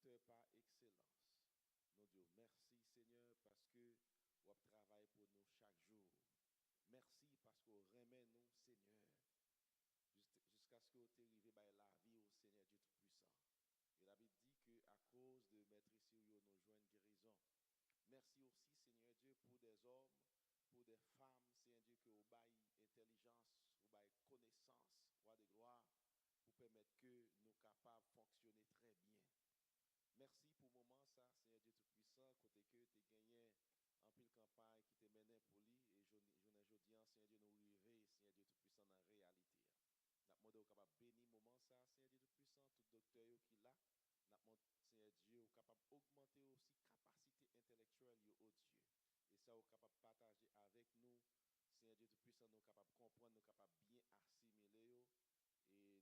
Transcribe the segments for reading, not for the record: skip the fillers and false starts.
docteur par excellence. Nous disons merci Seigneur parce que vous travaillez pour nous chaque jour. Merci parce que vous remet nous Seigneur jusqu'à ce que vous arriviez à la vie au Seigneur Dieu Tout-Puissant. Il avait dit qu'à cause de mettre ici, nous jouons une guérison. Merci aussi, Seigneur Dieu, pour des hommes, pour des femmes, Seigneur Dieu, que vous baillez intelligence, vous baillez connaissance, roi de gloire, pour permettre que nous capables de fonctionner très bien. Merci pour le moment, ça, Seigneur Dieu Tout-Puissant,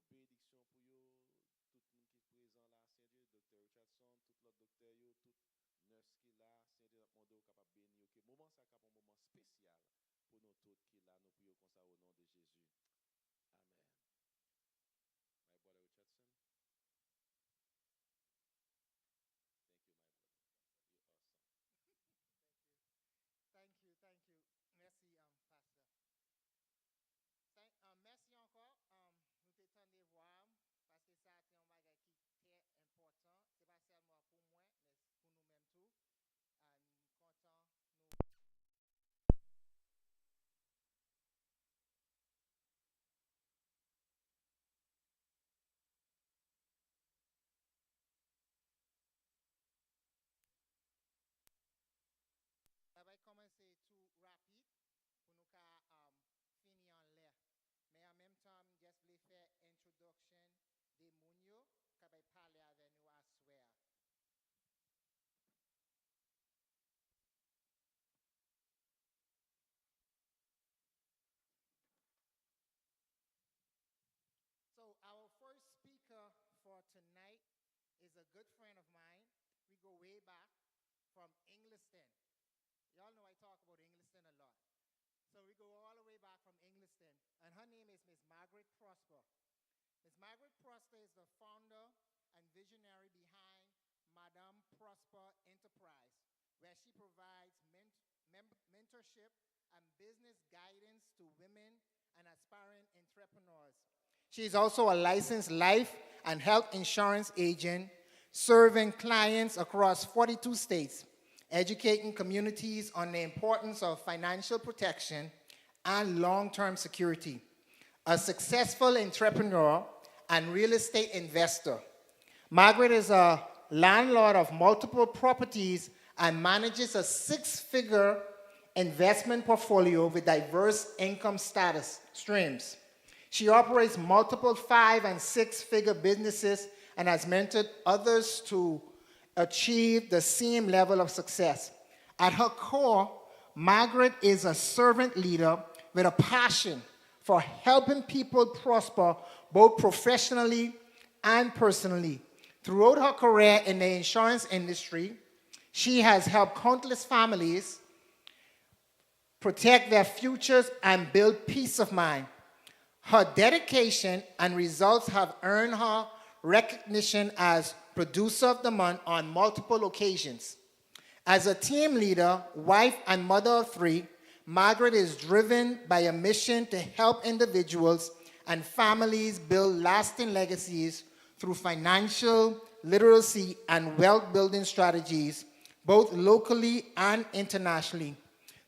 côté que tu as gagné en pile campagne qui te menait pour lui, et je ne dis en Seigneur Dieu, nous arriver, Seigneur Dieu Tout-Puissant, dans la réalité. Nous demandons capable de bénir le moment, ça, Seigneur Dieu Tout-Puissant, tout docteur qui est là. Nous demandons, Seigneur Dieu, capable d'augmenter aussi capacité intellectuelle, oh Dieu. Et ça, vous capable de partager avec nous, Seigneur Dieu Tout-Puissant, nous capable de comprendre, nous capable de bien assimiler. Et nous demandons bénédiction pour eux, tout le monde qui est présent là, Seigneur Dieu, docteur Richardson, tout l'autre docteur, tout nurse qui est là, Seigneur Dieu, nous demandons capable de bénir. Que moment ça capable un moment spécial pour nous tous qui est là, nous prions comme ça au nom de Jésus. Amen. My brother Richardson. Thank you, my brother. You're awesome. Thank you. Merci, Pasteur. Merci encore. Nous t'étendons voir parce que ça c'est un bagage qui est très important. Ce n'est pas seulement pour moi, mais pour nous-mêmes tout. Nous comptons nous. Ça va commencer tout rapide pour nous finir en l'air. Mais en même temps, just voulais faire introduction des mounios qui va parler avec nous à soir. So our first speaker for tonight is a good friend of mine. We go way back from Engliston. Y'all know I talk about Engliston a lot. So we go all the way back from Engliston. And her name is Miss Margaret Prosper. Miss Margaret Prosper is the founder and visionary behind Madame Prosper Enterprise, where she provides mentorship and business guidance to women and aspiring entrepreneurs. She is also a licensed life and health insurance agent, serving clients across 42 states, educating communities on the importance of financial protection and long-term security. A successful entrepreneur and real estate investor, Margaret is a landlord of multiple properties and manages a six-figure investment portfolio with diverse income status streams. She operates multiple 5- and 6-figure businesses and has mentored others to achieve the same level of success. At her core, Margaret is a servant leader with a passion for helping people prosper both professionally and personally. Throughout her career in the insurance industry, she has helped countless families protect their futures and build peace of mind. Her dedication and results have earned her recognition as Producer of the Month on multiple occasions. As a team leader, wife, and mother of 3, Margaret is driven by a mission to help individuals and families build lasting legacies through financial literacy and wealth-building strategies, both locally and internationally.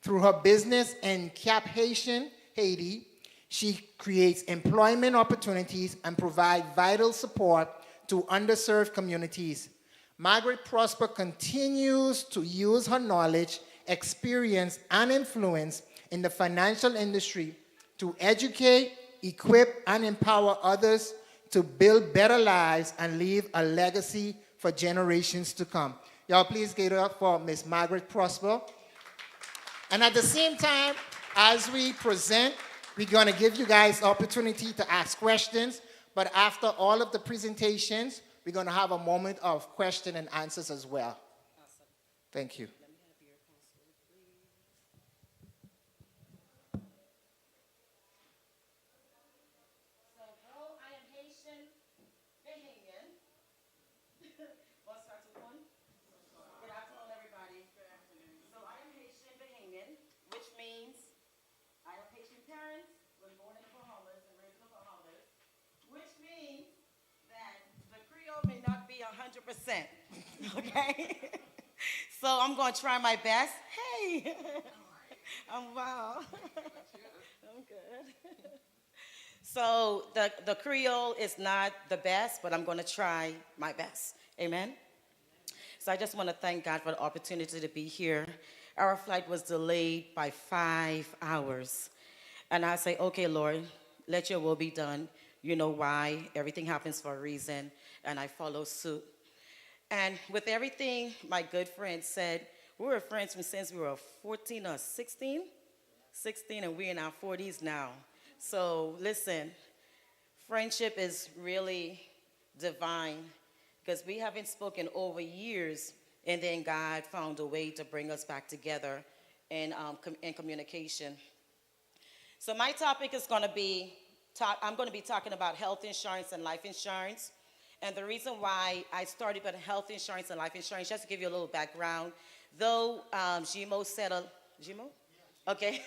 Through her business in Cap Haitian, Haiti, she creates employment opportunities and provides vital support to underserved communities. Margaret Prosper continues to use her knowledge, experience, and influence in the financial industry to educate, equip, and empower others to build better lives and leave a legacy for generations to come. Y'all please give it up for Miss Margaret Prosper. And at the same time, as we present, we're going to give you guys opportunity to ask questions. But after all of the presentations, we're going to have a moment of question and answers as well. Awesome. Thank you. Let me have your password, please. So, hello, I am Haitian, Bahamian. 100%. Okay? So I'm going to try my best. Hey! Wow. I'm good. So the Creole is not the best, but I'm going to try my best. Amen? So I just want to thank God for the opportunity to be here. Our flight was delayed by 5 hours. And I say, okay, Lord, let your will be done. You know why. Everything happens for a reason. And I follow suit. And with everything my good friend said, we were friends since we were 14 or 16. 16, and we're in our 40s now. So listen, friendship is really divine because we haven't spoken over years, and then God found a way to bring us back together in communication. So my topic is going to be, I'm going to be talking about health insurance and life insurance. And the reason why I started with health insurance and life insurance, just to give you a little background, though Jimo said Jimo? Okay.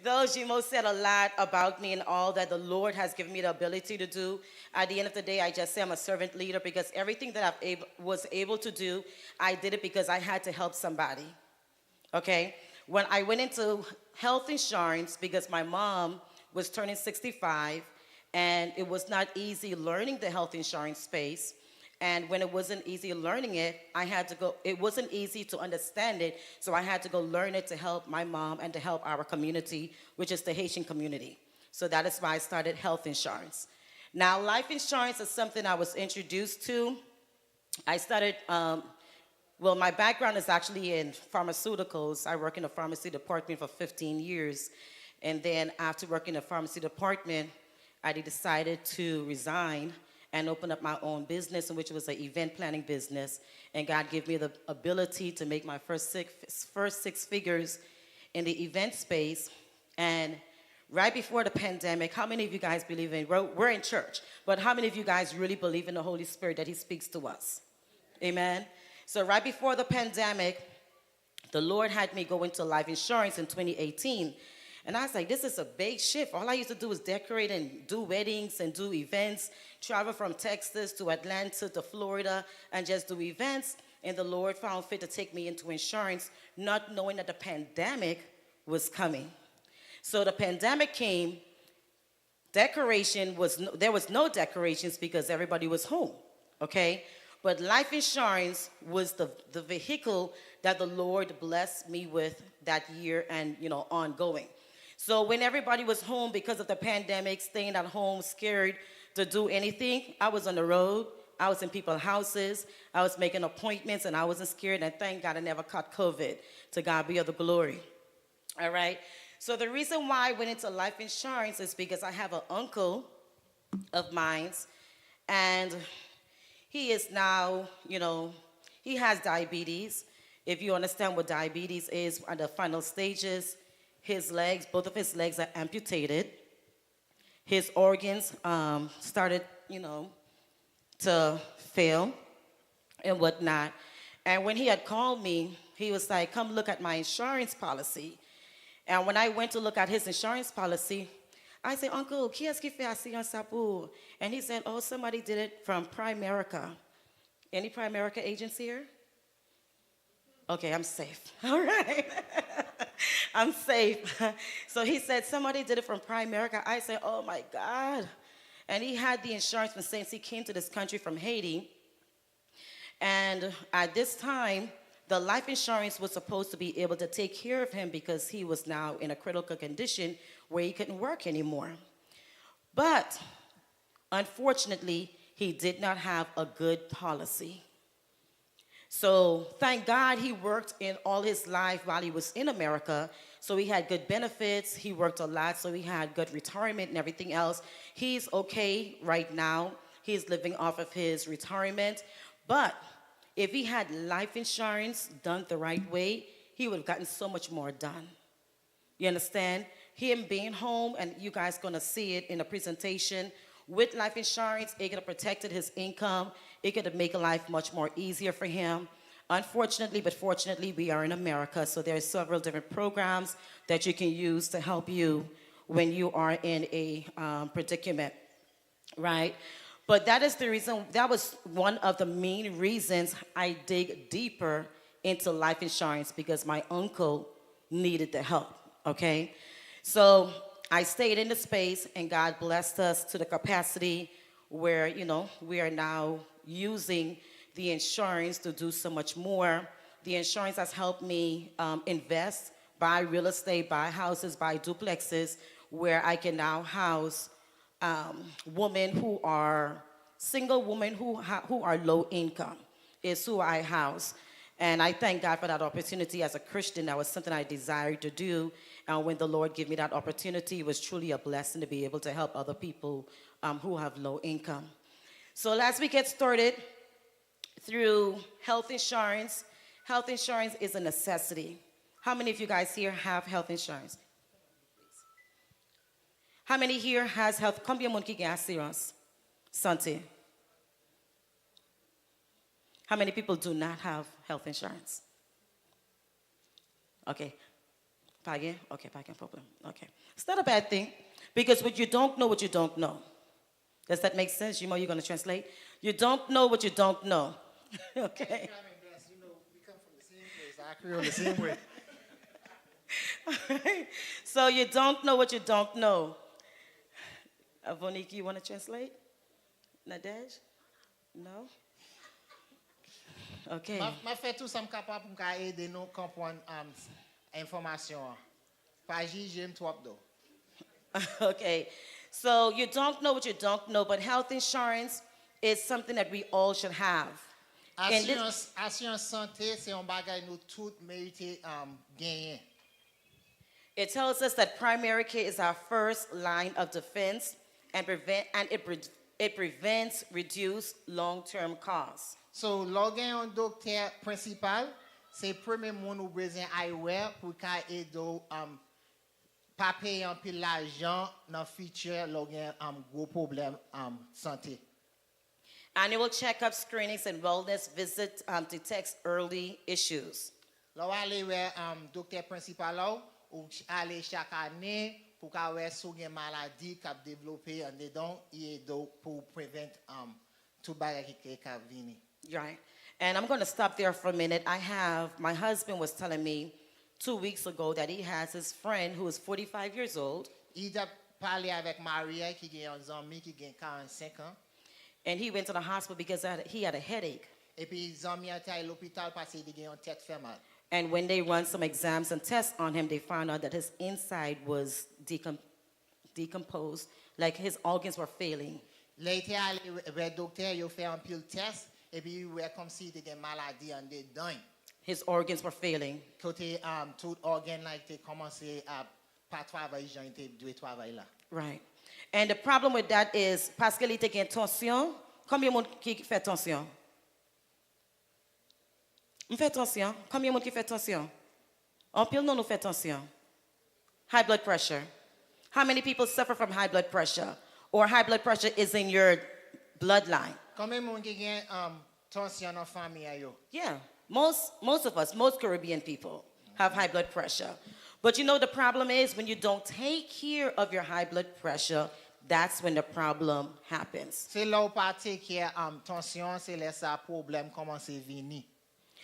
Though Jimo said a lot about me and all that the Lord has given me the ability to do, at the end of the day, I just say I'm a servant leader because everything that I was able to do, I did it because I had to help somebody. Okay? When I went into health insurance, because my mom was turning 65, and it was not easy learning the health insurance space. And when it wasn't easy learning it, it wasn't easy to understand it, so I had to go learn it to help my mom and to help our community, which is the Haitian community. So that is why I started health insurance. Now, life insurance is something I was introduced to. I started, my background is actually in pharmaceuticals. I work in the pharmacy department for 15 years. And then after working in the pharmacy department, I decided to resign and open up my own business, which was an event planning business. And God gave me the ability to make my first six figures in the event space. And right before the pandemic, how many of you guys believe in, we're in church, but how many of you guys really believe in the Holy Spirit that he speaks to us? Amen. So right before the pandemic, the Lord had me go into life insurance in 2018. And I was like, this is a big shift. All I used to do was decorate and do weddings and do events, travel from Texas to Atlanta to Florida and just do events. And the Lord found fit to take me into insurance, not knowing that the pandemic was coming. So the pandemic came, there was no decorations because everybody was home, okay? But life insurance was the vehicle that the Lord blessed me with that year and, ongoing. So when everybody was home because of the pandemic, staying at home, scared to do anything, I was on the road. I was in people's houses. I was making appointments, and I wasn't scared. And thank God I never caught COVID. To God be all the glory. All right? So the reason why I went into life insurance is because I have an uncle of mine, and he is now, he has diabetes. If you understand what diabetes is, at the final stages, both of his legs are amputated. His organs started, to fail and whatnot. And when he had called me, he was like, come look at my insurance policy. And when I went to look at his insurance policy, I said, Uncle, qui est-ce qui fait assurance pour? And he said, oh, somebody did it from Primerica. Any Primerica agents here? Okay, I'm safe. All right. I'm safe. So he said, somebody did it from Primerica. I said, oh, my God. And he had the insurance since he came to this country from Haiti. And at this time, the life insurance was supposed to be able to take care of him because he was now in a critical condition where he couldn't work anymore. But unfortunately, he did not have a good policy. So thank God he worked in all his life while he was in America. So he had good benefits. He worked a lot, so he had good retirement and everything else. He's okay right now. He's living off of his retirement. But if he had life insurance done the right way, he would have gotten so much more done. You understand? Him being home, and you guys going to see it in the presentation, with life insurance, it could have protected his income. It could have made life much more easier for him. Unfortunately, but fortunately, we are in America, so there are several different programs that you can use to help you when you are in a predicament, right? But that is the reason, that was one of the main reasons I dig deeper into life insurance, because my uncle needed the help, okay? So I stayed in the space, and God blessed us to the capacity where, you know, we are now using the insurance to do so much more. The insurance has helped me invest, buy real estate, buy houses, buy duplexes, where I can now house women who are single women who are low income is who I house. And I thank God for that opportunity. As a Christian, that was something I desired to do. And when the Lord gave me that opportunity, it was truly a blessing to be able to help other people who have low income. So as we get started through health insurance is a necessity. How many of you guys here have health insurance? How many here has health? Combien moun ki gen assurance santé? How many people do not have health insurance? Okay. Pas gen? Okay, pas gen problem. Okay. It's not a bad thing, because what you don't know, what you don't know. Does that make sense? You're going to translate? You don't know what you don't know. Okay. You know, we come from the same place. I Creole the same way. So you don't know what you don't know. Avoniki, you want to translate? Nadej? No? Okay. Je fais tout ça capable pour aider nous comprendre information. Pas j'aime trop d'eau. Okay. So you don't know what you don't know, but health insurance is something that we all should have. Assurance santé, c'est un bagage nous tous mériter gagner. It tells us that primary care is our first line of defense, and it prevents reduced long-term costs. So, lorsqu'un un docteur principal, c'est premier monde ou besoin aider pour aider pas payer un peu l'argent dans futur lorsqu'un gros problème santé. Annual checkup, screenings, and wellness visits detect early issues. Là, aller voir docteur principal là, ou aller chaque année pour voir si une maladie qui a développé en dedans et pour prévenir tout bagage qui a venir. Right. And I'm going to stop there for a minute. My husband was telling me 2 weeks ago that he has his friend who is 45 years old. Il a parlé avec Margarette qui a un ami qui a 45 ans. And he went to the hospital because he had a headache. Et puis ami a été à l'hôpital parce qu'il a une tête fait mal. And when they run some exams and tests on him, they found out that his inside was decomposed, like his organs were failing. Là, il était allé vers le docteur, il a fait un pile test, et puis il voit comme s'il était une maladie en dedans. His organs were failing. Côté tout organe là, il a commencé à pas travailler, il était dû travailler là. Right. And the problem with that is, parce qu'il était en tension, combien de monde qui fait tension? On fait tension. Combien de monde qui fait tension? En pile, non, nous fait tension. High blood pressure. How many people suffer from high blood pressure? Or high blood pressure is in your bloodline? Combien de monde qui a tension dans la famille yo? Yeah, most of us, most Caribbean people have high blood pressure. But you know the problem is when you don't take care of your high blood pressure, that's when the problem happens. C'est là où pas take care tension, c'est là ça problème commence à venir.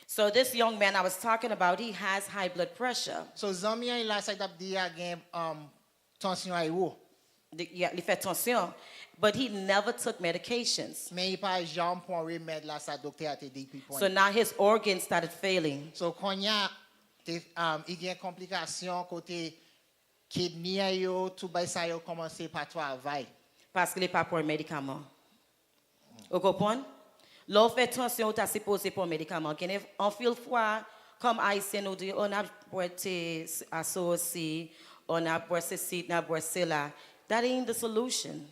So this young man I was talking about, he has high blood pressure. So zami il a ça dit a gain tension ay haut. Yeah, il fait tension, but he never took medications. Mais il pas jamais prend remède là ça docteur a te dit puis point. So now his organs started failing. So quand il y a une complication côté kidney yo tout bay ça yo commencer par travail. Parce qu'il n'est pas pour un médicament. Vous comprenez? L'on fait tension, tu as supposé pour un médicament. On fait fois, comme Haïtien nous dit, on a boité à ça aussi, on a boité ci, on a boité là. That ain't the solution.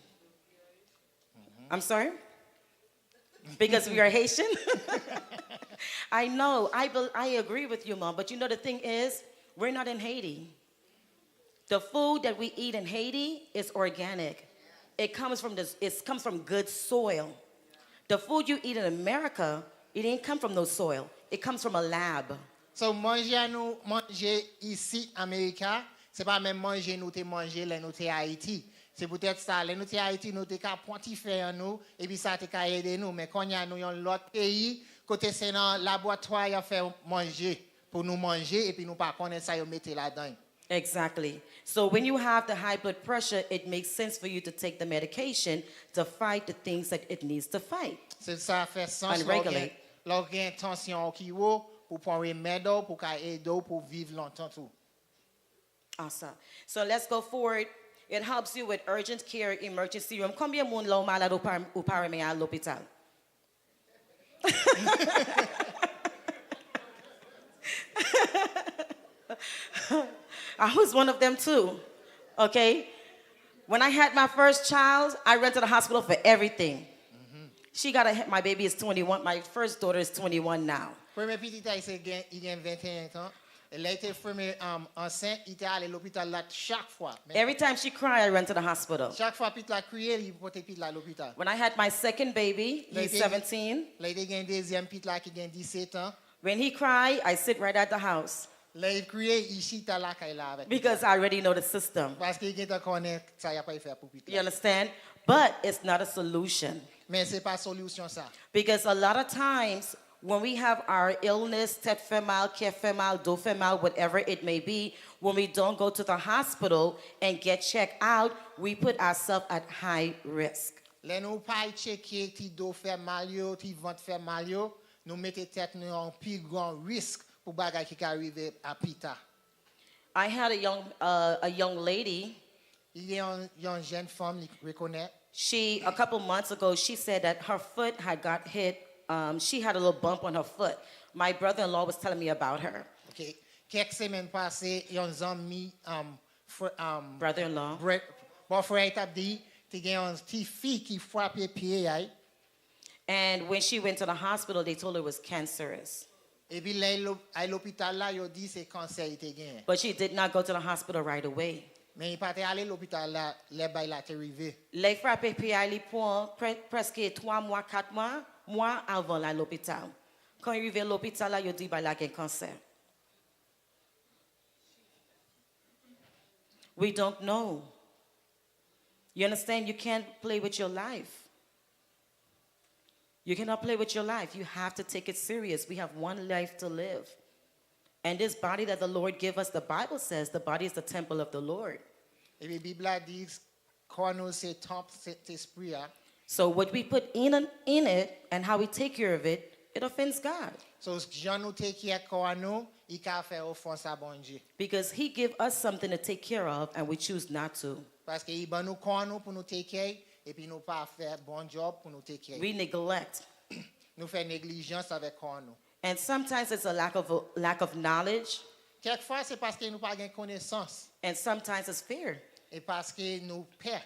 I'm sorry? Because we are Haitian? I know. I agree with you, Mom. But you know the thing is, we're not in Haiti. The food that we eat in Haiti is organic. It comes from good soil. The food you eat in America, it didn't come from no soil. It comes from a lab. So manger ici Amérique, c'est pas même manger nous te manger là nous te Haïti. C'est peut-être ça. Les nous ti Haïti nous te ka pointi faire nous et puis ça te ka aider nous mais quand y a nous yon l'autre pays côté c'est dans laboratoire y a fait manger pour nous manger et puis nous pas connaître ça yo mettre là-dedans. Exactly. So when you have the high blood pressure, it makes sense for you to take the medication to fight the things that it needs to fight. C'est ça fait sens And regulate. l'organ tension qui haut pour prendre remède pour ka aider pour vivre longtemps tout. Awesome. So let's go forward. It helps you with urgent care, emergency room. Combien moun la ou malade ou parame à l'hôpital? I was one of them too. Okay? When I had my first child, I went to the hospital for everything. My baby is 21. My first daughter is 21 now. Premier petit il a 21 ans. Elle a été formée enceinte, il était allé à l'hôpital là chaque fois. Every time she cried, I went to the hospital. Chaque fois petit la crié, il portait petit à l'hôpital. When I had my second baby, he's 17. Là il y a un deuxième petit là qui a 17 ans. When he cried, I sit right at the house Là il crié, il chita là qu'il a avec. because I already know the system. Parce qu'il est connaît ça y a pas faire pour petit. You understand? But it's not a solution Mais c'est pas solution ça. because a lot of times when we have our illness, tête fait mal, cœur fait mal, dos fait mal, whatever it may be, when we don't go to the hospital and get checked out, we put ourselves at high risk. Là nous pas checker ti dos fait mal yo, ti ventre fait mal yo, nous mettez tête nous en plus grand risque pour bagay qui arrive à pita. I had a young lady. Il y a une jeune femme qui reconnaît. A couple months ago, she said that her foot had got hit. She had a little bump on her foot. My brother-in-law was telling me about her. Okay. Quelques semaines passées, il y a un ami Brother-in-law. Bon frère t'a dit, il y a une petite fille qui frappe pied aïe. And when she went to the hospital, they told her it was cancerous. Et puis là à l'hôpital là, il dit c'est cancer il était gagné. But she did not go to the hospital right away. Mais il pas allé à l'hôpital là, les bail là t'est arrivé. Les frappé pied aïe pour presque 3 mois, 4 mois avant à l'hôpital. Quand il arrive à l'hôpital là, il dit bah là qu'il y a cancer. We don't know. You understand? You can't play with your life. You cannot play with your life. You have to take it serious. We have one life to live. And this body that the Lord gave us, the Bible says the body is the temple of the Lord. Et puis Bible dit quand nous c'est temple cet esprit. So what we put in it and how we take care of it, it offends God. So Jean nous take care quand nous, il ca faire offense à bon Dieu. Because he give us something to take care of and we choose not to. Parce que il ban nous quand nous pour nous take care et puis nous pas faire bon job pour nous take care. We neglect. Nous fait négligence avec quand nous. And sometimes it's a lack of knowledge. Quelquefois c'est parce que nous pas gain connaissance And sometimes it's fear. et parce que nous perd.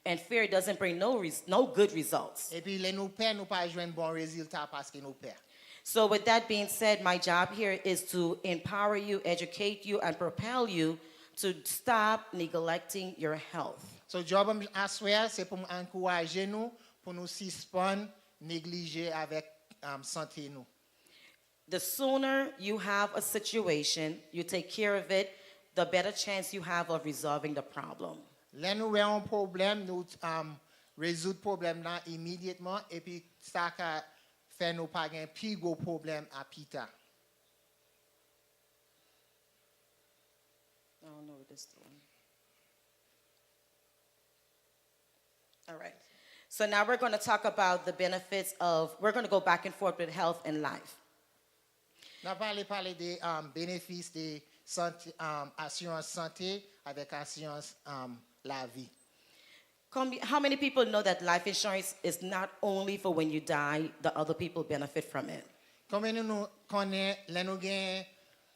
And fear doesn't bring no good results. Et puis les nous perd nous pas joindre bon résultat parce que nous perd. So with that being said, my job here is to empower you, educate you, and propel you to stop neglecting your health. So job à soir c'est pour encourager nous pour nous suspendre négliger avec santé nous. The sooner you have a situation, you take care of it, the better chance you have of resolving the problem. Là nous avons un problème nous résoudre problème là immédiatement et puis ça ca fait nous pas un plus gros problème à pita. I don't know what this doing. All right. So now we're going to talk about the benefits we're going to go back and forth with health and life. On a parlé des bénéfices de santé, assurance santé avec assurance la vie. How many people know that life insurance is not only for when you die, the other people benefit from it? Combien nous connaît les nous gain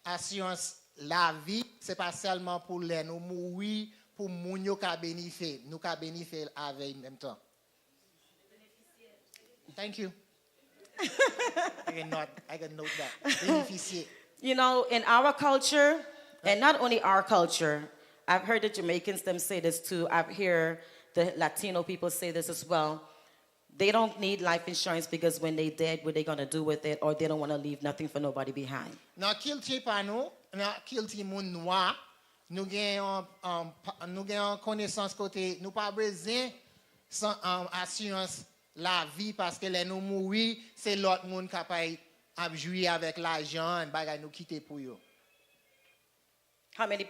assurance la vie, c'est pas seulement pour les nous mourir pour moun yo ka bénéficier, nous ka bénéficier avec même temps. Thank you. I can note that. Bénéficier. You know, in our culture, and not only our culture, I've heard the Jamaicans them say this too. I've heard the Latino people say this as well. They don't need life insurance because when they dead, what they gonna do with it, or they don't want to leave nothing for nobody behind. Non guilty pa nous, non guilty moun noir, nous gagnons connaissance côté nous pas besoin sans assurance la vie parce que les nous mourir c'est l'autre monde capable à jouer avec l'argent bagay nous quitter pour eux. How many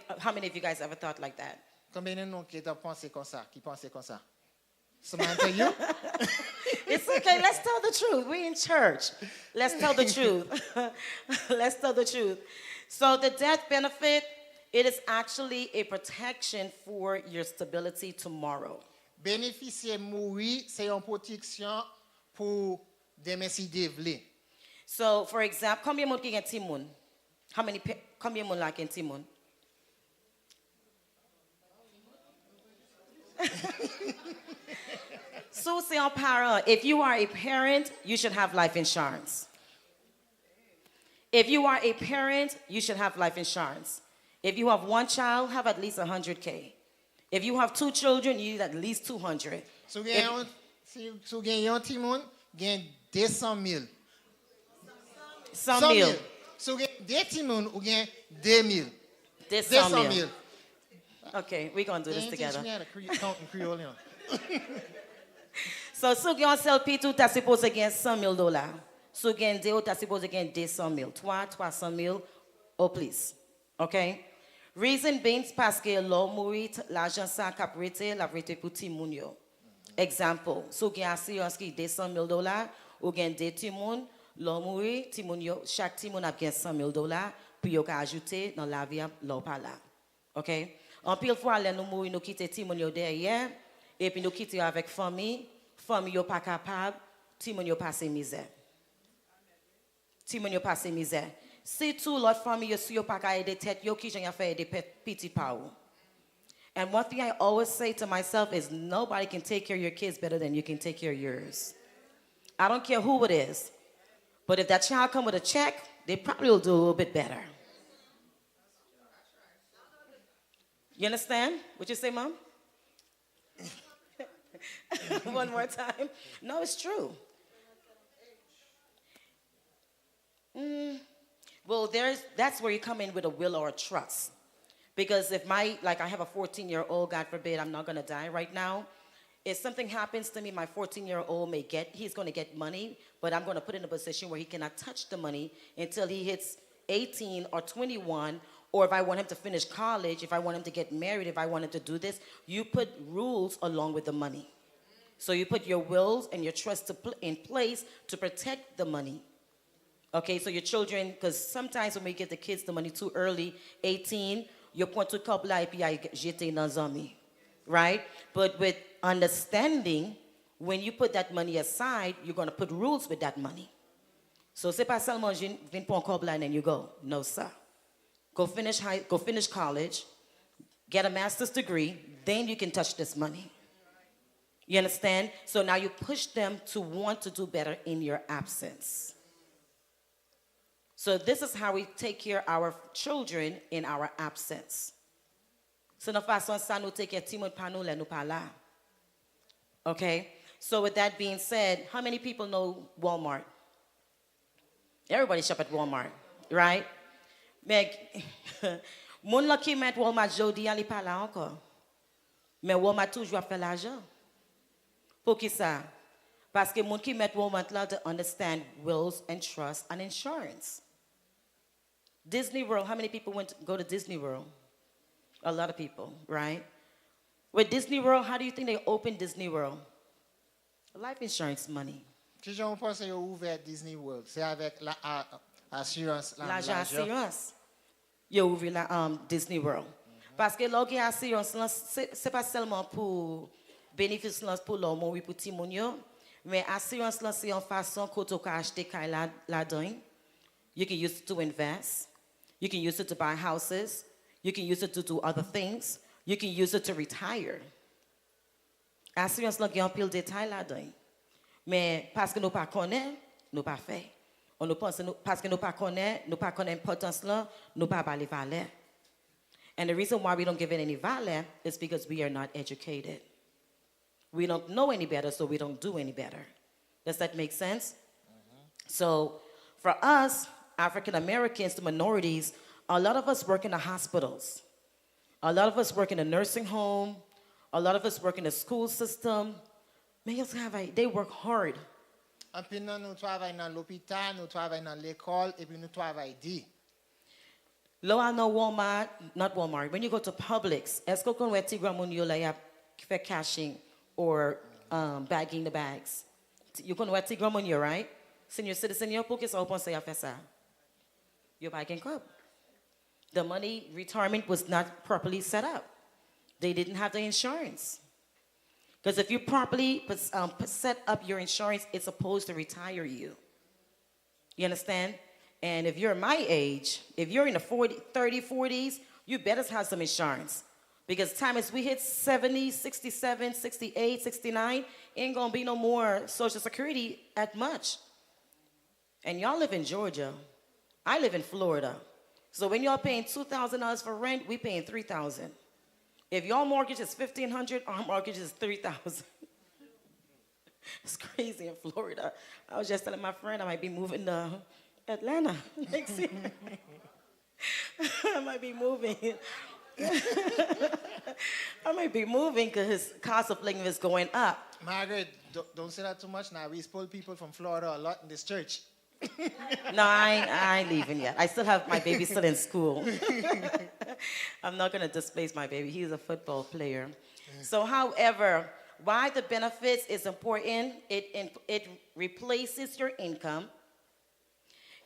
of you guys ever thought like that? Combien de nous qui pensent comme ça, qui pensent comme ça? Samantha, you? It's okay. Let's tell the truth. We're in church. Let's tell the truth. Let's tell the truth. So the death benefit, it is actually a protection for your stability tomorrow. Bénéficier mourir, c'est une protection pour demain si développer. So, for example, combien de monde qui a Timoun? Combien de monde like in Timoun? So, c'est un parent. If you are a parent, you should have life insurance. If you are a parent, you should have life insurance. If you have one child, have at least 100K. If you have two children, you need at least 200. So, si vous gagnez un petit monde, gagne 200,000. 100,000. Si vous gagnez des petits monde, vous gagnez 2,000. 200,000. Okay, we're going to do this together. So, si vous sell P2, t'as supposé gagner $100,000. Si vous gagnez 2, t'as supposé gagner 200,000. 300,000 ou plus. Okay? Reason being parce que l'on mourit, l'argent ça cap rete, la rete pour ti moun yo. Example, si vous gagnez assurance qui $200,000, ou gagnez 2 ti moun, l'on mourit, ti moun yo, chaque ti moun a gagné $100,000, puis yo ka ajouter dans la vie l'on pas là. Okay? En pile fois, les nous mourir, nous quitter ti moun yo derrière, et puis nous quitter avec famille yo pas capable, ti moun yo passe misère. Ti moun yo passe misère. Si tout l'autre famille yo si yo pas ka aider tête yo qui j'en fait aider petit pa ou. And one thing I always say to myself is nobody can take care of your kids better than you can take care of yours. I don't care who it is. But if that child come with a check, they probably will do a little bit better. You understand what you say, Mom? One more time. No, it's true. Well, that's where you come in with a will or a trust. Because if I have a 14-year-old, God forbid, I'm not going to die right now. If something happens to me, my 14-year-old he's going to get money, but I'm going to put in a position where he cannot touch the money until he hits 18 or 21, or if I want him to finish college, if I want him to get married, if I want him to do this, you put rules along with the money. So you put your wills and your trust in place to protect the money. Okay, so your children, because sometimes when we get the kids the money too early, 18, you point to couple j'étais dans zami, right? But with understanding, when you put that money aside, you're going to put rules with that money. So c'est pas seulement je viens pour un couple and then you go. No, sir. Go finish college, get a master's degree, then you can touch this money. You understand? So now you push them to want to do better in your absence. So this is how we take care of our children in our absence. So nous façon ça nous take care de Timon pa nous nous pas là. Okay? So with that being said, how many people know Walmart? Everybody shop at Walmart, right? Mais mon là qui met Walmart jodi ali pas là encore. Mais Walmart toujours fait l'argent. Pour qui ça? Parce que mon qui met Walmart là to understand wills and trust and insurance. Disney World, how many people go to Disney World? A lot of people, right? With Disney World, how do you think they opened Disney World? Life insurance money. Si j'en pense qu'ils ont ouvert Disney World, c'est avec l'assurance. L'argent assurance. Ils ont ouvert la Disney World. Parce que l'organe assurance, c'est pas seulement pour bénéfice pour l'homme ou pour Timonio, mais assurance c'est une façon que tu peux acheter là-dedans. You can use it to invest. You can use it to buy houses. You can use it to do other things. You can use it to retire. Assurance là, il y a un pile de détails là-dedans. Mais parce que nous ne connaissons pas, nous ne pas fait. Parce que nous ne connaissons pas l'importance là, nous ne pas les valeurs. And the reason why we don't give it any value is because we are not educated. We don't know any better, so we don't do any better. Does that make sense? So for us, African Americans, the minorities, a lot of us work in the hospitals. A lot of us work in a nursing home. A lot of us work in the school system. They work hard. En puis nous travaillons dans l'hôpital, nous travaillons dans l'école et puis nous travaillons dit. Lo I know Walmart, not Walmart. When you go to Publix, est-ce qu'on connaît tigre moun yo la yap fait cashing or bagging the bags? You connaît tigre moun yo, right? Senior citizen yo pour que ça open say fait ça. You're bagging club. The money retirement was not properly set up. They didn't have the insurance. Because if you properly set up your insurance, it's supposed to retire you. You understand? And if you're my age, if you're in the 40s, you better have some insurance. Because time as we hit 70, 67, 68, 69, ain't gonna be no more Social Security at much. And y'all live in Georgia. I live in Florida. So when y'all paying $2,000 for rent, we paying $3,000. If your mortgage is $1,500, our mortgage is $3,000. It's crazy in Florida. I was just telling my friend I might be moving to Atlanta next year. I might be moving. I might be moving because cost of living is going up. Margaret, don't say that too much now. We spoil people from Florida a lot in this church. No, I ain't leaving yet. I still have my baby still in school. I'm not going to displace my baby. He's a football player. So, however, why the benefits is important, it replaces your income.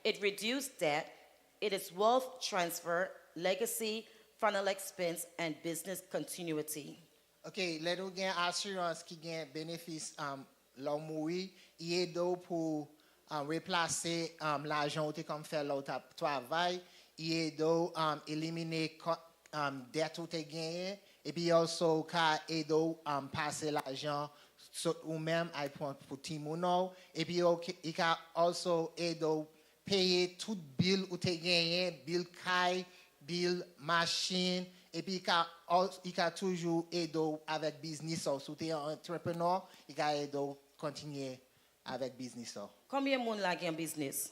It reduces debt. It is wealth transfer, legacy, final expense, and business continuity. OK, let nous gain assurance qui gain bénéfice l'homme mourir, il est pour remplacer l'argent que comme fait l'autre travail, il est éliminer dette ou te gagné et puis also ka aider passer l'argent ou même pour timouno et puis il ka also aider payer tout bill ou te gagné, bill kai, bill machine et puis il ka toujours aider avec business ou tu es entrepreneur, il ka aider continuer avec business. Combien de monde là qui en business?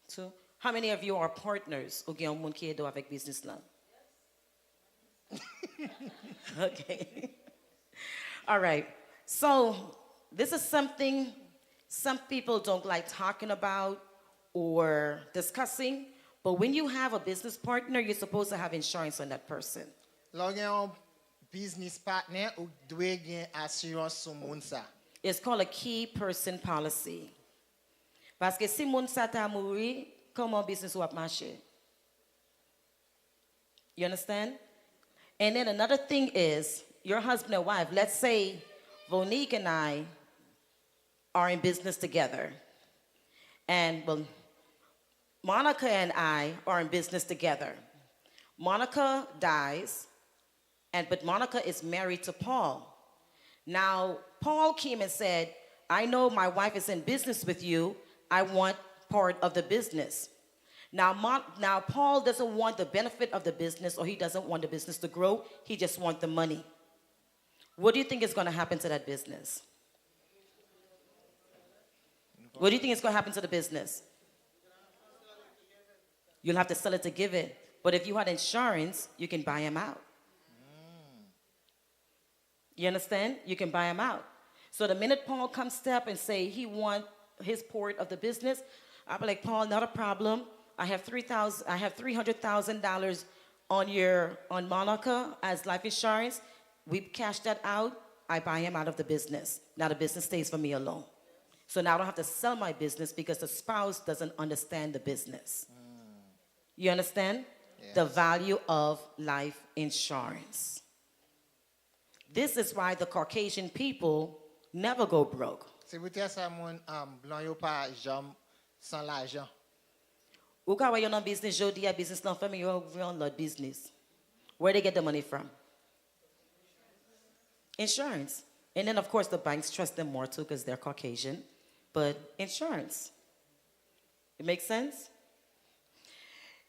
Two. How many of you are partners ou qui ont monde qui aide avec business là? Okay. All right. So this is something some people don't like talking about or discussing, but when you have a business partner, you're supposed to have insurance on that person. Business partner ou doit gain assurance sur moun sa. It's called a key person policy. Parce que si moun sa ta mouri, comment business wap marcher? You understand? And then another thing is, your husband and wife, let's say Vonique and I are in business together. And well, Monica and I are in business together. Monica dies, but Monica is married to Paul. Now, Paul came and said, I know my wife is in business with you. I want part of the business. Now, Paul doesn't want the benefit of the business, or he doesn't want the business to grow. He just wants the money. What do you think is going to happen to that business? What do you think is going to happen to the business? You'll have to sell it to give it. But if you had insurance, you can buy him out. You understand? You can buy him out. So the minute Paul comes step and say he wants his part of the business, I'll be like, Paul, not a problem. I have $300,000 on Monica as life insurance. We cash that out. I buy him out of the business. Now the business stays for me alone. So now I don't have to sell my business because the spouse doesn't understand the business. You understand? Yes. The value of life insurance. This is why the Caucasian people never go broke. C'est peut-être ça mon blanc yo pas jamais sans l'argent. Ou ka wè yon nan business jodi a business nan fèm yon lot business. Where they get the money from? Insurance. And then of course the banks trust them more too because they're Caucasian. But insurance. It makes sense?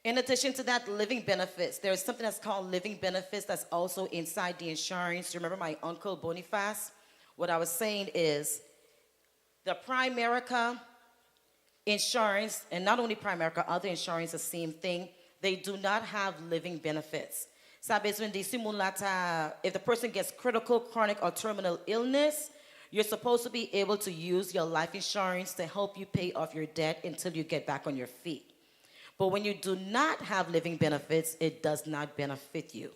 In addition to that, living benefits. There's something that's called living benefits that's also inside the insurance. Remember my uncle Boniface? What I was saying is the Primerica insurance, and not only Primerica, other insurance, the same thing. they do not have living benefits. Ça besoin de si moun la ta, if the person gets critical, chronic, or terminal illness, you're supposed to be able to use your life insurance to help you pay off your debt until you get back on your feet. But when you do not have living benefits, it does not benefit you.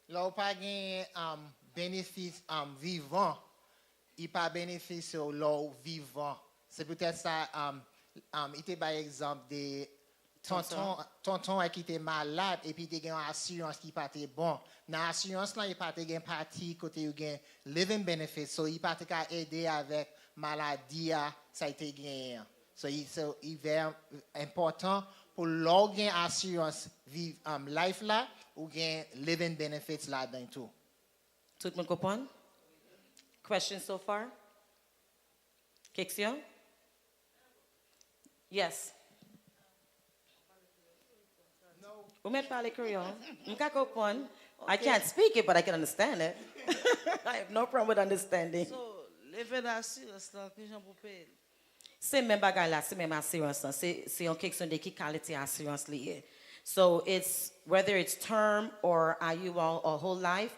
Là, ou pas gen bénéfice vivant, il pas bénéfice sur l'eau vivant. C'est peut-être ça, il était par exemple des tonton qui était malade et puis il était une assurance qui pas était bon. Dans l'assurance là, il pas était une partie côté il gain living benefits, so il pas était aider avec maladie ça a été gagné. So il est important pour l'organ assurance life là ou gain living benefits là dedans tout. Tout le monde comprend? Questions so far? Question? Yes. Vous m'êtes parlé créole? I can't speak it, but I can understand it. I have no problem with understanding. So, lever d'assurance là, que j'en peux payer. C'est même bagay là, c'est même assurance. C'est une question de qui qualité assurance liée. So it's whether it's term or IUL or whole life,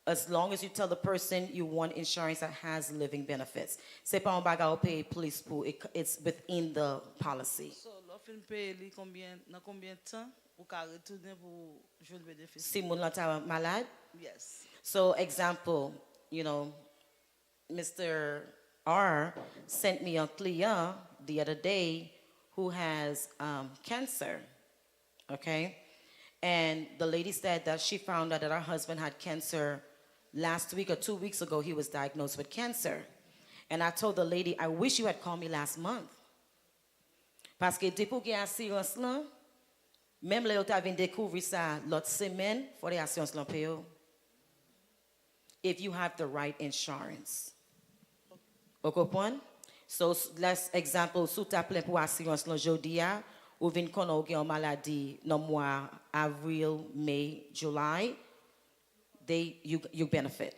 as long as you tell the person you want insurance that has living benefits. C'est pas un bagay ou payer plus pour, it's within the policy. So, l'offre paye dans combien de temps ou qu'à retourner pour jouer le bénéfice? Si moun la ta malade. Yes. So example, you know, Mr. R sent me a client the other day who has cancer, okay? And the lady said that she found out that her husband had cancer last week or 2 weeks ago. He was diagnosed with cancer. And I told the lady, I wish you had called me last month. Parce que depuis que assurance là, même là, tu avais découvert ça l'autre semaine, pour les assurances là payer. If you have the right insurance. Vous comprenez? So, let's example, sous ta plainte pour assurance là jodi a, ou vin kono ou gen maladie dans mois avril, May, July, you benefit.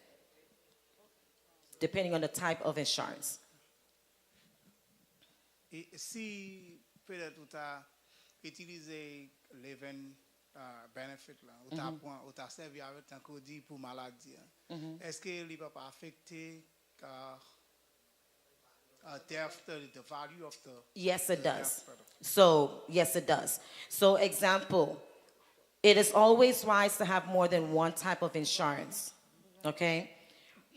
Depending on the type of insurance. Et si peut-être tu as utilisé living benefit là, ou tu as servi avec un code pour maladie, est-ce qu'il ne peut pas affecter the value of the... Yes, it does. So, yes, it does. So, example, it is always wise to have more than one type of insurance, okay?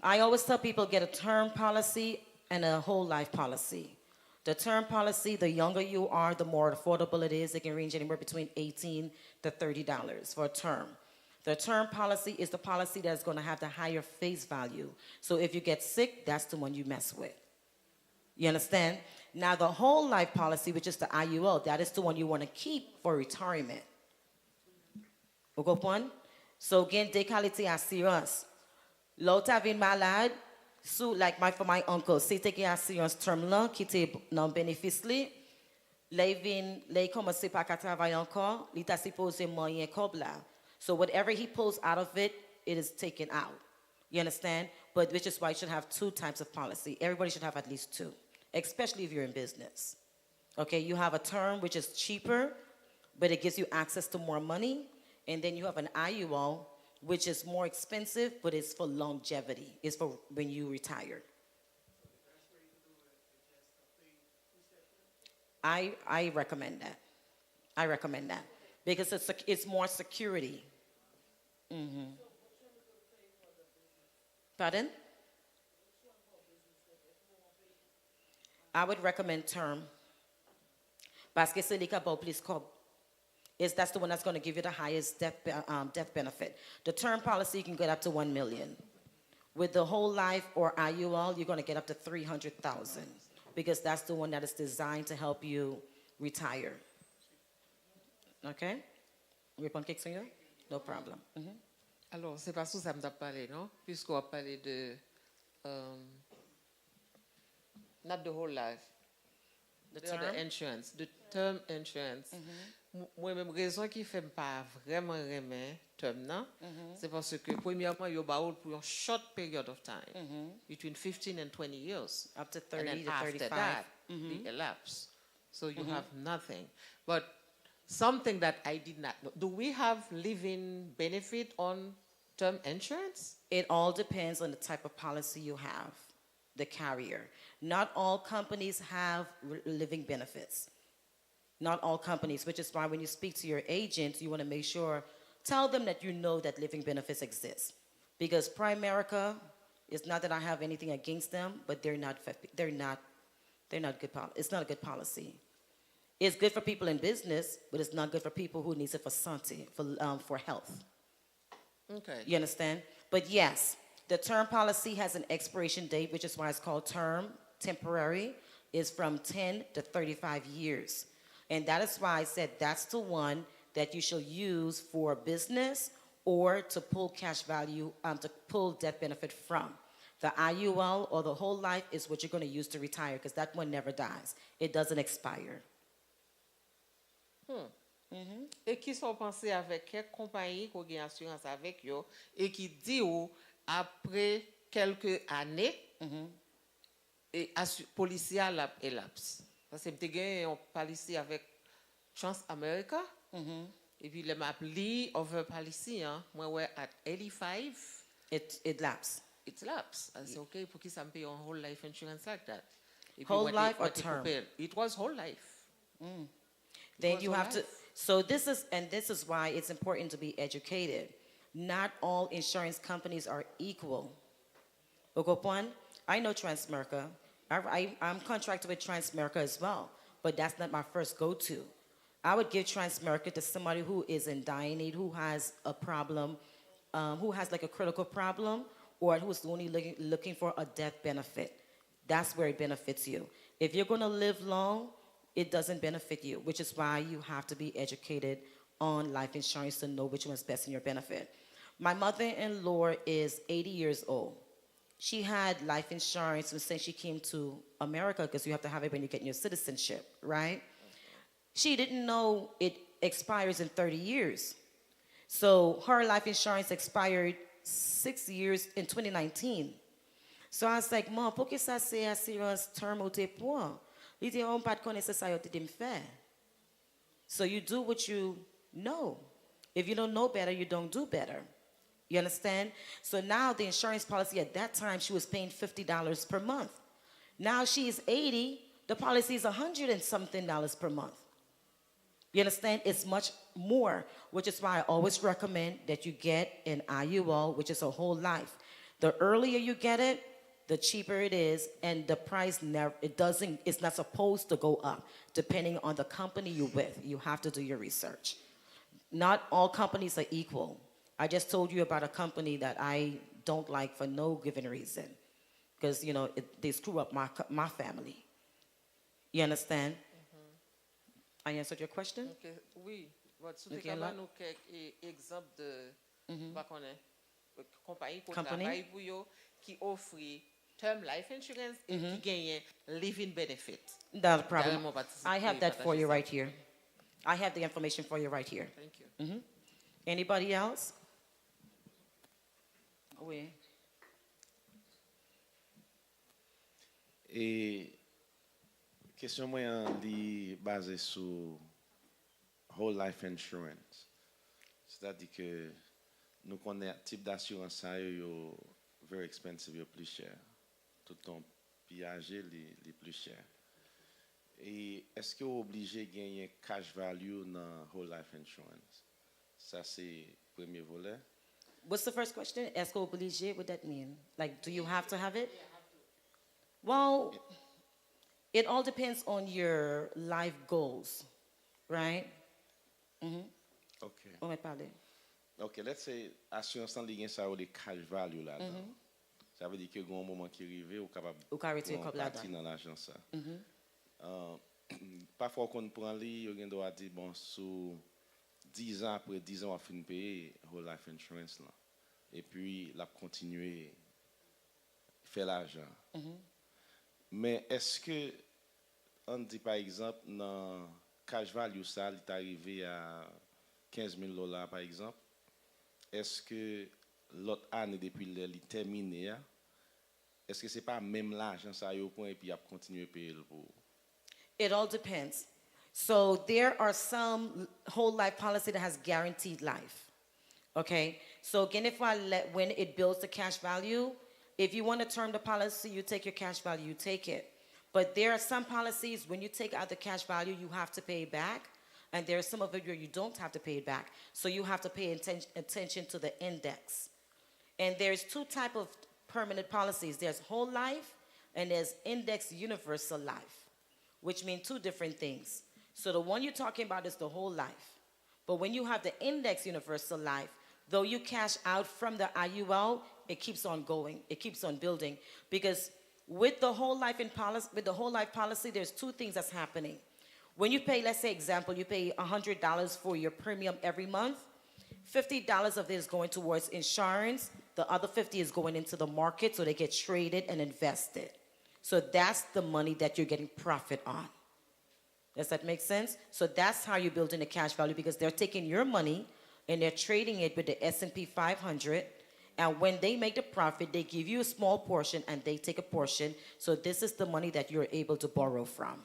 I always tell people get a term policy and a whole life policy. The term policy, the younger you are, the more affordable it is. It can range anywhere between $18 to $30 for a term. The term policy is the policy that's going to have the higher face value. So if you get sick, that's the one you mess with. You understand? Now, the whole life policy, which is the IUL, that is the one you want to keep for retirement. Vous comprenez? So, again, des qualités assurance. L'autre avait malade, so, like for my uncle, c'est que assurance term là, qui était non bénéfice li, les commencé pas qu'à travailler encore, il t'a supposé moyen comme là. So, whatever he pulls out of it, it is taken out. You understand? But which is why you should have two types of policy. Everybody should have at least two, especially if you're in business. Okay, you have a term which is cheaper, but it gives you access to more money. And then you have an IUL, which is more expensive, but it's for longevity. It's for when you retire. I recommend that. I recommend that. Because it's more security. Mm-hmm. Pardon? I would recommend term. Parce que c'est les cas plus cob. That's the one that's going to give you the highest death benefit. The term policy, you can get up to $1 million. With the whole life or IUL, you're going to get up to $300,000 because that's the one that is designed to help you retire. Okay? Répondre question là? No problem. Mm-hmm. Alors, c'est pas ça que ça m'a parlé, non? Puisqu'on a parlé de not the whole life, the insurance, the term insurance. Moi-même, raison qui fait pas vraiment aimer term, non? C'est parce que premièrement, you buy pour a short period of time, between 15 and 20 years, up to 30 and then to after 35. that, the elapse. So you have nothing. But something that I did not know. Do we have living benefit on term insurance? It all depends on the type of policy you have, the carrier. Not all companies have living benefits. Not all companies, which is why when you speak to your agent, you want to make sure, tell them that you know that living benefits exist. Because Primerica, it's not that I have anything against them, but they're not good. It's not a good policy. It's good for people in business, but it's not good for people who needs it for santé, for health. Okay. You understand? But yes, the term policy has an expiration date, which is why it's called term. Temporary is from 10 to 35 years. And that is why I said that's the one that you shall use for business or to pull cash value, to pull death benefit from. The IUL or the whole life is what you're going to use to retire because that one never dies. It doesn't expire. Et qui sont pensés avec quelle compagnie qui a une assurance avec eux et qui dit ou après quelques années et policier a élapse. Parce que j'ai gagné un policy avec Chance America et puis le m'a li over policy moi ouais at 85 It lapses. it lapse. I said okay pour qui ça me paye un whole life insurance like that. Et puis, Whole life or term? It was whole life. Then you have to, so this is why it's important to be educated. Not all insurance companies are equal. Okopon, I know Transamerica. I'm contracted with Transamerica as well, but that's not my first go-to. I would give Transamerica to somebody who is in dying need, who has a problem, who has like a critical problem, or who's only looking for a death benefit. That's where it benefits you. If you're going to live long, it doesn't benefit you, which is why you have to be educated on life insurance to know which one's best in your benefit. My mother-in-law is 80 years old. She had life insurance since she came to America, because you have to have it when you get your citizenship, right? She didn't know it expires in 30 years. So her life insurance expired 6 years in 2019. So I was like, Mom, pour que ça c'est assurance terme ou te point? Il dit, on pas de connaissance ça yo te me faire. So you do what you know. If you don't know better, you don't do better. You understand? So now the insurance policy at that time, she was paying $50 per month. Now she's 80, the policy is $100 and something per month. You understand? It's much more, which is why I always recommend that you get an IUL, which is a whole life. The earlier you get it, the cheaper it is, and the price it's not supposed to go up, depending on the company you're with. You have to do your research. Not all companies are equal. I just told you about a company that I don't like for no given reason, because, you know, they screw up my family. You understand? I answered your question? Okay. Oui. Votre Okay, nous quelques exemples de compagnie qui Company? travaille pour yo qui offre term life insurance et qui gagne living benefit. Not a problem. Tellement participer, I have that for you partager right here. I have the information for you right here. Thank you. Anybody else? Oui. Et question moyen li basée sur whole life insurance. C'est-à-dire que nous connaissons type d'assurance ça yo very expensive, yo plus cher. Tout ton âgé les plus cher. Et est-ce que vous obligé de gagner cash value dans whole life insurance? Ça c'est premier volet. What's the first question? Est-ce que obligé? What that mean? Like, do you have to have it? Well, it all depends on your life goals, right? Okay. On va parler. Okay, let's say assurance en ligne ça a des cash value là. Ça veut dire que un moment qui arrive ou capable Ou ka retirer comme là partir dans l'argent ça. Parfois qu'on prend li, on doit dire bon sous 10 ans après 10 ans on fin payer whole life insurance là. Et puis la continuer faire l'argent. Mais est-ce que on dit par exemple dans cash value ça il est arrivé à $15,000 par exemple, est-ce que l'autre année depuis le terminé, est-ce que c'est pas même l'argent ça au point et puis a continuer payer pour? It all depends. So there are some whole life policy that has guaranteed life. Okay? So again, when it builds the cash value, if you want to term the policy, you take your cash value, you take it. But there are some policies, when you take out the cash value, you have to pay it back. And there are some of it where you don't have to pay it back. So you have to pay attention to the index. And there's two type of permanent policies. There's whole life and there's index universal life, which mean two different things. So the one you're talking about is the whole life. But when you have the index universal life, though you cash out from the IUL, it keeps on going. It keeps on building. Because with the whole life policy, there's two things that's happening. When you pay, let's say example, you pay $100 for your premium every month, $50 of it is going towards insurance. The other $50 is going into the market so they get traded and invested. So that's the money that you're getting profit on. Does that make sense? So that's how you're building the cash value, because they're taking your money and they're trading it with the S&P 500. And when they make the profit, they give you a small portion and they take a portion. So this is the money that you're able to borrow from.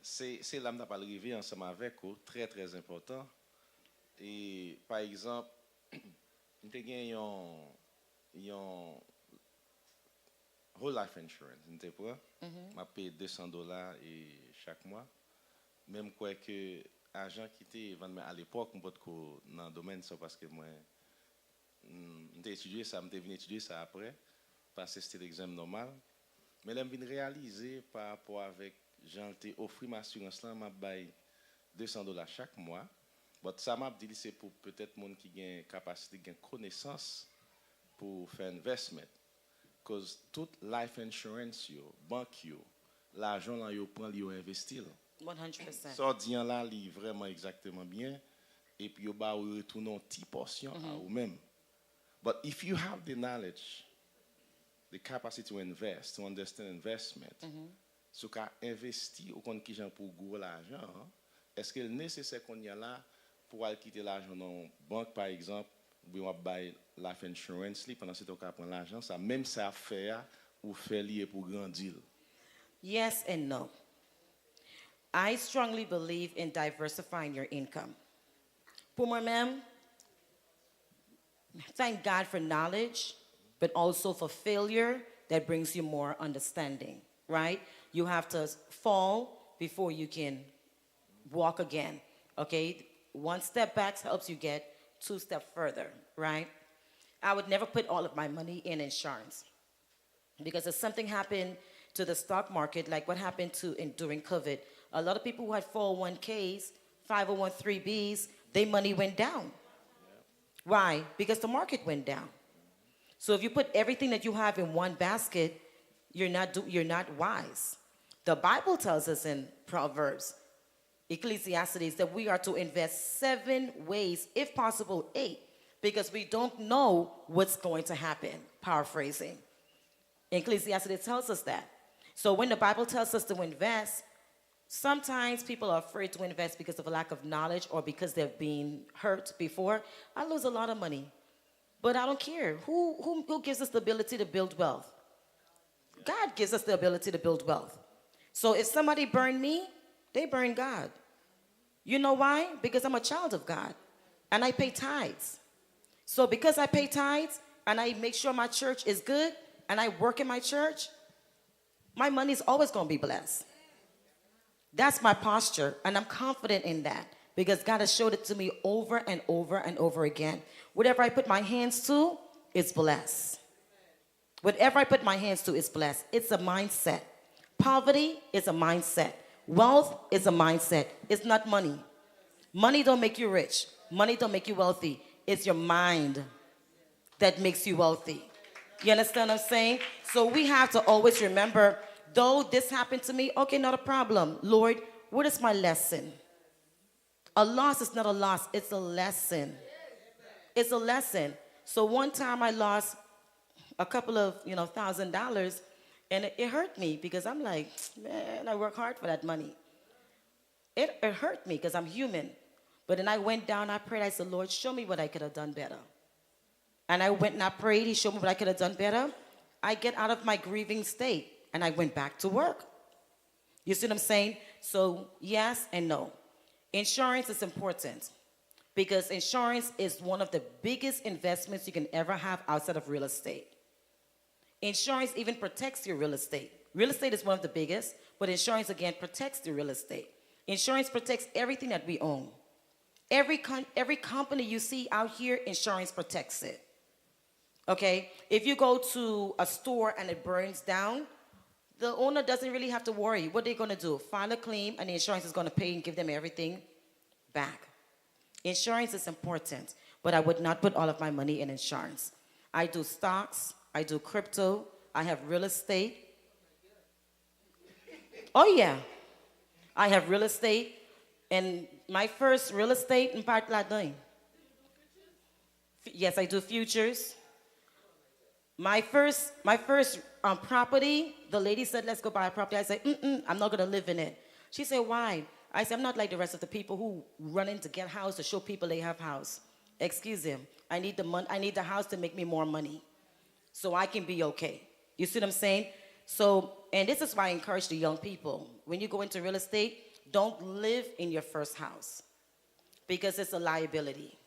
C'est là que nous arrivé ensemble avec vous, très très important. Et par exemple, nous avons un whole life insurance, nous avons payé $200 chaque mois. Même quoi que agent qui était à l'époque, on peut dans le domaine ça parce que moi j'ai étudié ça, j'ai venu étudier ça après, parce que c'était l'examen normal. Mais là, je viens réaliser par rapport avec j'ai offert ma assurance là, m'a bail $200 chaque mois. Mais ça m'a dit c'est pour peut-être monde qui gagne capacité, gagne connaissance pour faire investment. Cause toute life insurance yo, banque yo, l'argent là yo prend yo investir. 100%. Ça dit là li vraiment exactement bien et puis yo ba ou retourner une petite portion à ou même. But if you have the knowledge, the capacity to invest, to understand investment, so qu'à investir ou qu'on qui gens pour gros l'argent, est-ce qu'il est nécessaire qu'on y a là pour aller quitter l'argent dans une banque par exemple, ou bien on buy life insurance li pendant ce temps qu'on prend l'argent, ça même ça faire ou faire lié pour grandir. Yes and no. I strongly believe in diversifying your income. Pour moi-même, thank God for knowledge, but also for failure that brings you more understanding, right? You have to fall before you can walk again, okay? One step back helps you get 2 steps further, right? I would never put all of my money in insurance because if something happened to the stock market, like what happened during COVID, a lot of people who had 401ks, 501(c)(3)Bs, their money went down. Why? Because the market went down. So if you put everything that you have in one basket, you're not wise. The Bible tells us in Proverbs, Ecclesiastes, that we are to invest 7 ways, if possible 8, because we don't know what's going to happen. Paraphrasing. Ecclesiastes tells us that. So when the Bible tells us to invest, sometimes people are afraid to invest because of a lack of knowledge or because they've been hurt before. I lose a lot of money, but I don't care. Who gives us the ability to build wealth? God gives us the ability to build wealth. So if somebody burned me, they burn God. You know why? Because I'm a child of God, and I pay tithes. So because I pay tithes, and I make sure my church is good, and I work in my church, my money is always going to be blessed. That's my posture, and I'm confident in that because God has showed it to me over and over and over again. Whatever I put my hands to, it's blessed. Whatever I put my hands to is blessed. It's a mindset. Poverty is a mindset. Wealth is a mindset. It's not money. Money don't make you rich. Money don't make you wealthy. It's your mind that makes you wealthy. You understand what I'm saying? So we have to always remember, though this happened to me, okay, not a problem. Lord, what is my lesson? A loss is not a loss. It's a lesson. It's a lesson. So one time I lost a couple of, $1,000, and it hurt me because I'm like, man, I work hard for that money. It hurt me because I'm human. But then I went down, I prayed, I said, Lord, show me what I could have done better. And I went and I prayed, he showed me what I could have done better. I get out of my grieving state, and I went back to work. You see what I'm saying? So yes and no. Insurance is important because insurance is one of the biggest investments you can ever have outside of real estate. Insurance even protects your real estate. Real estate is one of the biggest, but insurance again protects the real estate. Insurance protects everything that we own. Every company you see out here, insurance protects it. Okay? If you go to a store and it burns down, the owner doesn't really have to worry. What they're going to do? File a claim, and the insurance is going to pay and give them everything back. Insurance is important, but I would not put all of my money in insurance. I do stocks. I do crypto. I have real estate. Oh, yeah. I have real estate. And my first real estate in Park Ladin. Yes, I do futures. My first property, the lady said, let's go buy a property. I said, I'm not going to live in it. She said, why? I said, I'm not like the rest of the people who run in to get a house to show people they have house. Excuse them. I need the money. I need the house to make me more money so I can be okay. You see what I'm saying? So, and this is why I encourage the young people. When you go into real estate, don't live in your first house because it's a liability.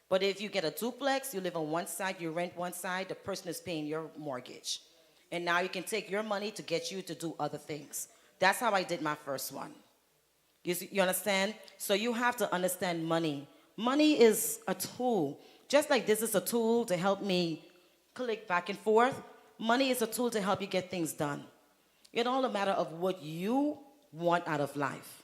But if you get a duplex, you live on one side, you rent one side, the person is paying your mortgage. And now you can take your money to get you to do other things. That's how I did my first one. You understand? So you have to understand money. Money is a tool. Just like this is a tool to help me click back and forth, money is a tool to help you get things done. It's all a matter of what you want out of life.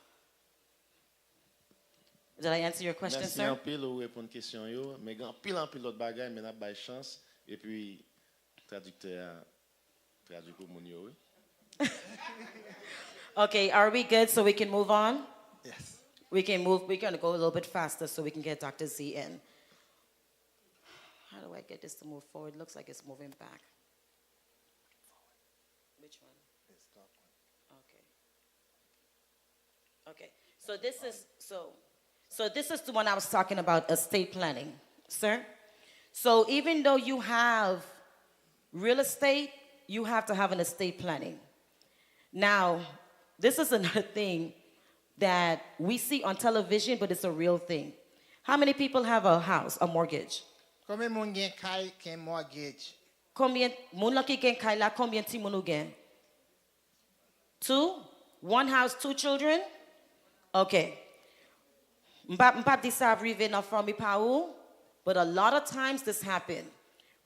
Did I answer your question, Merci sir? en pile ou répondre question yo, mais en pile l'autre bagaille, mais n'a pas chance et puis traducteur traduit pour mon yo. Okay, are we good so we can move on? Yes. We can move, we're going to go a little bit faster so we can get Dr. Z in. How do I get this to move forward? Looks like it's moving back. Which one? It's top one. Okay. Okay. So this is the one I was talking about, estate planning, sir. So even though you have real estate, you have to have an estate planning. Now, this is another thing that we see on television, but it's a real thing. How many people have a house, a mortgage? Combien moun gen kay ken mortgage? Combien moun la ki gen kay la, combien ti moun ou gen? 2? One house, 2 children? Okay. M'pa di sa arrive nan fami pa ou, but a lot of times this happen.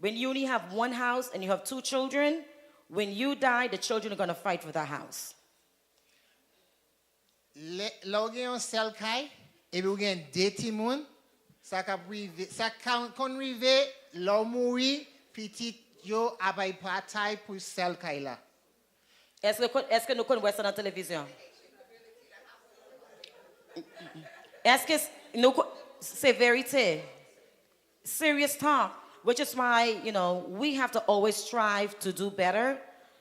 When you only have one house and you have 2 children, when you die, the children are going to fight for that house. La ou gen yon sel kay, epi ou gen 2 ti moun, sa kon rive, la ou mouri, pitit yo abay patay pou sel kay la. Est-ce que nous connaissons ça dans la télévision? Est-ce que c'est vérité? Serious talk. Which is why, we have to always strive to do better.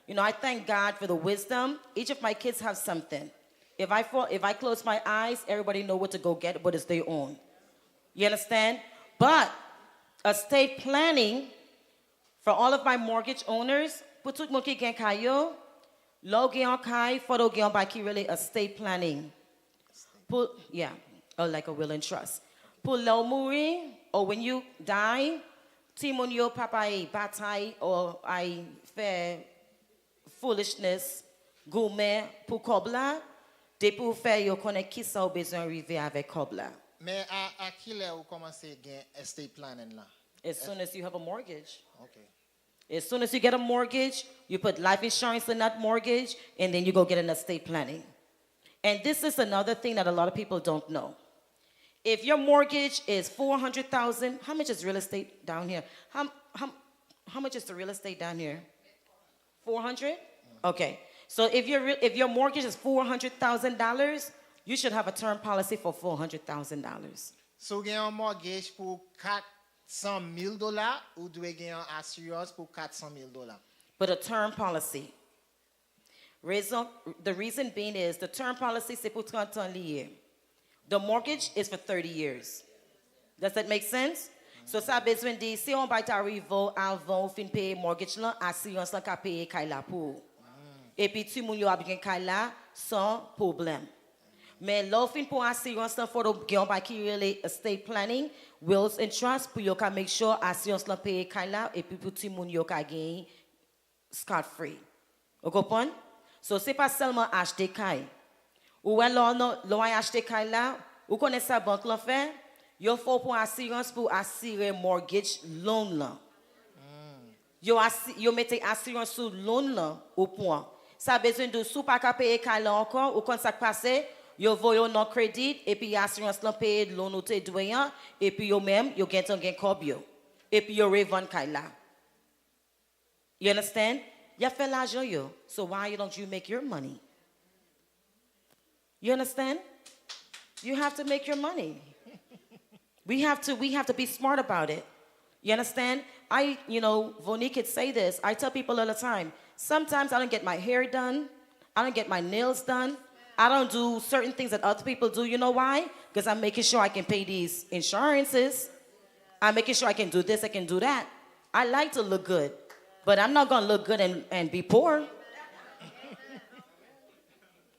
I thank God for the wisdom. Each of my kids have something. If I close my eyes, everybody know what to go get, but it's their own. You understand? But estate planning, for all of my mortgage owners, pour tout moun ki gen kayo, lo gen yon kay, foto gen yon ba ki really estate planning. Or like a will and trust. Pour lo mouri, or when you die, ti moun yo papa ay batay, or ay fe foolishness, gourmet, pour kobla, de pou fe yo konen ki sa ou bezon rive avec kobla. Mais à qui là ou commencer gen estate planning là? As soon as you have a mortgage. Okay. As soon as you get a mortgage, you put life insurance in that mortgage, and then you go get an estate planning. And this is another thing that a lot of people don't know. If your mortgage is $400,000, how much is real estate down here? How much is the real estate down here? 400? Okay. So if your mortgage is $400,000, you should have a term policy for $400,000. So gen yon mortgage pour $400,000 ou dwe gen yon assurance pour $400,000? But a term policy. The reason being is the term policy c'est pour 30 ans lié. The mortgage is for 30 years. Does that make sense? So ça besoin de si on va t'arriver avant fin payer mortgage là, assurance là ka payer kay la pour. Et puis tu moun yo a bien kay la sans problème. Mais l'offre pour assurance là faut gen ba qui relé estate planning, wills and trust pour yo ka make sure assurance là paye kay là et puis pour tout moun yo ka gain scot free. Vous comprenez? So c'est pas seulement acheter kay. Ou alors l'on acheter kay là, ou connaissez sa banque là fait, yo faut pour assurance pour assurer mortgage loan là. Yo mettez assurance sur loan là au point. Ça a besoin de sous pas qu'à payer kay là encore ou quand ça passe, yo voyo non crédit et puis assurance là paye loan ou te doyen et puis yo même yo gain combien et puis yo revend kay là. You understand? You fait l'argent yo. So why don't you make your money? You understand? You have to make your money. We have to be smart about it. You understand? Voni could say this. I tell people all the time, sometimes I don't get my hair done. I don't get my nails done. I don't do certain things that other people do. You know why? Because I'm making sure I can pay these insurances. I'm making sure I can do this, I can do that. I like to look good, but I'm not going to look good and be poor.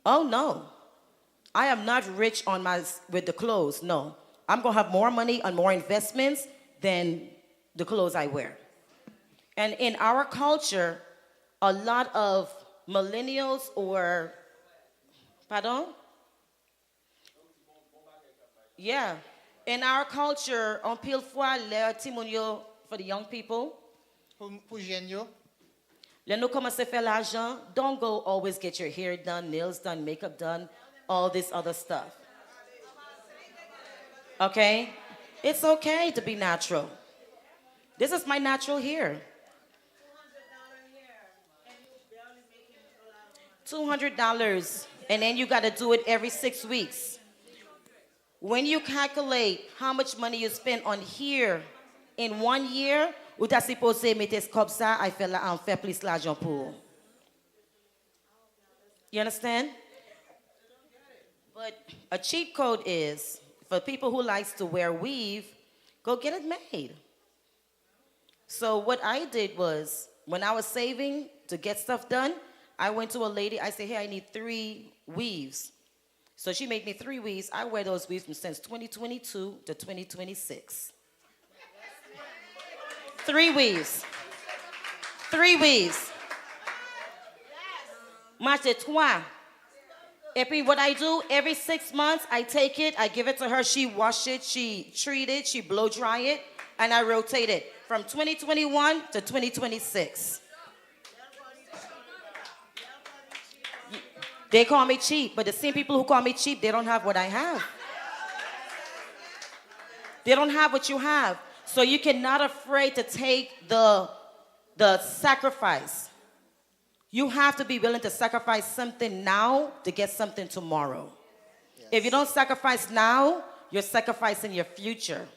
Oh, no. I am not rich with the clothes, no. I'm going to have more money and more investments than the clothes I wear. And in our culture, a lot of millennials or, pardon? Yeah. In our culture, on pile fois, le timonio for the young people, Pour jeune yo. le nous commence à faire l'argent, don't go always get your hair done, nails done, makeup done, all this other stuff. Okay? It's okay to be natural. This is my natural hair. $200, and then you got to do it every 6 weeks. When you calculate how much money you spend on here in 1 year, ou t'as supposé mettre comme ça, I fais plus l'argent pour. You understand? But a cheat code is, for people who likes to wear weave, go get it made. So what I did was, when I was saving to get stuff done, I went to a lady, I said, hey, I need 3 weaves. So she made me 3 weaves. I wear those weaves from since 2022 to 2026. 3 weaves. 3 weaves. Moi, c'est 3. And puis what I do, every 6 months, I take it, I give it to her, she wash it, she treat it, she blow dry it, and I rotate it from 2021 to 2026. They call me cheap, but the same people who call me cheap, they don't have what I have. They don't have what you have. So you cannot afraid to take the sacrifice. You have to be willing to sacrifice something now to get something tomorrow. Yes. If you don't sacrifice now, you're sacrificing your future.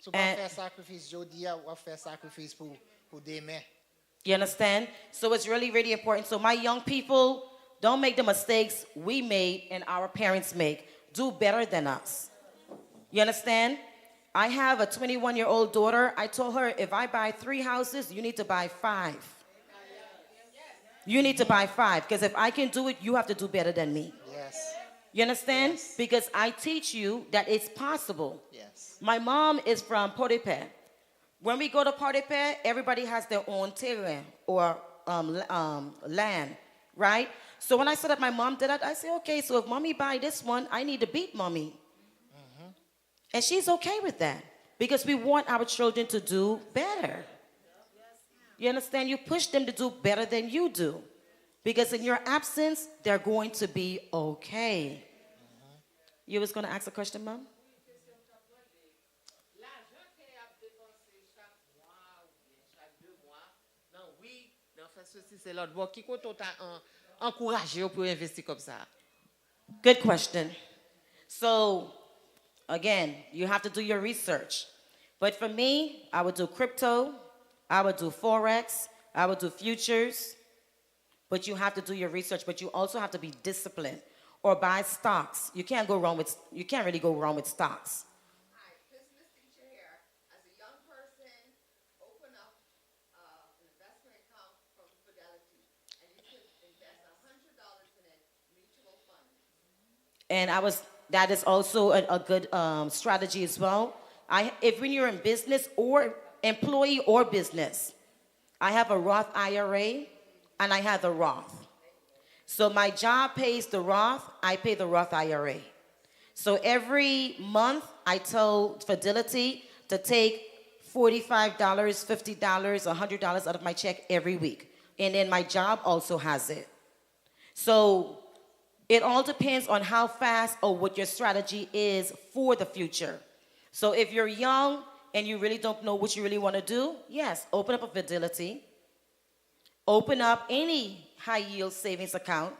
So faire sacrifice jodi ou faire sacrifice pour demain. You understand? So it's really, really important. So my young people, don't make the mistakes we made and our parents make. Do better than us. You understand? I have a 21-year-old daughter. I told her, if I buy 3 houses, you need to buy 5. You need to buy 5. Because if I can do it, you have to do better than me. Yes. You understand? Yes. Because I teach you that it's possible. Yes. My mom is from Potepe. When we go to Potepe, everybody has their own terrain or land, right? So when I saw that my mom did that, I said, okay, so if mommy buy this one, I need to beat mommy. Mm-hmm. And she's okay with that because we want our children to do better. You understand? You push them to do better than you do because in your absence, they're going to be okay. Mm-hmm. You was going to ask a question, Mom? C'est l'autre bord qui compte encourager pour investir comme ça. Good question. So, again, you have to do your research. But for me, I would do crypto, I would do forex, I would do futures. But you have to do your research. But you also have to be disciplined or buy stocks. You can't really go wrong with stocks. And that is also a good strategy as well. If when you're in business or employee or business, I have a Roth IRA and I have the Roth. So my job pays the Roth, I pay the Roth IRA. So every month I tell Fidelity to take $45, $50, $100 out of my check every week. And then my job also has it. So it all depends on how fast or what your strategy is for the future. So if you're young and you really don't know what you really want to do, yes, open up a Fidelity. Open up any high yield savings account.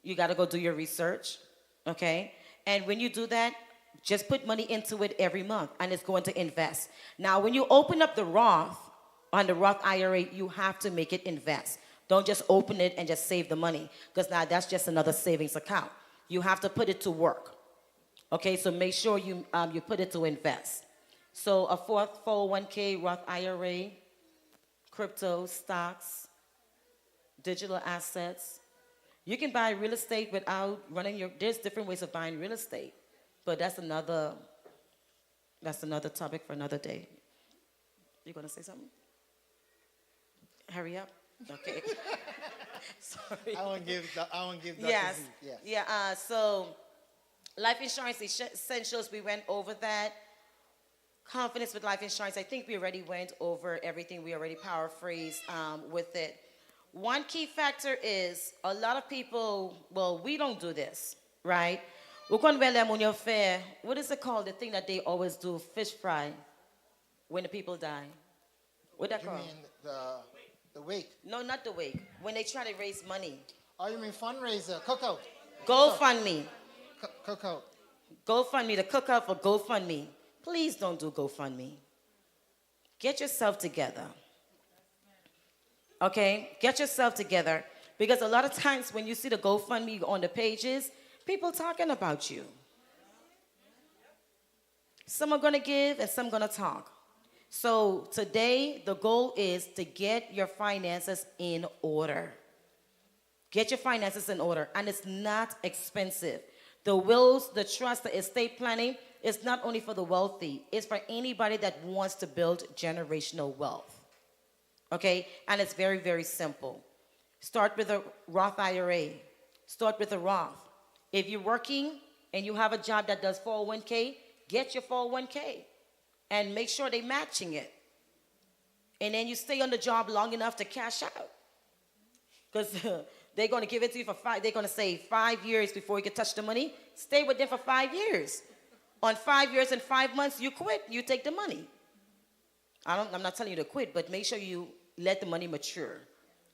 You got to go do your research, okay? And when you do that, just put money into it every month and it's going to invest. Now, when you open up the Roth on the Roth IRA, you have to make it invest. Don't just open it and just save the money, because now that's just another savings account. You have to put it to work. Okay, so make sure you put it to invest. So a 401k, Roth IRA, crypto, stocks, digital assets. You can buy real estate without there's different ways of buying real estate, but that's another topic for another day. You gonna say something? Hurry up. Okay. Sorry. I won't give Dr. Yes. Z. Yes. Yeah. So life insurance essentials, we went over that. Confidence with life insurance, I think we already went over everything. We already paraphrased with it. One key factor is a lot of people, well, we don't do this, right? What is it called? The thing that they always do, fish fry, when the people die. What that You called? mean the wake? No, not the wake. When they try to raise money. Oh, you mean fundraiser, cookout? GoFundMe. Cookout. GoFundMe, the cookout for GoFundMe. Please don't do GoFundMe. Get yourself together. Okay? Get yourself together. Because a lot of times when you see the GoFundMe on the pages, people talking about you. Some are going to give and some are going to talk. So today, the goal is to get your finances in order. Get your finances in order. And it's not expensive. The wills, the trust, the estate planning, it's not only for the wealthy. It's for anybody that wants to build generational wealth. Okay? And it's very, very simple. Start with a Roth IRA. Start with a Roth. If you're working and you have a job that does 401k, get your 401k. And make sure they're matching it. And then you stay on the job long enough to cash out. Because they're going to give it to you for they're going to say 5 years before you can touch the money. Stay with them for 5 years. On 5 years and 5 months, you quit. You take the money. I'm not telling you to quit, but make sure you let the money mature.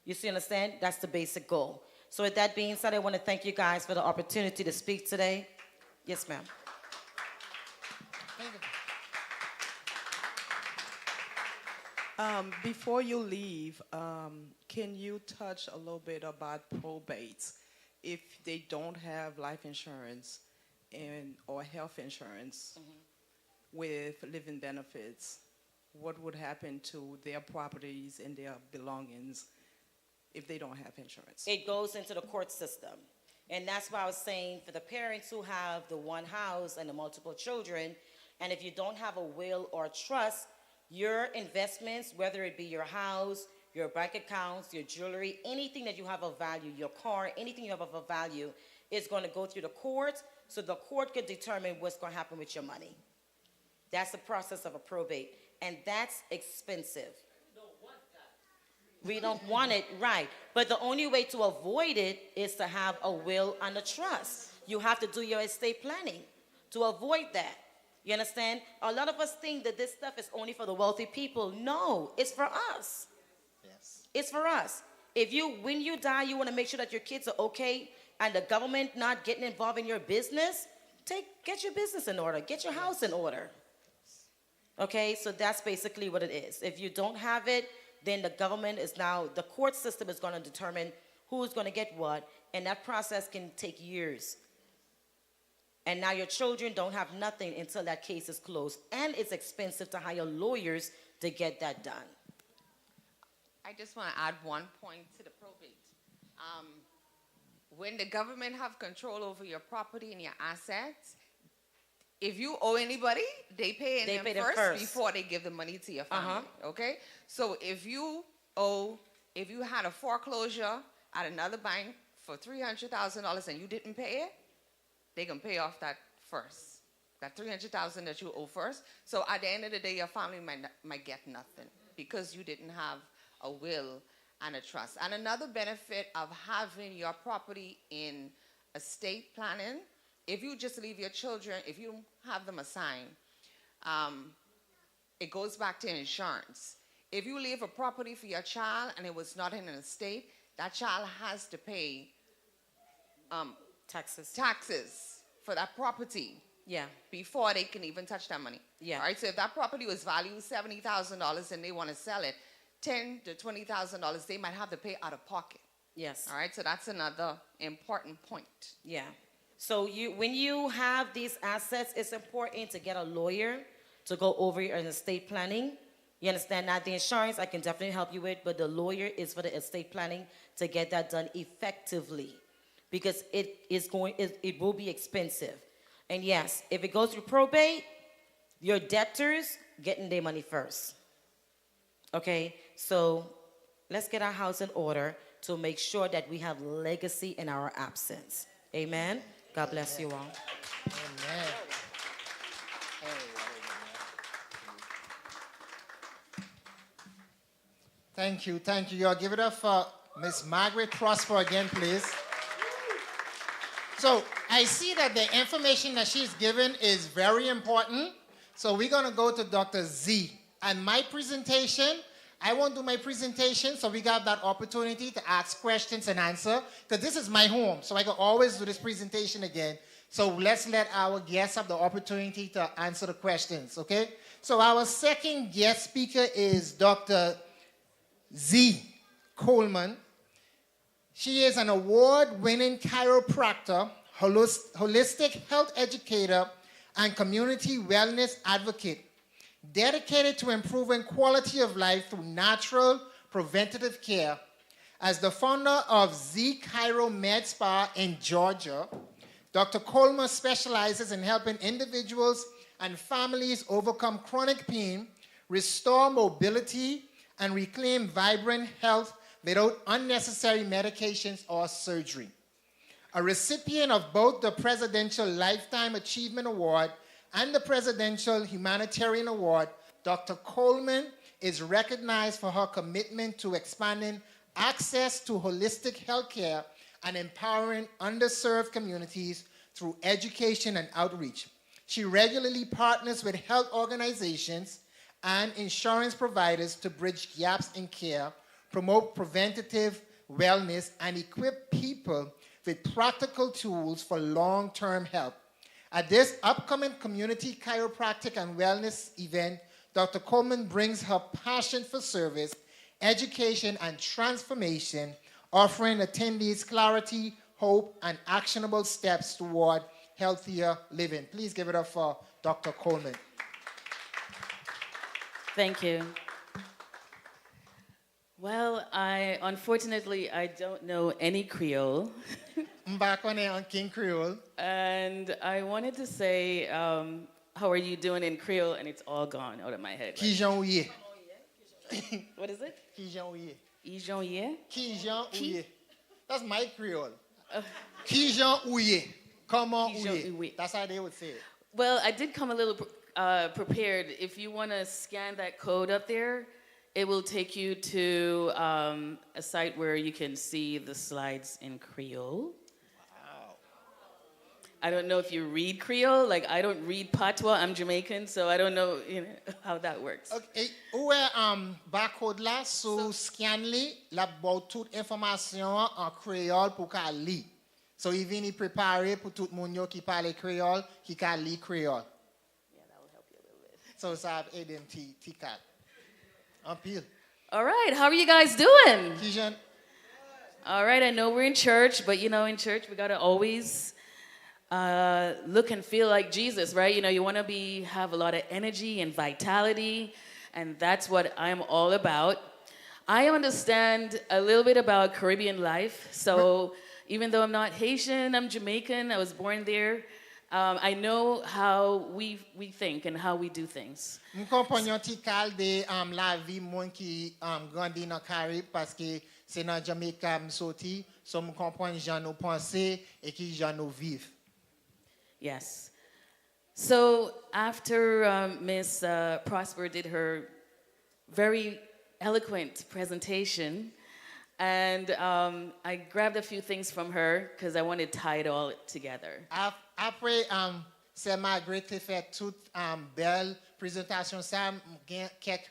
You see, understand? That's the basic goal. So with that being said, I want to thank you guys for the opportunity to speak today. Yes, ma'am. Thank you. Before you leave, can you touch a little bit about probates? If they don't have life insurance or health insurance with living benefits, what would happen to their properties and their belongings if they don't have insurance? It goes into the court system. And that's why I was saying for the parents who have the one house and the multiple children, and if you don't have a will or a trust, your investments, whether it be your house, your bank accounts, your jewelry, anything that you have of value, your car, anything you have of value, is going to go through the court, so the court can determine what's going to happen with your money. That's the process of a probate, and that's expensive. We don't want it, right. But the only way to avoid it is to have a will and a trust. You have to do your estate planning to avoid that. You understand? A lot of us think that this stuff is only for the wealthy people. No, it's for us. Yes. It's for us. When you die, you want to make sure that your kids are okay and the government not getting involved in your business, get your business in order. Get your house in order. Okay, so that's basically what it is. If you don't have it, then the court system is going to determine who's going to get what, and that process can take years. And now your children don't have nothing until that case is closed. And it's expensive to hire lawyers to get that done. I just want to add one point to the probate. when the government have control over your property and your assets, if you owe anybody, they pay them first before they give the money to your family. Okay? So if you had a foreclosure at another bank for $300,000 and you didn't pay it, they can pay off that first. That $300,000 that you owe first. So at the end of the day, your family might get nothing because you didn't have a will and a trust. And another benefit of having your property in estate planning, if you just leave your children, if you have them assigned, it goes back to insurance. If you leave a property for your child and it was not in an estate, that child has to pay taxes for that property. Yeah. Before they can even touch that money. Yeah. All right. So if that property was valued $70,000 and they want to sell it, $10,000 to $20,000, they might have to pay out of pocket. Yes. All right. So that's another important point. Yeah. So when you have these assets, it's important to get a lawyer to go over your estate planning. You understand? Not the insurance, I can definitely help you with, but the lawyer is for the estate planning to get that done effectively, because it will be expensive. And yes, if it goes through probate, your debtors getting their money first. Okay, so let's get our house in order to make sure that we have legacy in our absence. Amen. God bless you all. Amen. Thank you, thank you. Y'all give it up for Miss Margaret Prosper again, please. So I see that the information that she's given is very important. So we're going to go to Dr. Z. And my presentation, I won't do my presentation, so we got that opportunity to ask questions and answer, because this is my home, so I can always do this presentation again. So let's let our guests have the opportunity to answer the questions, okay? So our second guest speaker is Dr. Z. Coleman. She is an award-winning chiropractor, holistic health educator, and community wellness advocate, dedicated to improving quality of life through natural preventative care. As the founder of Z Chiro Med Spa in Georgia, Dr. Coleman specializes in helping individuals and families overcome chronic pain, restore mobility, and reclaim vibrant health without unnecessary medications or surgery. A recipient of both the Presidential Lifetime Achievement Award and the Presidential Humanitarian Award, Dr. Coleman is recognized for her commitment to expanding access to holistic health care and empowering underserved communities through education and outreach. She regularly partners with health organizations and insurance providers to bridge gaps in care, promote preventative wellness, and equip people with practical tools for long-term health. At this upcoming community chiropractic and wellness event, Dr. Coleman brings her passion for service, education, and transformation, offering attendees clarity, hope, and actionable steps toward healthier living. Please give it up for Dr. Coleman. Thank you. Well, unfortunately, I don't know any Creole. Mbakwane on King Creole. And I wanted to say, how are you doing in Creole? And it's all gone out of my head. Kijan ouye. What is it? Kijan ouye. Ijan Ouye? Kijan ouye. That's my Creole. Kijan ouye. Comment ouye. That's how they would say it. Well, I did come a little prepared. If you want to scan that code up there, it will take you to a site where you can see the slides in Creole. Wow. I don't know if you read Creole. Like, I don't read patois. I'm Jamaican, so I don't know, how that works. Okay. Où est barcode là sous scan li la bo toute information en créole pour ka li. So il vini préparé pour tout moun yo qui parle créole, qui ka li créole. Yeah, that will help you a little bit. So ça va aider ti kat. All right, how are you guys doing? Kijan. All right, I know we're in church, but in church we gotta always look and feel like Jesus, right? You want to have a lot of energy and vitality, and that's what I'm all about. I understand a little bit about Caribbean life, so even though I'm not Haitian, I'm Jamaican, I was born there. I know how we think and how we do things. Je comprends un petit cal de la vie monde qui grandit dans Caraïbes parce que c'est dans Jamaïque me sorti, so je comprends gens nous penser et qui gens nous vivre. Yes. So after Miss Prosper did her very eloquent presentation, and I grabbed a few things from her because I wanted to tie it all together. Après, c'est Margarette qui fait toute belle présentation. Ça, quelques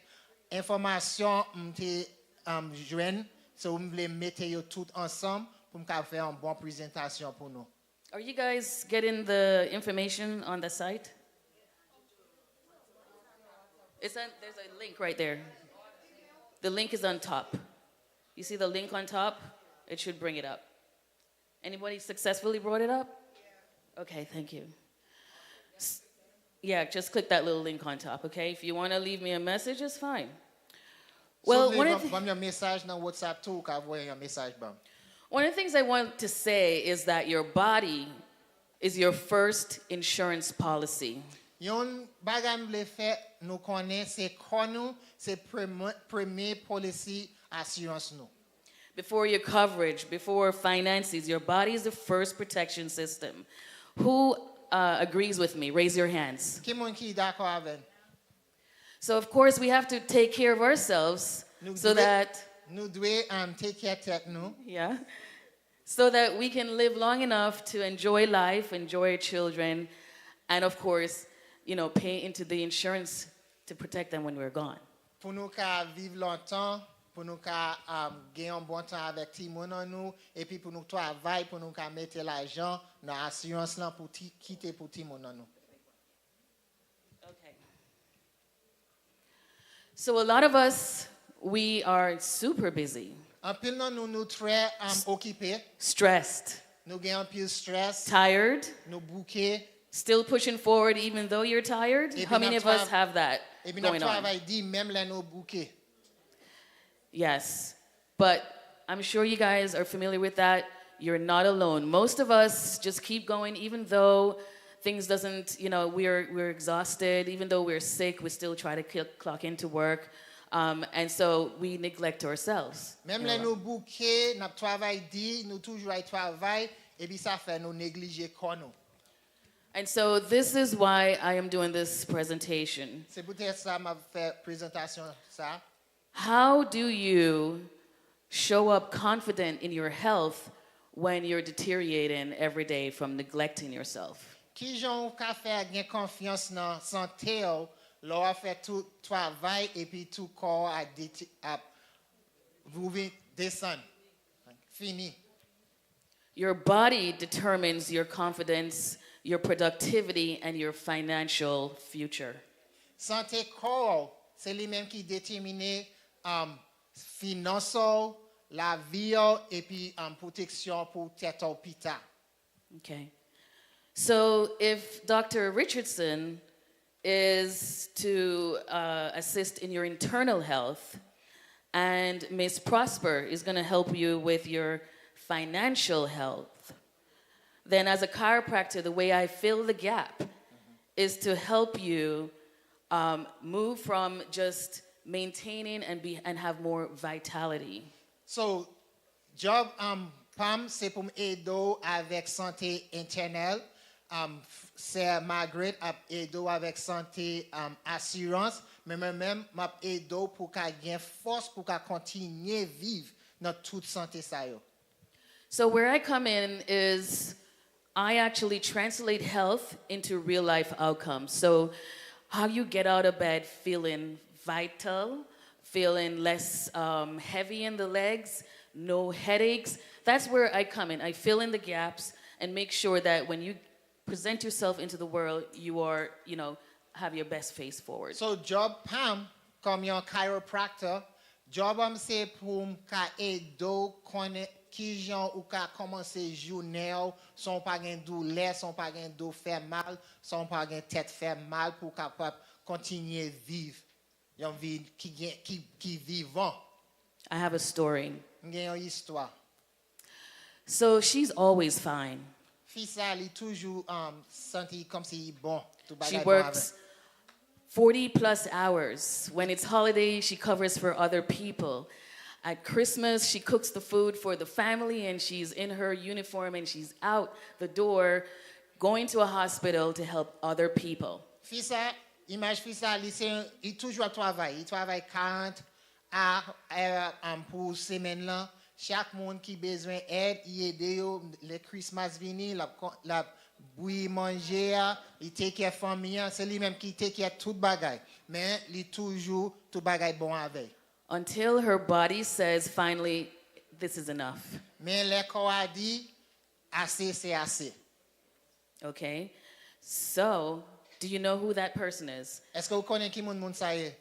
informations que joindre, so on voulait mettre tout ensemble pour faire une bonne présentation pour nous. Are you guys getting the information on the site? There's a link right there. The link is on top. You see the link on top? It should bring it up. Anybody successfully brought it up? Okay, thank you. Yeah, just click that little link on top, okay? If you want to leave me a message, it's fine. Well, one of the things I want to say is that your body is your first insurance policy. Yon bagam le fait nous connaît c'est nous c'est premier policy assurance nous. Before your coverage, before finances, your body is the first protection system. Who agrees with me? Raise your hands. Qui mon qui d'accord avec? So of course we have to take care of ourselves so that nous devons take care tête nous. Yeah. So that we can live long enough to enjoy life, enjoy our children, and of course, pay into the insurance to protect them when we're gone. Pour nous qu'à vivre longtemps, pour nous qu'à gagner un bon temps avec tout le monde en nous, et puis pour nous travailler, pour nous qu'à mettre l'argent dans l'assurance là pour quitter pour tout le monde en nous. Okay. So a lot of us, we are super busy. En pile nous très occupés. Stressed. Nous gagnons un peu stress. Tired. Nous bouqués. Still pushing forward even though you're tired? How many of us have that going on? Yes, but I'm sure you guys are familiar with that. You're not alone. Most of us just keep going even though things doesn't, we're exhausted. Even though we're sick, we still try to clock into work. And so we neglect ourselves. Même les nous bouquets, nous travaillons, nous toujours travaillons, et puis ça fait nous négliger nous. And so this is why I am doing this presentation. C'est peut-être ça m'a fait présentation ça. How do you show up confident in your health when you're deteriorating every day from neglecting yourself? Qui j'en ka faire gain confiance dans santé leur fait tout travail et puis tout corps à descendre. Fini. Your body determines your confidence, your productivity, and your financial future. Santé corps, c'est lui-même qui détermine finance, la vie et puis protection pour tête hôpital. Okay. So if Dr. Richardson is to assist in your internal health, and Ms. Prosper is going to help you with your financial health, then as a chiropractor, the way I fill the gap is to help you move from just maintaining and have more vitality. So, job PAM, c'est pour m'aider avec santé interne. C'est Margarette aider avec santé assurance, mais moi-même m'a aider pour qu'à gain force pour qu'à continuer vivre dans toute santé ça yo. So where I come in is I actually translate health into real life outcomes. So how you get out of bed feeling vital, feeling less heavy in the legs, no headaches. That's where I come in. I fill in the gaps and make sure that when you present yourself into the world, you are, have your best face forward. So job Pam, comme un chiropractor, job c'est pour aider connaître qui gens ou ka commencer journée sont pas gain douleur, sont pas gain dos fait mal, sont pas gain tête fait mal pour capable continuer vivre. Une vie qui vivant. I have a story. J'ai une histoire. So she's always fine. Fille ça, li toujours senti comme si bon. Tout She bagay bon works avec. 40 plus hours. When it's holiday, she covers for other people. At Christmas, she cooks the food for the family and she's in her uniform and she's out the door going to a hospital to help other people. Fille ça, image fille ça, il toujours travaille. Il travaille 40 heures pour semaine là. Chaque monde qui besoin aide, il aide yo. Le Christmas vini, la bouille manger, il take care famille, c'est lui même qui take care tout bagay. Mais il toujours tout bagay bon avec. Until her body says, finally, this is enough. Mais le corps a dit assez c'est assez. Okay? So, do you know who that person is? Est-ce que vous connaissez qui moun ça y est?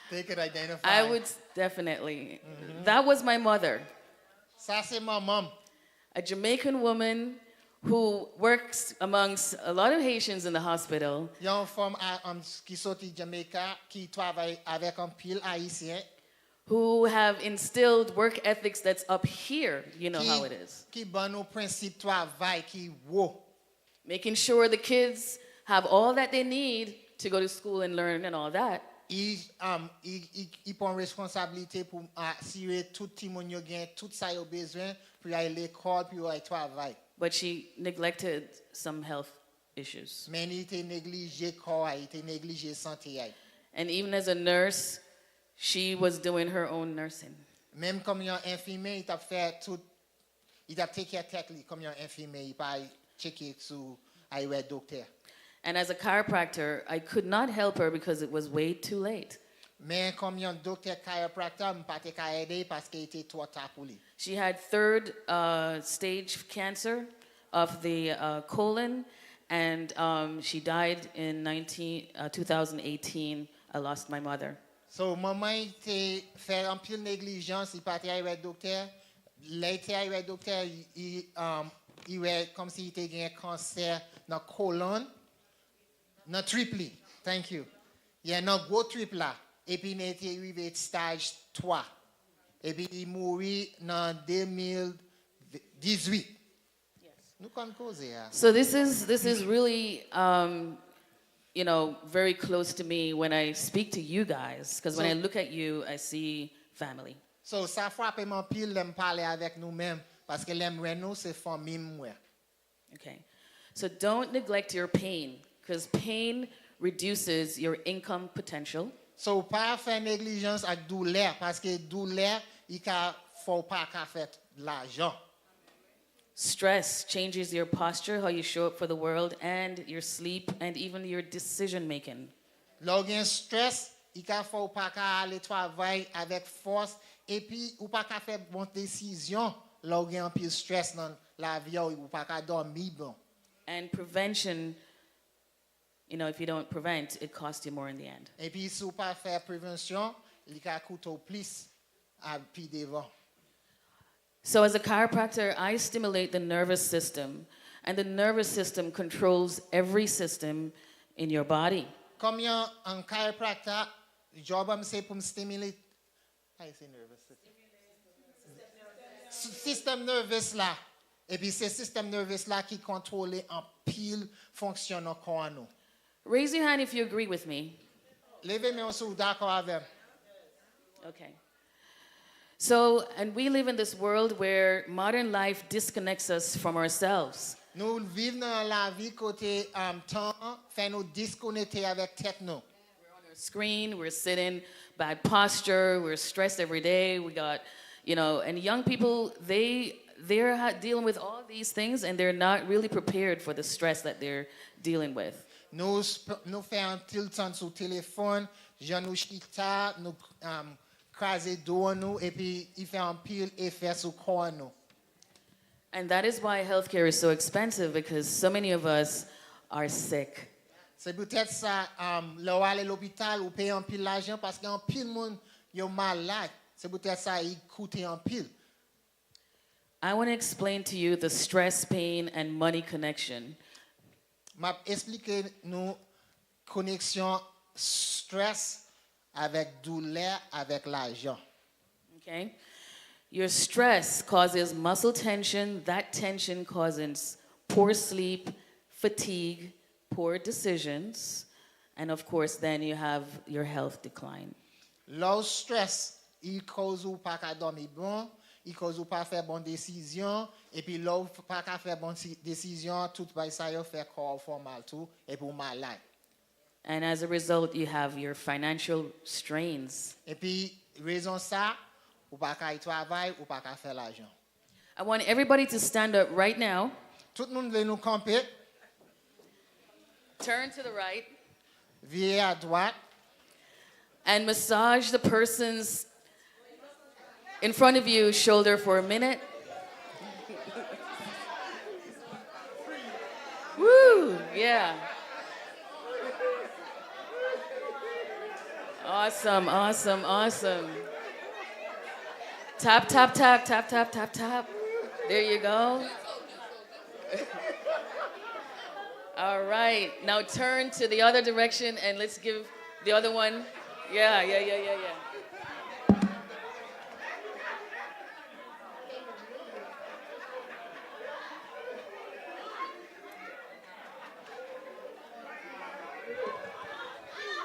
They could identify. I would definitely. That was my mother. Ça c'est ma maman. A Jamaican woman who works amongst a lot of Haitians in the hospital. Il y a une femme qui sorti Jamaica qui travaille avec un pile haïtien. Who have instilled work ethics that's up here. You know how it is. Qui ban au principe travail qui wo. Making sure the kids have all that they need to go to school and learn and all that. Il prend responsabilité pour assurer tout le monde gain tout ça yo besoin pour aller à l'école pour aller travailler. But she neglected some health issues. Mais il était négligé corps, il était négligé santé. And even as a nurse, she was doing her own nursing. Même comme un infirmier, il t'a fait tout, il t'a take care tête comme un infirmier, il pas checker sur un docteur. And as a chiropractor, I could not help her because it was way too late. Mais comme un docteur chiropracteur, je pas te aider parce qu'il était trop tard pour lui. She had third stage cancer of the colon, and she died in 2018. I lost my mother. So maman était fait un peu négligence, il pas te aider docteur. L'été aider docteur, il comme s'il était gagné cancer dans colon. Non, triple. Thank you. Il y a un gros triple là. Et puis, il était arrivé stage 3. Et puis, il mourit en 2018. Yes. Nous connaissons cause. So this is really, you know, very close to me when I speak to you guys. Because when I look at you, I see family. So, ça frappe mon pile de me parler avec nous-mêmes. Parce que l'aimer nous, c'est famille moi. Okay. So don't neglect your pain. Because pain reduces your income potential. So, pas faire négligence avec douleur, parce que douleur, il faut pas faire l'argent. Stress changes your posture, how you show up for the world, and your sleep, and even your decision making. Lorsqu'il stress, il faut pas aller travailler avec force, et puis ou pas faire bonne décision. Lorsqu'il y a un peu de stress dans la vie, ou pas dormir bon. And prevention. You know, if you don't prevent, it costs you more in the end. Et puis, si vous pas faire prévention, il va coûter plus à puis devant. So as a chiropractor, I stimulate the nervous system, and the nervous system controls every system in your body. Comme un chiropractor, job c'est pour stimuler nervous system nervous là. Et puis c'est système nervous là qui contrôle en pile fonction dans corps nous. Raise your hand if you agree with me. Levez-moi si vous d'accord avec. Okay. So, and we live in this world where modern life disconnects us from ourselves. Nous vivons dans la vie côté temps fait nous disconnecter avec tête nous. We're on our screen, we're sitting, bad posture, we're stressed every day. We got, you know, and young people, they're dealing with all these things and they're not really prepared for the stress that they're dealing with. Nous faisons tout le temps sur téléphone, nous chita, nous craser dos nous et puis il fait un pile effet sur corps nous. And that is why healthcare is so expensive because so many of us are sick. C'est peut-être ça là aller à l'hôpital ou payer un pile l'argent parce qu'un pile monde est malade. C'est peut-être ça il coûte un pile. I want to explain to you the stress, pain and money connection. M'a expliquer nous connexion stress avec douleur avec l'argent. Okay? Your stress causes muscle tension. That tension causes poor sleep, fatigue, poor decisions, and of course, then you have your health decline. Low stress, il cause ou pas qu'à dormir bon, il cause ou pas faire bonne décision, et puis low pas qu'à faire bonne décision, tout ça yo fait corps formal tout, et pour malade. And as a result, you have your financial strains. Et puis raison ça, ou pas qu'à y travailler, ou pas qu'à faire l'argent. I want everybody to stand up right now. Tout le monde veut nous camper. Turn to the right. Virer à droite. And massage the person's in front of you shoulder for a minute. Woo, yeah. Awesome, awesome, awesome. Tap, tap, tap, tap, tap, tap, tap. There you go. All right, now turn to the other direction and let's give the other one. Yeah.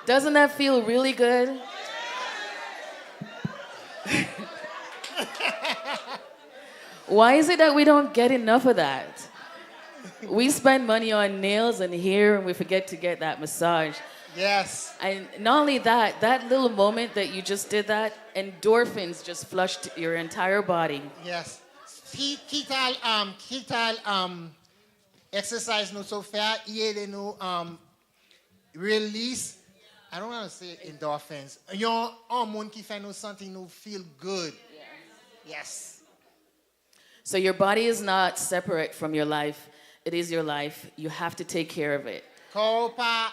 Doesn't that feel really good? Why is it that we don't get enough of that? We spend money on nails and hair and we forget to get that massage. Yes. And not only that, that little moment that you just did that, endorphins just flushed your entire body. Yes. Quitte exercise nous so faire, il nous release, I don't want to say endorphins. Yon hormone qui fait nous sentir nous feel good. Yes. So your body is not separate from your life. It is your life. You have to take care of it. Corps pas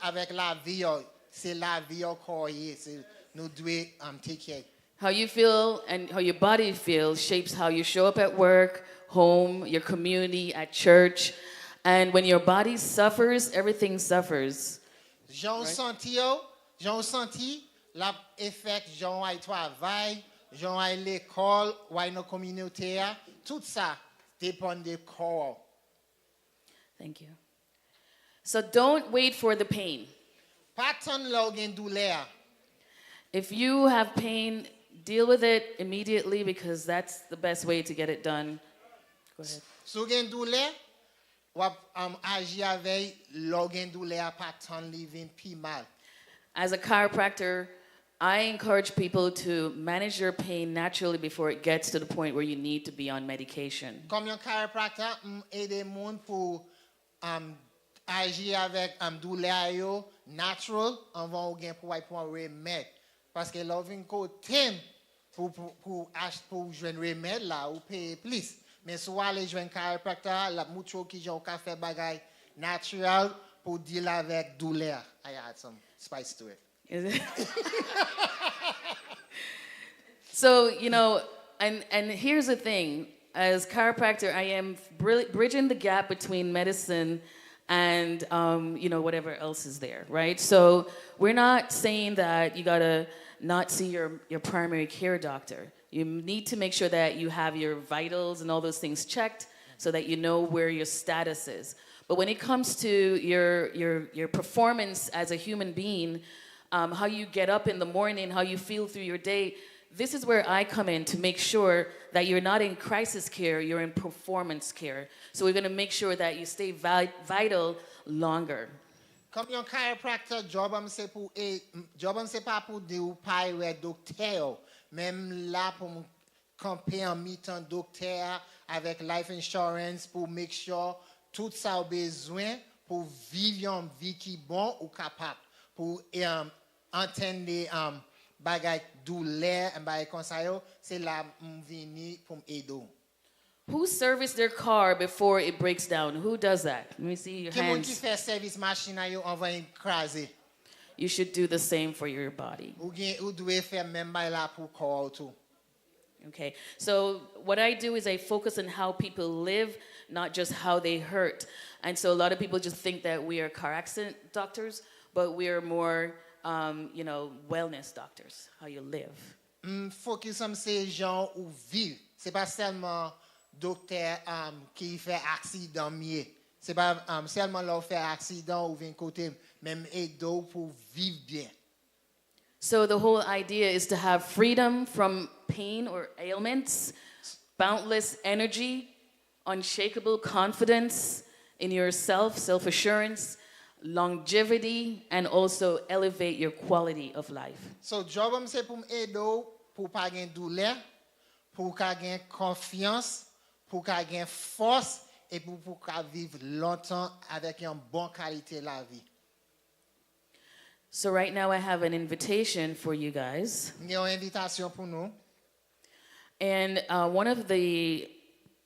avec la vie, c'est la vie corps, c'est nous devons take care. How you feel and how your body feels shapes how you show up at work, home, your community, at church. And when your body suffers, everything suffers. J'en senti l'effet, j'en ai travail, j'en ai l'école, ouais nos communautés, tout ça dépend du corps. Thank you. So don't wait for the pain. Pas tant l'organe douleur. If you have pain, deal with it immediately because that's the best way to get it done. Go ahead. Si vous avez douleur, ou agir avec l'organe douleur pas tant living pi mal. As a chiropractor, I encourage people to manage their pain naturally before it gets to the point where you need to be on medication. Comme un chiropracteur, aide monde pour agir avec douleur yo natural avant ou gain pour remède parce que loving côté pour joindre remède là ou payer plus mais soit aller joindre chiropracteur la mucho qui ont fait bagay natural pour deal avec douleur. I add some spice to it. Is it? So, you know, and here's the thing. As chiropractor, I am bridging the gap between medicine and, you know, whatever else is there, right? So we're not saying that you got to not see your primary care doctor. You need to make sure that you have your vitals and all those things checked so that you know where your status is. But when it comes to your performance as a human being, how you get up in the morning, how you feel through your day, this is where I come in to make sure that you're not in crisis care, you're in performance care. So we're going to make sure that you stay vital longer. Comme un chiropractor, job c'est pas pour dire ou pas être docteur, même là pour camper en mi-temps docteur avec life insurance pour make sure tout ça a besoin pour vivre une vie qui bon ou capable pour entendre bagay douleur et bagay comme ça c'est là vini pour aider. Who serviced their car before it breaks down? Who does that? Let me see your hands. Qui fait service machine yo on va écraser. You should do the same for your body. Ou doit faire même bagay là pour corps tout. Okay, so what I do is I focus on how people live, not just how they hurt. And so a lot of people just think that we are car accident doctors, but we are more wellness doctors, how you live. Focus sur ces gens où vivent. C'est pas seulement docteur qui fait accident mieux. C'est pas seulement leur faire accident ou vient côté même aider pour vivre bien. So the whole idea is to have freedom from pain or ailments, boundless energy, unshakable confidence in yourself, self-assurance, longevity, and also elevate your quality of life. So job c'est pour aider pour pas gain douleur, pour gain confiance, pour gain force et pour vivre longtemps avec une bonne qualité de la vie. So right now I have an invitation for you guys. Il y a une invitation pour nous. And one of the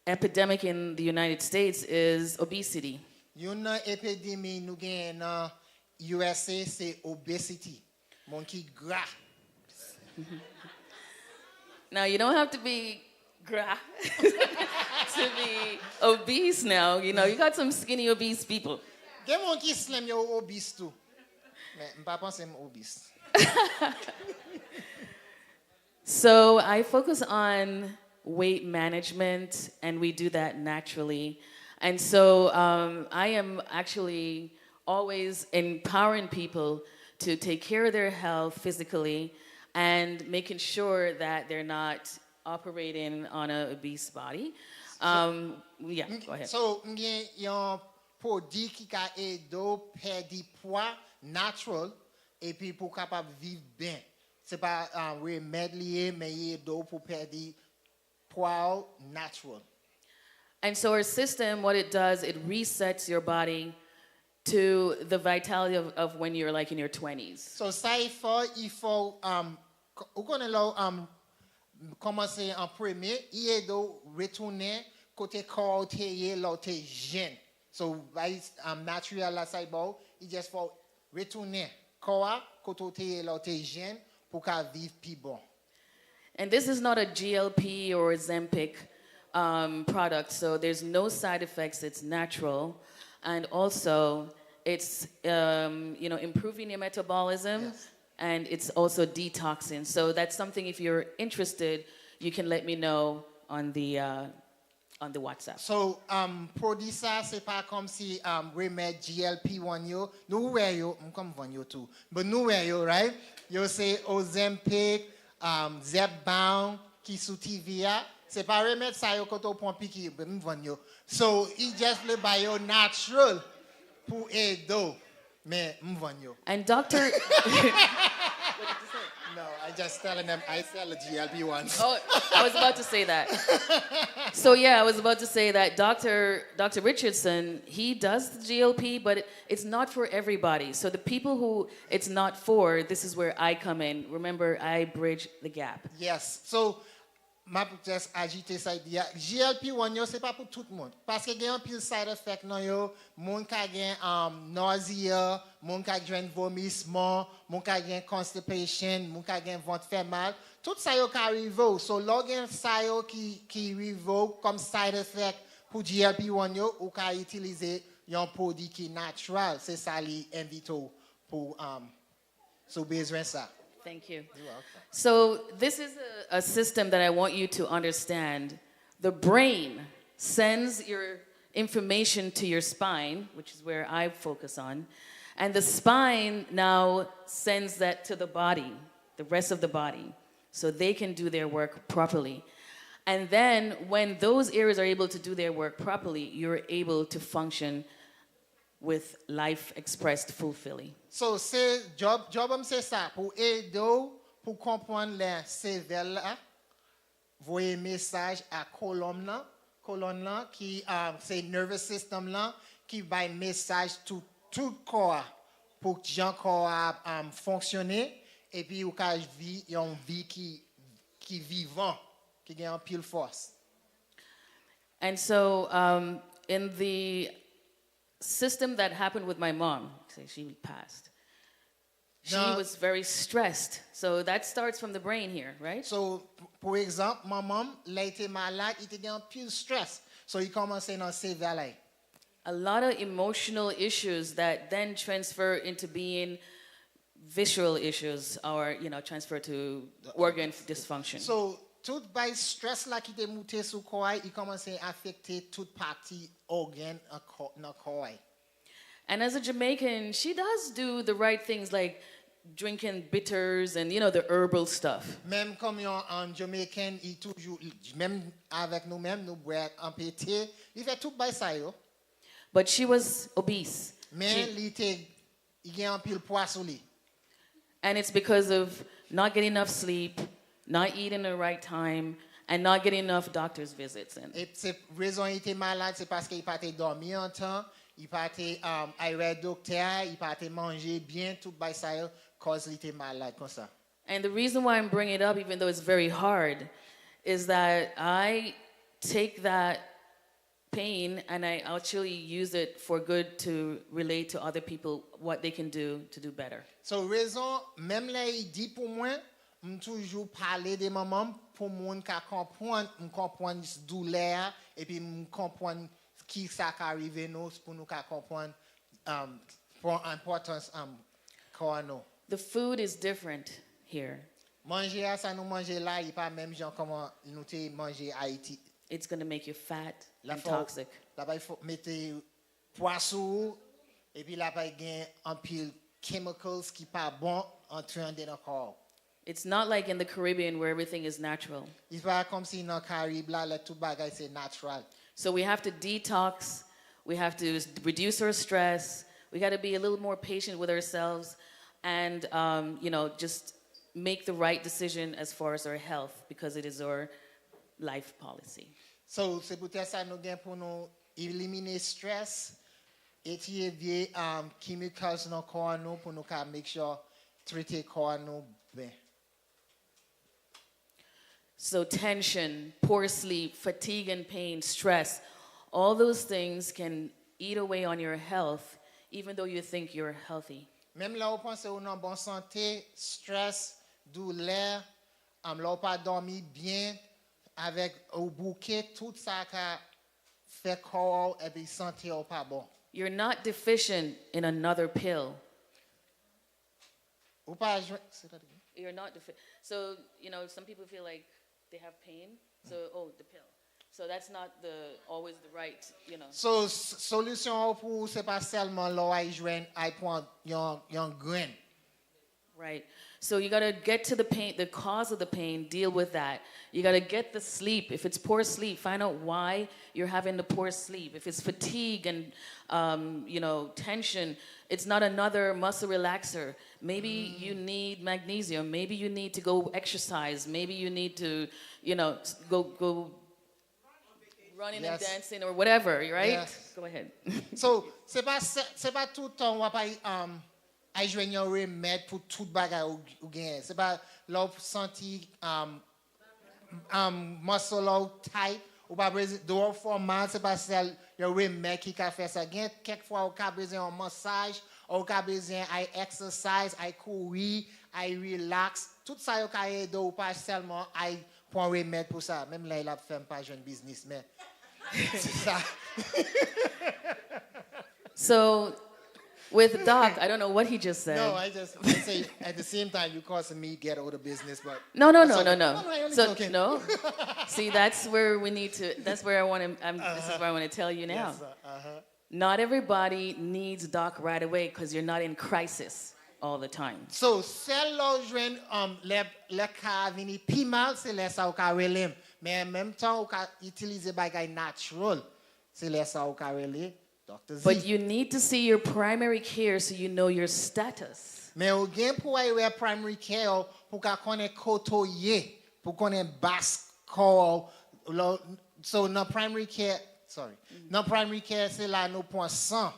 epidemic in the United States is obesity. Une épidémie nous gagne dans USA c'est obesity. Mon qui gras. Now you don't have to be gras to be obese now. You got some skinny obese people. Gen mon qui slim yo obese too. Mais m'pa pense I'm obese. So I focus on weight management, and we do that naturally. And so I am actually always empowering people to take care of their health physically and making sure that they're not operating on an obese body. Yeah, go ahead. So, yon produit qui ka aider perdre poids natural et puis pour capable vivre bien. C'est pas un remède lié mais aider pour perdre poids natural. And so our system, what it does, it resets your body to the vitality of when you're like in your 20s. So ça il faut ou connaît là commencer en premier, il aide retourner côté corps t'es là t'es jeune. So by natural la ça il just faut retourner corps côté t'es là t'es jeune pour qu'à vivre plus bon. And this is not a GLP or Ozempic product, so there's no side effects. It's natural, and also it's improving your metabolism, yes. And it's also detoxing. So that's something. If you're interested, you can let me know on the WhatsApp. So produit ça c'est pas comme si remède GLP-1 yo nous where yo comme van yo too, but nous where yo right yo say Ozempic Zepbound qui sous TV c'est pas remettre ça yo koto point piqué ben van yo so it just le bio natural pour aider mais van yo. And doctor What did you say? No, I just telling them I sell a GLP-1. Oh, I was about to say that. So yeah, I was about to say that Dr. Richardson, he does the GLP, but it's not for everybody. So the people who it's not for, this is where I come in. Remember, I bridge the gap. Yes. So m'a just agiter ça idée. GLP-1 yo c'est pas pour tout le monde parce que gagne un pile side effect non yo, monde ka gagne nausea, monde ka gagne vomissement, monde ka gagne constipation, monde ka gagne ventre fait mal. Tout ça yo ka arrive. So logen ça yo qui arrive comme side effect pour GLP-1 yo ou ka utiliser un produit qui natural, c'est ça li invite pour so besoin ça. Thank you. So this is a system that I want you to understand. The brain sends your information to your spine, which is where I focus on, and the spine now sends that to the body, the rest of the body, so they can do their work properly. And then when those areas are able to do their work properly, you're able to function with life expressed fulfilling. So c'est job c'est ça pour aider pour comprendre les cervelle là voyer message à colonne là qui c'est nervous system là qui bail message tout corps pour que Jean corps fonctionner et puis ou ka vie une vie qui vivant qui gagne en pile force. And so in the system that happened with my mom, she passed. She was very stressed. So that starts from the brain here, right? So, pour exemple, ma maman, elle était malade, il était en pile stress. So, il commençait dans ces vallées. A lot of emotional issues that then transfer into being visceral issues or, transfer to organ dysfunction. So, tout by stress là qui te monté sous corps, il commence à affecter toute partie organe dans corps. And as a Jamaican, she does do the right things like drinking bitters and, the herbal stuff. Même comme en Jamaican, il toujours même avec nous-mêmes nous boire un pété, il fait tout by ça yo. But she was obese. Mais il y a un pile poids sur lui. And it's because of not getting enough sleep, not eating at the right time, and not getting enough doctor's visits in. Et c'est raison il était malade, c'est parce qu'il pas dormi en temps, il pas aller docteur, il pas manger bien tout by ça cause il était malade comme ça. And the reason why I'm bringing it up, even though it's very hard, is that I take that pain and I actually use it for good to relate to other people what they can do to do better. So raison même là il dit pour moi, m toujours parler de maman pour moun ka comprendre douleur et puis m comprendre qui ça arrive nous pour nous ka comprendre pour importance corps nous. The food is different here. Manger ça nous manger là, il pas même genre comment nous te manger Haïti. It's going to make you fat and toxic. Là il faut mettre poisson et puis là il gain un pile chemicals qui pas bon entrant dans le corps. It's not like in the Caribbean where everything is natural. C'est pas comme si dans Caraïbes là tout bagay c'est natural. So we have to detox, we have to reduce our stress, we got to be a little more patient with ourselves and just make the right decision as far as our health because it is our life policy. So c'est peut-être ça nous gain pour nous éliminer stress et tirer chemicals dans corps nous pour nous make sure traiter corps nous bien. So tension, poor sleep, fatigue and pain, stress, all those things can eat away on your health even though you think you're healthy. Même là où pensez ou en bonne santé, stress, douleur, là où pas dormi bien avec au bouquet tout ça qui fait corps et puis santé ou pas bon. You're not deficient in another pill. Ou pas You're not deficient. So, some people feel like they have pain. So, the pill. So that's not always the right, So, solution pour c'est pas seulement là où joindre I point yon grain. Right. So you got to get to the pain, the cause of the pain, deal with that. You got to get the sleep. If it's poor sleep, find out why you're having the poor sleep. If it's fatigue and, tension, it's not another muscle relaxer. Maybe you need magnesium. Maybe you need to go exercise. Maybe you need to, go running and dancing or whatever, right? Yes. Go ahead. So, c'est pas tout le temps on va I joindre un remède pour tout bagay ou gain. C'est pas l'op senti muscle out tight ou pas besoin de format, c'est pas celle le remède qui a fait ça gain. Quelquefois on a besoin un massage, on a besoin I exercise, I courir, I relax. Tout ça yo ka aider ou pas seulement I prend remède pour ça. Même là il a fait pas jeune business mais c'est ça. So with Doc, I don't know what he just said. No, I say at the same time you causing me get out of business, but No. So okay. No. See, that's where we need to. That's where I want to. This is where I want to tell you now. Yes, Not everybody needs Doc right away because you're not in crisis all the time. So, celle là joine le cas vini pi mal c'est laisse ça au cas relem, mais en même temps au cas utiliser bagay natural, c'est laisse ça au cas relem. Dr. Z. But you need to see your primary care so you know your status. Mais au gain pour aller primary care pour ka connaître kotoye, pour connaître basse corps. So no primary care, no primary care c'est là nous point sang,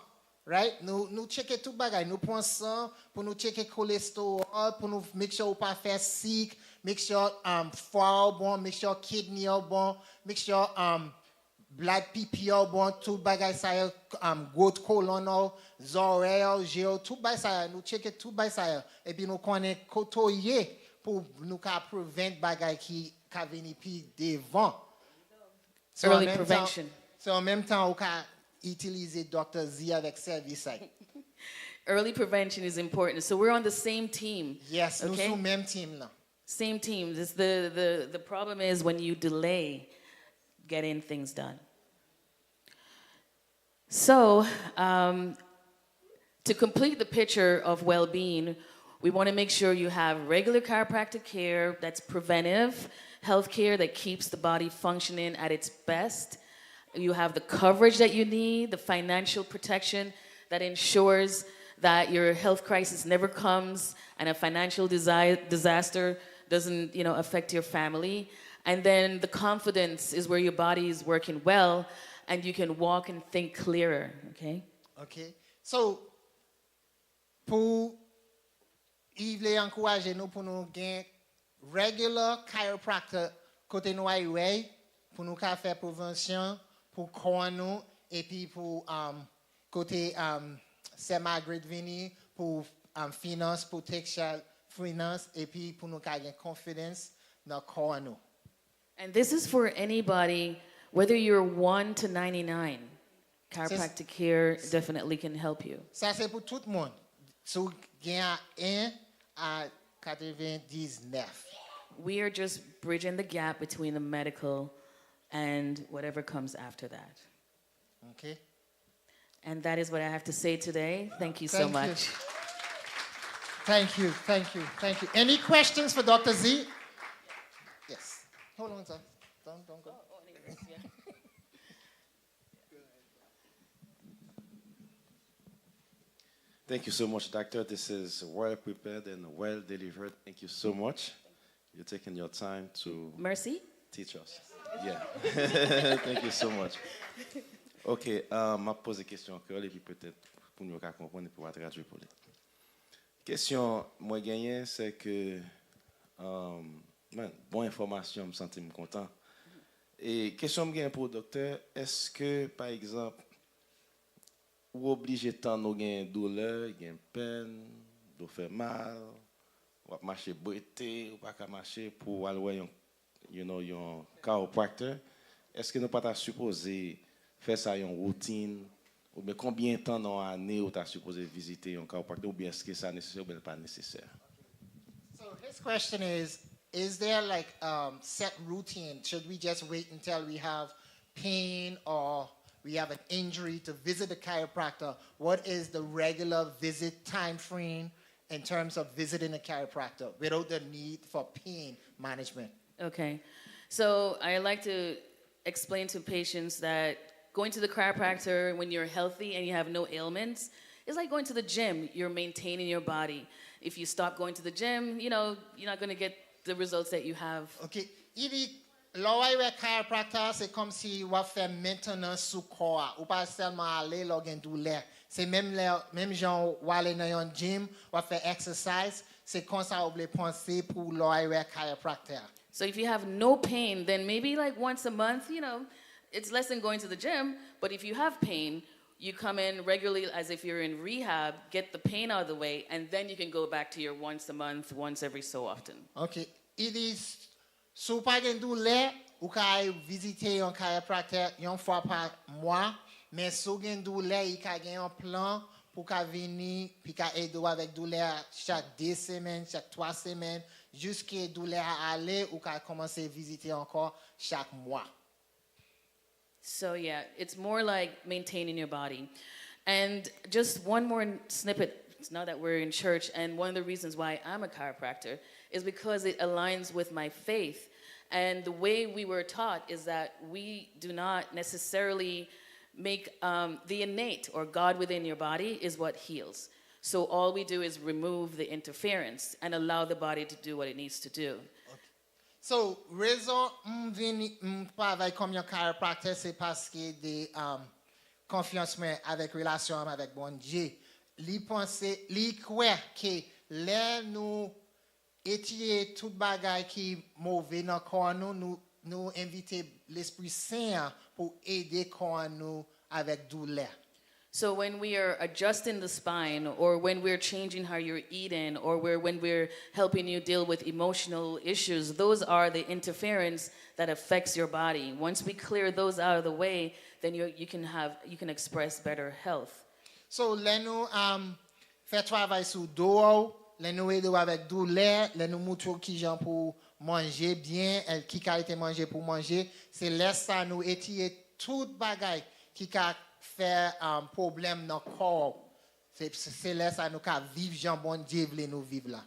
right? Nous checker tout bagay, nous point sang pour nous checker cholestérol, pour nous make sure ou pas faire sick, make sure foie bon, make sure kidney bon, make sure blood PPO bon, tout bagay ça growth colon, zorel, géo, tout bagay ça nous checker tout bagay ça et puis nous connaît kotoye pour nous ka prevent bagay qui ka venir pi devant. Early prevention. So en même temps on ka utiliser Dr. Z avec service ça. early prevention is important. So we're on the same team. Yes, nous okay? sommes même team là. Same team. The problem is when you delay getting things done. So, to complete the picture of well-being, we want to make sure you have regular chiropractic care that's preventive, health care that keeps the body functioning at its best. You have the coverage that you need, the financial protection that ensures that your health crisis never comes and a financial disaster doesn't, affect your family. And then the confidence is where your body is working well and you can walk and think clearer, okay? Okay. So, pour Yves encourager nous pour nous gagner regular chiropractor côté nous way pour nous faire prévention pour corps nous et puis pour côté Saint Margaret Vini pour finance protection finance et puis pour nous gagner confiance dans corps nous. And this is for anybody, whether you're 1 to 99. Chiropractic care definitely can help you. Ça c'est pour tout le monde. Si vous gagnez 1 à 99. We are just bridging the gap between the medical and whatever comes after that. Okay. And that is what I have to say today. Thank you so much. Thank you. Any questions for Dr. Z? Yes. Hold on, sir. Don't go. Thank you so much, Doctor. This is well prepared and well delivered. Thank you so much. You're taking your time to teach us. Yeah. Thank you so much. OK, m'a posé question encore et puis peut-être pour nous comprendre et pouvoir traduire pour lui. Question moi gagné c'est que bonne information, me sens content. Et question me gagne pour le docteur, est-ce que par exemple ou obligé tant nous gain douleur, gain peine, de faire mal, ou marcher boité ou pas qu'à marcher pour aller un chiropractor, est-ce que nous pas supposé faire ça en routine ou bien combien de temps dans l'année ou tu supposé visiter un chiropractor ou bien est-ce que ça nécessaire ou bien pas nécessaire? So his question is there like set routine? Should we just wait until we have pain or we have an injury to visit a chiropractor? What is the regular visit time frame in terms of visiting a chiropractor without the need for pain management? Okay. So I like to explain to patients that going to the chiropractor when you're healthy and you have no ailments is like going to the gym. You're maintaining your body. If you stop going to the gym, you're not going to get the results that you have. Okay. L'oreille chiropractor, c'est comme si on fait maintenance sous corps. Ou pas seulement aller là gain douleur. C'est même gens ou aller dans un gym, ou faire exercise. C'est comme ça on veut penser pour l'oreille chiropractor. So if you have no pain, then maybe like once a month, it's less than going to the gym. But if you have pain, you come in regularly as if you're in rehab, get the pain out of the way, and then you can go back to your once a month, once every so often. Okay. It is so pas de douleur ou qu'à visiter un chiropracteur une fois par mois, mais si vous avez douleur, il y a un plan pour qu'à venir puis qu'à aider avec douleur chaque 2 semaines, chaque 3 semaines, jusqu'à douleur à aller ou qu'à commencer à visiter encore chaque mois. So yeah, it's more like maintaining your body. And just one more snippet, now that we're in church, and one of the reasons why I'm a chiropractor is because it aligns with my faith. And the way we were taught is that we do not necessarily make the innate or God within your body is what heals. So all we do is remove the interference and allow the body to do what it needs to do. So, raison travaille comme un chiropracteur, c'est parce que des confiance avec relation avec bon Dieu. Li pense, li croit que là nous étirer tout bagay qui mauvais dans corps nous inviter l'Esprit Saint pour aider corps nous avec douleur. So when we are adjusting the spine, or when we're changing how you're eating, or when we're helping you deal with emotional issues, those are the interference that affects your body. Once we clear those out of the way, then you can express better health. So là nous fait travail sur dos, les nous aider avec douleur, les nous montrer qui gens pour manger bien, qui qualité manger pour manger, c'est laisse ça nous étirer toute bagaille qui a fait un problème dans le corps. C'est laisse ça nous ka vivre Jean bon Dieu voulait nous vivre là.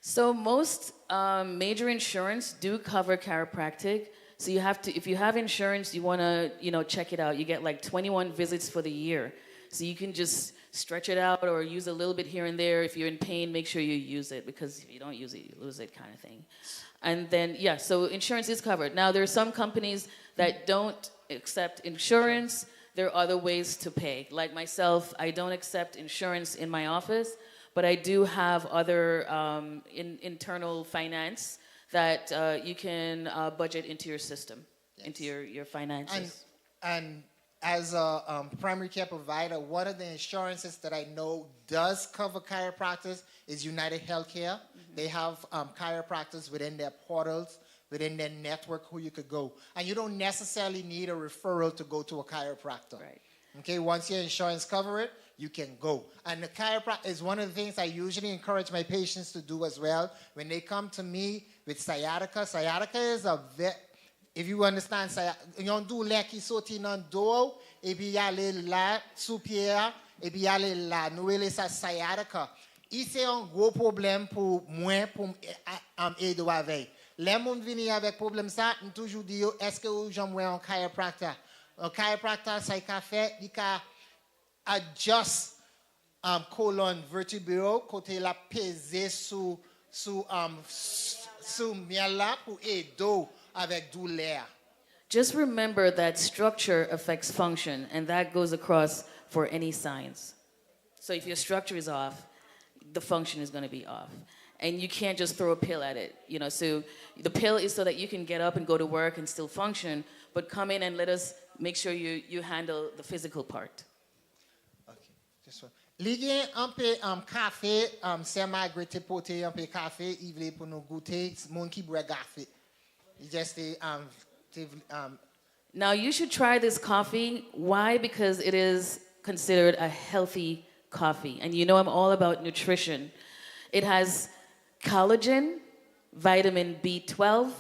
So most major insurance do cover chiropractic. So you have to, if you have insurance, you want to, check it out. You get like 21 visits for the year. So you can just stretch it out or use a little bit here and there. If you're in pain, make sure you use it, because if you don't use it, you lose it, kind of thing. And then, so insurance is covered. Now, there are some companies that don't accept insurance. There are other ways to pay. Like myself, I don't accept insurance in my office, but I do have other internal finance that you can budget into your system, into your finances. And as a primary care provider, one of the insurances that I know does cover chiropractors is United Healthcare. Mm-hmm. They have chiropractors within their portals, within their network who you could go. And you don't necessarily need a referral to go to a chiropractor. Right. Okay, once your insurance covers it, you can go. And the chiropractor is one of the things I usually encourage my patients to do as well. When they come to me with sciatica, sciatica is if you understand, yon douleur qui sorti dans dos, et puis y aller là, sous pied, et puis y aller là, nous relève ça sciatica. C'est un gros problème pour moi, pour aider avec. Les gens viennent avec problème ça, nous toujours dit, est-ce que vous avez un chiropractor? Un chiropractor, ça a fait, il a adjust colonne vertébrale, côté la peser sous miel là pour aider avec douleur. Just remember that structure affects function, and that goes across for any science. So if your structure is off, the function is going to be off. And you can't just throw a pill at it. So the pill is so that you can get up and go to work and still function, but come in and let us make sure you handle the physical part. Okay, this one. Ligue un peu café, c'est Margarette porter un peu café, il veut pour nous goûter, mon qui boit café. Just Now you should try this coffee. Why? Because it is considered a healthy coffee. And I'm all about nutrition. It has collagen, vitamin B12,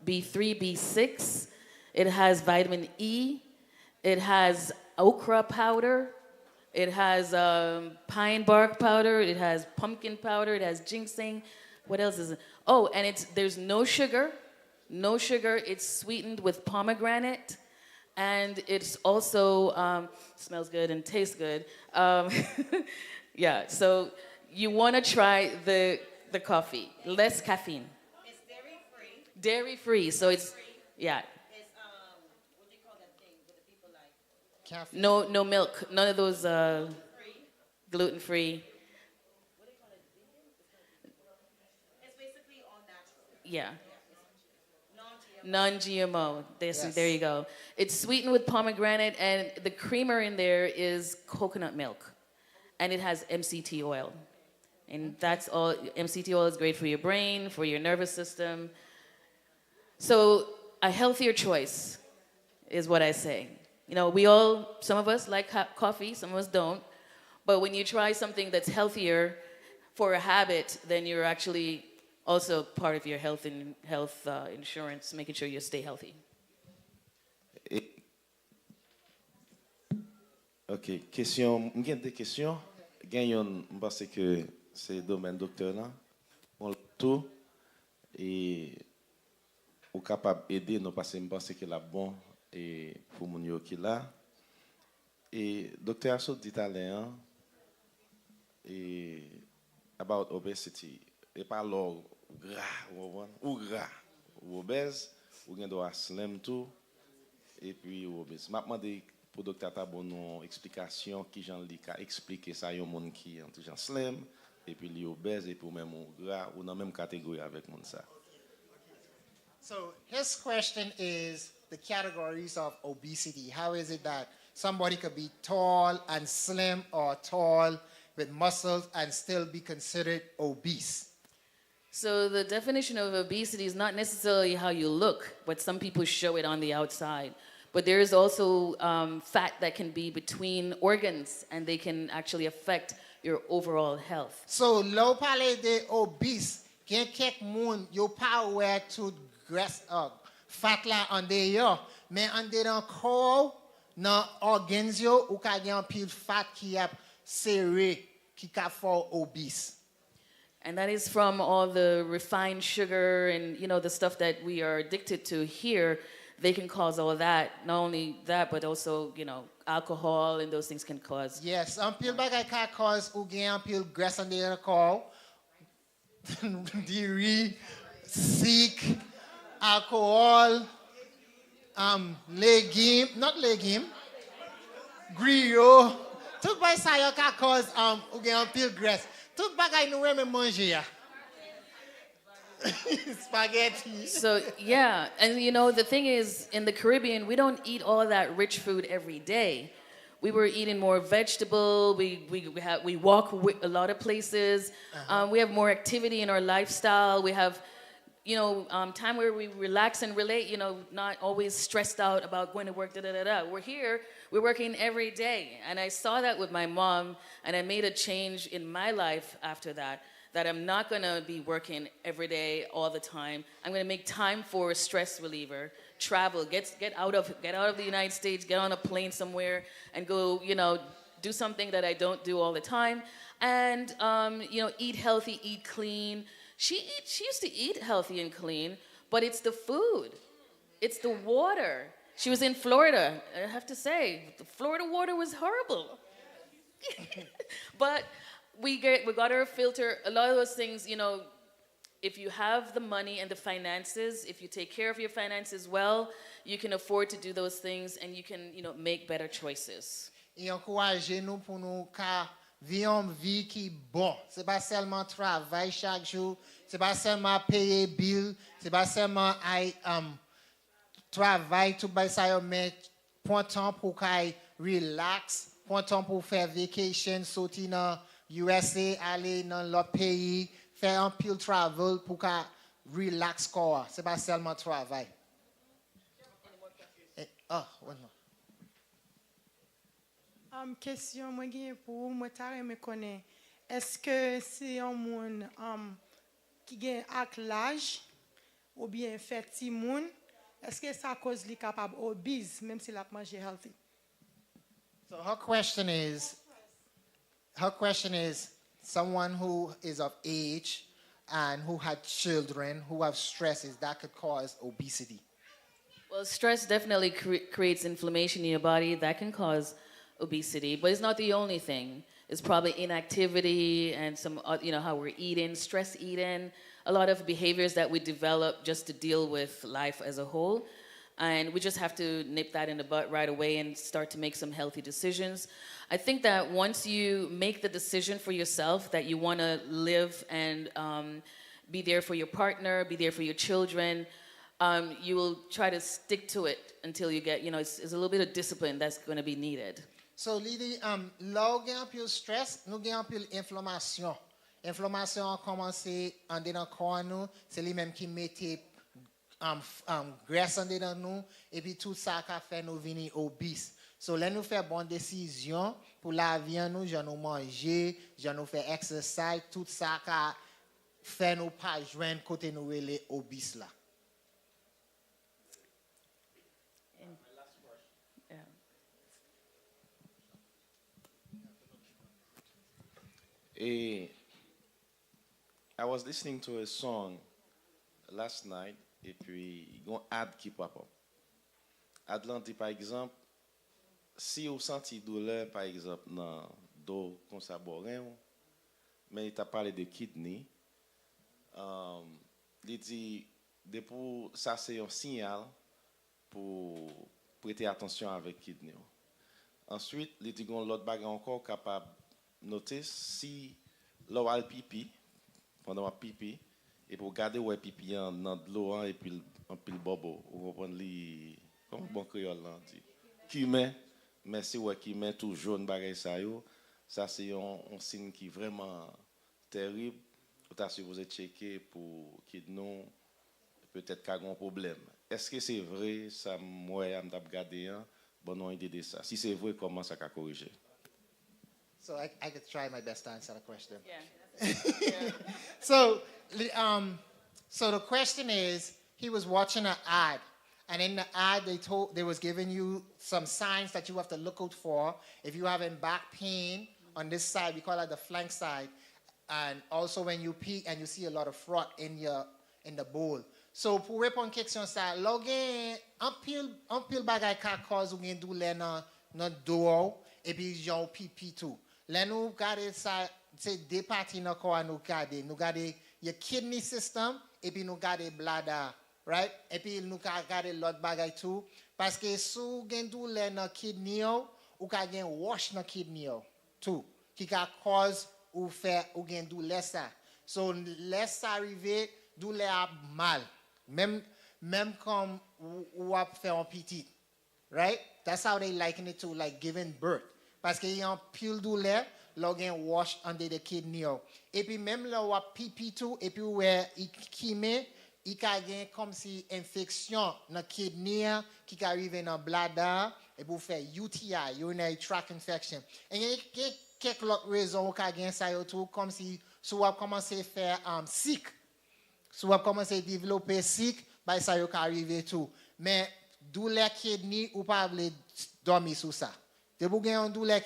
B3, B6. It has vitamin E. It has okra powder. It has pine bark powder. It has pumpkin powder. It has ginseng. What else is it? Oh, and there's no sugar. No sugar. It's sweetened with pomegranate, and it's also smells good and tastes good. So you want to try the coffee. Less caffeine. It's dairy-free. Dairy-free. So it's It's, what do you call that thing that the people like? Caffeine. no milk. None of those gluten-free. What do you call it? Vegan? It's basically all natural. Yeah. Non-GMO. Non-GMO. Yes. There you go. It's sweetened with pomegranate, and the creamer in there is coconut milk, and it has MCT oil. And that's all. MCT oil is great for your brain, for your nervous system. So a healthier choice is what I say. Some of us like coffee, some of us don't. But when you try something that's healthier for a habit, then you're actually also part of your health insurance, making sure you stay healthy. OK, question, j'ai des questions. Je pense que c'est le domaine docteur là. On tout et ou capable aider nous parce que je pense que la bon et pour mon yo qui là. Et docteur a dit tout à l'heure et about obesity et pas l'or gras ou gras ou obèse ou gen do slim tout et puis ou obèse. M'a demandé pour docteur ta bon une explication qui Jean li ka expliquer ça yon monde qui en gens slim et puis li obèse et puis même ou gras ou dans même catégorie avec monde ça. So his question is the categories of obesity. How is it that somebody could be tall and slim or tall with muscles and still be considered obese? So the definition of obesity is not necessarily how you look, but some people show it on the outside. But there is also fat that can be between organs, and they can actually affect your overall health. So, low parle de obese, gen kek moun yo pa wè tout graisse fat la an de yo, men an de dan kou nan organs yo ou ka gen pil fat ki ap serré ki ka for obese. And that is from all the refined sugar and the stuff that we are addicted to here. They can cause all that. Not only that, but also alcohol and those things can cause. Yes, pil bagay ka cause ou gen pil graisse an de dan kou. Diri, sick, alcohol, legume, griot. Tout bagay sa yo ka cause ou gen pil graisse. Tout bagay nou reme manje ya. Spaghetti. So, yeah. And, the thing is, in the Caribbean, we don't eat all of that rich food every day. We were eating more vegetable. We walk a lot of places. We have more activity in our lifestyle. We have, time where we relax and relate, not always stressed out about going to work, We're here. We're working every day. And I saw that with my mom, and I made a change in my life after that I'm not going to be working every day all the time. I'm going to make time for a stress reliever, travel, get out of the United States, get on a plane somewhere, and go, do something that I don't do all the time. And, eat healthy, eat clean. She used to eat healthy and clean, but it's the food. It's the water. She was in Florida. I have to say, the Florida water was horrible. But we got her a filter. A lot of those things, if you have the money and the finances, if you take care of your finances well, you can afford to do those things, and you can, make better choices. Et encourager nous pour nous vivre une vie qui bon. C'est pas seulement travail chaque jour, c'est pas seulement payer bill, c'est pas seulement travail tout ça yo, mais prendre temps pour relax, prendre temps pour faire vacation, sortir dans USA, aller dans l'autre pays, faire un pile travel pour relax quoi. C'est pas seulement travail. Question moi gagne pour moi tare me connaît. Est-ce que c'est un monde qui gagne ak l'âge ou bien fait ti moun, est-ce que ça cause li capable obese même s'il a mangé healthy? So her question is someone who is of age and who had children who have stresses that could cause obesity. Well, stress definitely creates inflammation in your body that can cause obesity, but it's not the only thing. It's probably inactivity and some, how we're eating, stress eating, a lot of behaviors that we develop just to deal with life as a whole. And we just have to nip that in the butt right away and start to make some healthy decisions. I think that once you make the decision for yourself that you want to live and be there for your partner, be there for your children, you will try to stick to it until you get, it's a little bit of discipline that's going to be needed. So, Lydie, là où il y a un peu de stress, nous avons un peu d'inflammation. L'inflammation a commencé en dedans corps nous, c'est lui-même qui mettait graisse en dedans nous, et puis tout ça qui a fait nous venir obèses. So, là, nous faisons bonne décision pour la vie, nous, nous manger, nous faire exercice, tout ça qui a fait nous pas joindre côté nous les obèses là. I was listening to a song last night, et puis il y a un ad qui pop up. Atlante, par exemple, si vous sentez douleur, par exemple, dans le dos, comme ça, mais il t'a parlé de kidney, il dit, depuis ça, c'est un signal pour prêter attention avec kidney. Ensuite, il dit, l'autre bague encore capable noter si l'eau a le pipi pendant un pipi et pour garder où est pipi dans de l'eau et puis un pile bobo ou comprendre li comme bon créole là dit cumin mais c'est ouais cumin tout jaune bagay ça yo ça c'est un signe qui vraiment terrible tu as supposé checker pour qu'il non peut-être qu'il y a un problème. Est-ce que c'est vrai ça moi am t'a regardé bon non idée de ça. Si c'est vrai comment ça va corriger? So I could try my best to answer the question. Yeah. So, so the question is, he was watching an ad, and in the ad they was giving you some signs that you have to look out for if you having back pain on this side. We call it the flank side, and also when you pee and you see a lot of froth in the bowl. So pour répondre question ça, là gen un pile bagay ka cause ou gen douleur dans dos et puis genre pipi tout. Là nous garder ça c'est deux parties dans corps nous garder your kidney system et puis nous garder bladder, right? Et puis nous garder l'autre bagay tout parce que sou gen douleur dans kidney ou ka gen wash dans kidney tout qui ka cause ou faire ou gen douleur ça. So laisse ça arriver douleur mal. Même comme ou a fait un petit, right? That's how they liken it to like giving birth. Parce qu'il y a un pile douleur, là on wash under the kidney. Et puis même là ou a pipi tout, et puis ouais, il met, il y a comme si infection dans kidney qui arrive dans bladder et pour faire UTI, urinary tract infection. Et il y a quelques autres raisons qui a ça tout comme si soit commencé à faire sick. Si vous commencez à développer sick, bah ça y est arrivé tout. Mais douleur kidney ou pas dormir sur ça. De vous gagner une douleur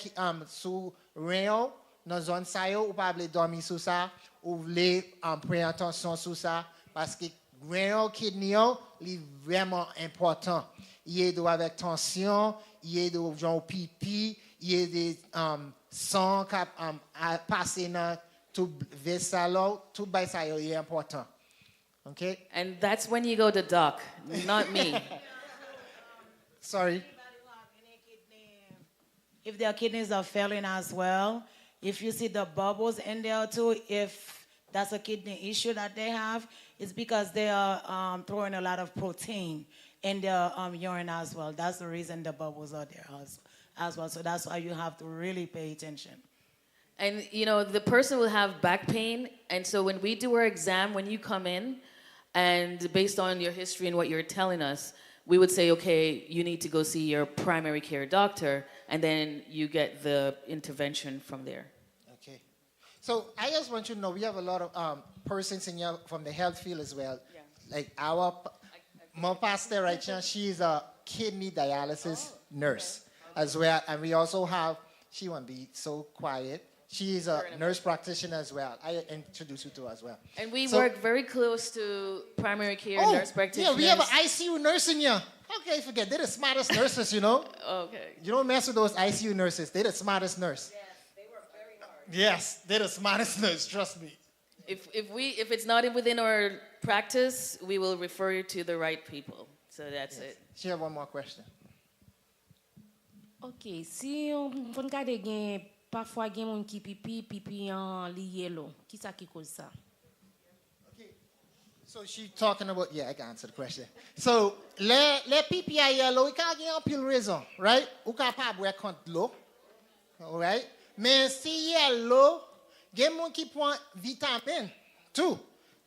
sur rein dans zone ça y ou pas dormir sur ça ou voulez prendre attention sur ça parce que rein kidney est vraiment important. Il est avec tension, il est de genre pipi, il est des sang qui passer dans tout vaisseau, tout bah ça y est important. Okay? And that's when you go to doc, not me. Sorry. If their kidneys are failing as well, if you see the bubbles in there too, if that's a kidney issue that they have, it's because they are throwing a lot of protein in their urine as well. That's the reason the bubbles are there as well. So that's why you have to really pay attention. And you know, the person will have back pain, and so when we do our exam, when you come in, and based on your history and what you're telling us, we would say, okay, you need to go see your primary care doctor, and then you get the intervention from there. Okay. So I just want you to know we have a lot of persons in here from the health field as well. Yeah. Like my pastor right now, she's a kidney dialysis nurse as well, and we also have. She won't be so quiet. She is a nurse practitioner as well. I introduce you to her as well. And we work very close to primary care nurse practitioners. Yeah, we have an ICU nurse in here. How can you forget? They're the smartest nurses, you know. Okay. You don't mess with those ICU nurses. They're the smartest nurse. Yes, they work very hard. Yes, they're the smartest nurse. Trust me. If it's not within our practice, we will refer you to the right people. So that's it. She have one more question. Ok, si on regarde gen parfois gen moun ki pipi en li yellow. Qui ça qui cause ça? Okay. So she talking about I can answer the question. So le pipi a yellow, il can gen pile raison, right? Ou ka pa boire contre l'eau. All right? Mais si yellow, gen moun ki prend vitamine tout.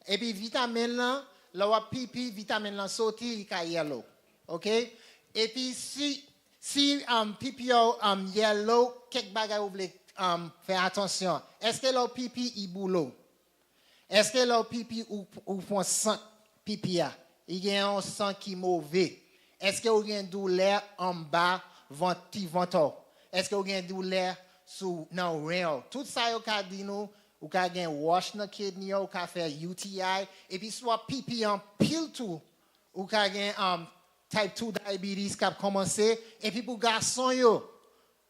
Et puis vitamine là, la pipi vitamine là sorti, il ka yellow. Okay? Et puis si pipi yellow, quelque bagay ou vle faire attention. Est-ce que le pipi il boulot? Est-ce que le pipi ou font sang pipi a? Il y a un sang qui mauvais. Est-ce que vous avez une douleur en bas ventre? Est-ce que vous avez une douleur sous non rein? Tout ça yo ka di nou ou ka gen wash na kidney ou ka faire UTI et puis soit pipi en pile tout ou ka gen type 2 diabetes qui a commencé et puis pour garçon yo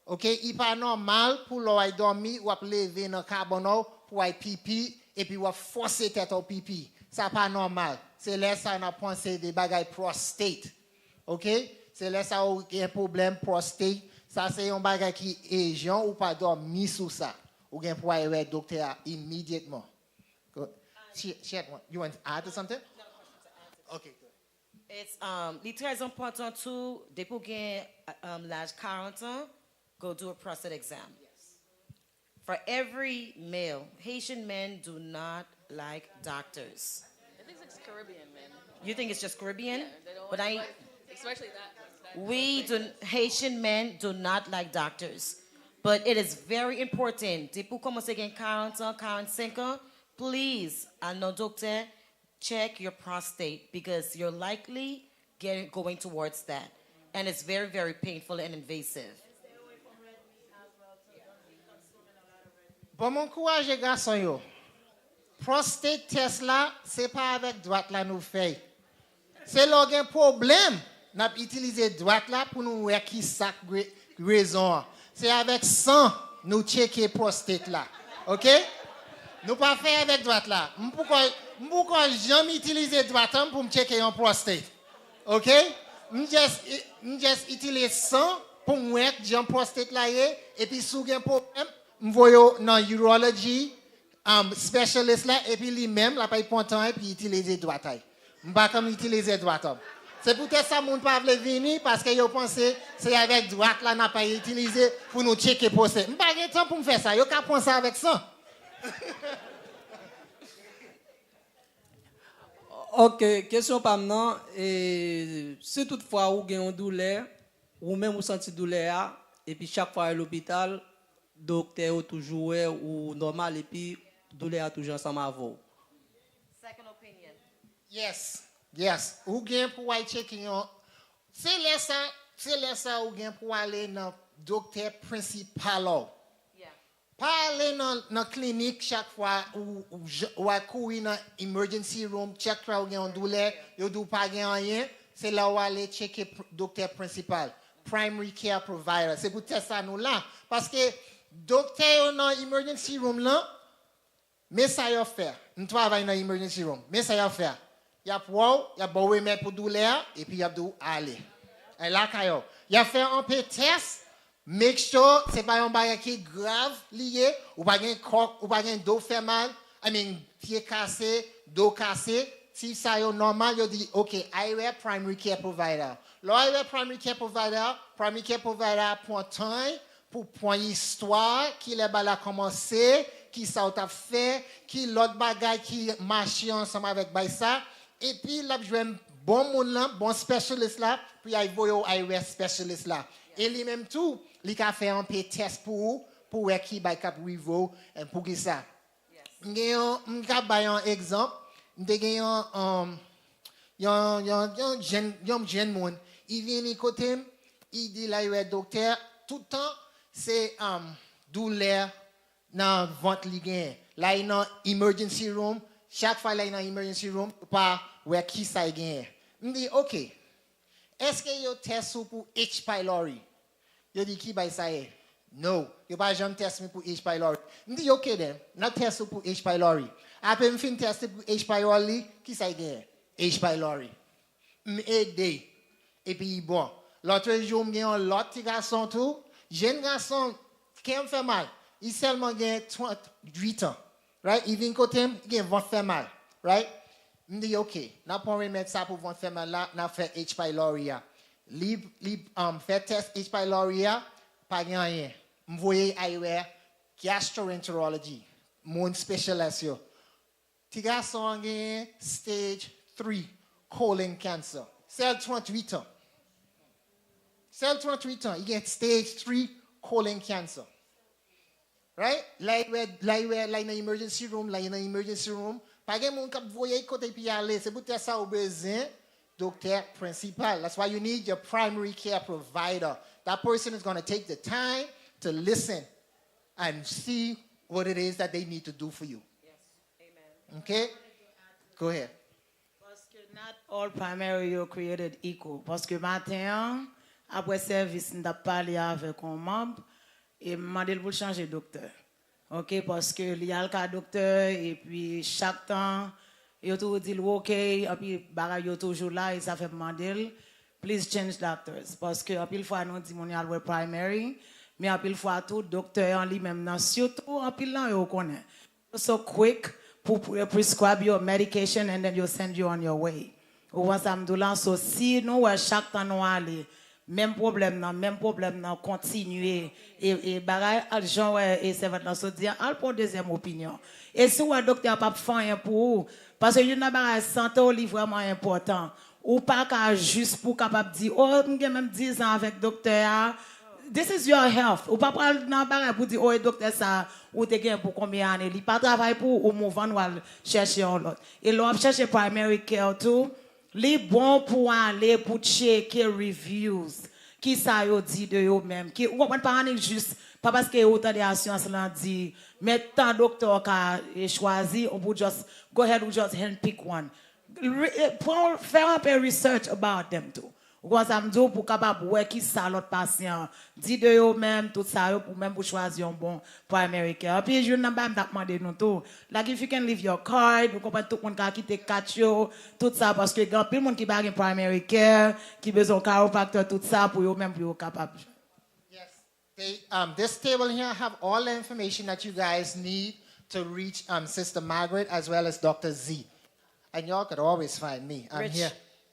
OK il pas normal pour l'oreille dormir ou lever dans carbono pour aller pipi et puis ou forcer tête au pipi ça pas normal c'est là ça on a pensé des bagailles prostate OK c'est là ça où il y a un problème prostate ça c'est un bagage qui est gens ou pas dormir sur ça ou bien pour aller voir docteur immédiatement good you want to add to something OK good. It's très important too, depuis pour gain l'âge 40 ans, go do a prostate exam. Yes. For every male, Haitian men do not like doctors. I think it's Caribbean, man. You think it's just Caribbean? Yeah, they don't But especially that. Haitian men do not like doctors. But it is very important. Depuis commencer à 40 ans, 45 ans, please, à nos docteurs, check your prostate because you're likely going towards that. And it's very, very painful and invasive. Bon, mon courage, garçon, yo. Prostate test là, c'est pas avec droite là nous fait. C'est là un problème. N'a utiliser droite là pour nous voir qui ça raison. C'est avec sang nous checker prostate là. OK? Nous pas faire avec droite là. Pourquoi jamais utiliser droite pour me checker un prostate. OK? Nous just utiliser sang pour voir que j'ai un prostate là et puis sous un problème, m'voyo dans urology specialist là et puis lui-même là pas important et puis utiliser droite. M'pas comme utiliser droite. C'est peut-être ça moun pas veut venir parce que yo pensé c'est avec droite là n'a pas utilisé pour nous checker prostate. M'pas de temps pour me faire ça, yo ka prendre ça avec ça. OK, question pas maintenant et si toutefois ou gen une douleur ou même ou senti douleur et puis chaque fois à l'hôpital docteur toujours ou normal et puis douleur toujours ensemble avec vous. Second opinion. Yes. Ou gen pour aller checker c'est là ou gen pour aller dans docteur principal. Pas aller dans clinique chaque fois ou à courir dans emergency room check ou gen douleur, yo dou pas gen rien, c'est là où aller checker docteur principal, primary care provider. C'est pour ça nous là parce que docteur dans emergency room là, mais ça y a fait. Nous travaillons dans emergency room, mais ça y a fait. Y a beau remettre pour douleur et puis y a dou aller. Et là kayo, y a fait un peu test. Make sure c'est pas un bagage qui est grave lié ou pas un corps ou pas un dos fait mal, pied cassé, dos cassé. Si ça est normal, yo dit OK, I wear primary care provider. Là, I wear primary care provider prend temps pour prendre histoire qui les bala commencé, qui ça t'a fait, qui l'autre bagage qui marche ensemble avec ça et puis là je un bon monde là, bon spécialiste là, puis I voyo I wear specialist là. Et lui même tout il a fait un peu test pour voir qui va cap rivo et pour qui ça. On va un exemple, un jeune monde, il vient côté, il dit là il docteur tout le temps c'est douleur dans ventre ligue. Là il dans emergency room, chaque fois là il dans emergency room pas voir qui ça gagne. Il dit OK. Est-ce que yo test pour H pylori? Yo dit qui bay ça est? No, yo pas jamais test pour H pylori. Me dit OK then, not test pour H pylori. Après me fin test pour H pylori, qui ça gagne? H pylori. Me aide. Et puis bon, l'autre jour me gagne l'autre petit garçon tout, jeune garçon qui me fait mal. Il seulement gagne 38 ans. Right? Il vient côté, il gagne 20 fait mal. Right? Me dit OK, n'a pas remettre ça pour 20 fait mal là, n'a fait H pylori. Fait test H pylori, pas rien. M'voyez ailleurs gastroenterology, mon spécialiste yo. Ti garçon gen stage 3 colon cancer. C'est 38 ans. C'est 38 ans, il get stage 3 colon cancer. Right? Like in emergency room, pas gen moun k'ap voyer côté pi aller, c'est pour ça ou besoin doctor principal. That's why you need your primary care provider. That person is going to take the time to listen and see what it is that they need to do for you. Yes. Amen. Okay? Go ahead. Parce que not all primary are created equal. Parce que matin, après service, nous avons parlé avec un membre et m'a demandé pour changer de docteur. OK? Parce que il y a le cas docteur et puis chaque temps, il toujours dit OK, et puis bagay yo toujours là et ça fait demander please change doctors parce que à pile fois nous dit mon yal primary mais à pile fois tout docteur en lui-même non surtout à pile là yo connaît so quick pour prescribe your medication and then you send you on your way ou ça me dit là so si nous chaque temps nous aller même problème nan continuer et bagay Jean et c'est maintenant se dire al pour deuxième opinion et si un docteur pas faire rien pour parce que une bagay santé au livre vraiment important ou pas qu'à juste pour capable dire oh j'ai même 10 ans avec docteur. This is your health. Ou pas prendre dans bagay pour dire oh docteur ça ou te gain pour combien d'années, il pas travail pour au mouvement ou chercher un autre. Et l'on chercher primary care tout. Les bons pour aller pour checker reviews qui ça yo dit de yo même qui ou pas parler juste pas parce que autant de assurance là dit mais tant docteur qu'a choisi on peut just go ahead ou just hand pick one pour faire un peu research about them too ou ça me dit pour capable voir qui ça l'autre patient dit de yo même tout ça yo pour même pour choisir un bon primary care puis je n'ai pas demandé nous tout like if you can leave your card vous comprenez tout le monde qui quitter catch yo tout ça parce que grand pile monde qui bague primary care qui besoin chiropractor tout ça pour yo même pour yo capable. They, this table here have all the information that you guys need to reach Sister Margaret as well as Dr. Z. And y'all could always find me. I'm here.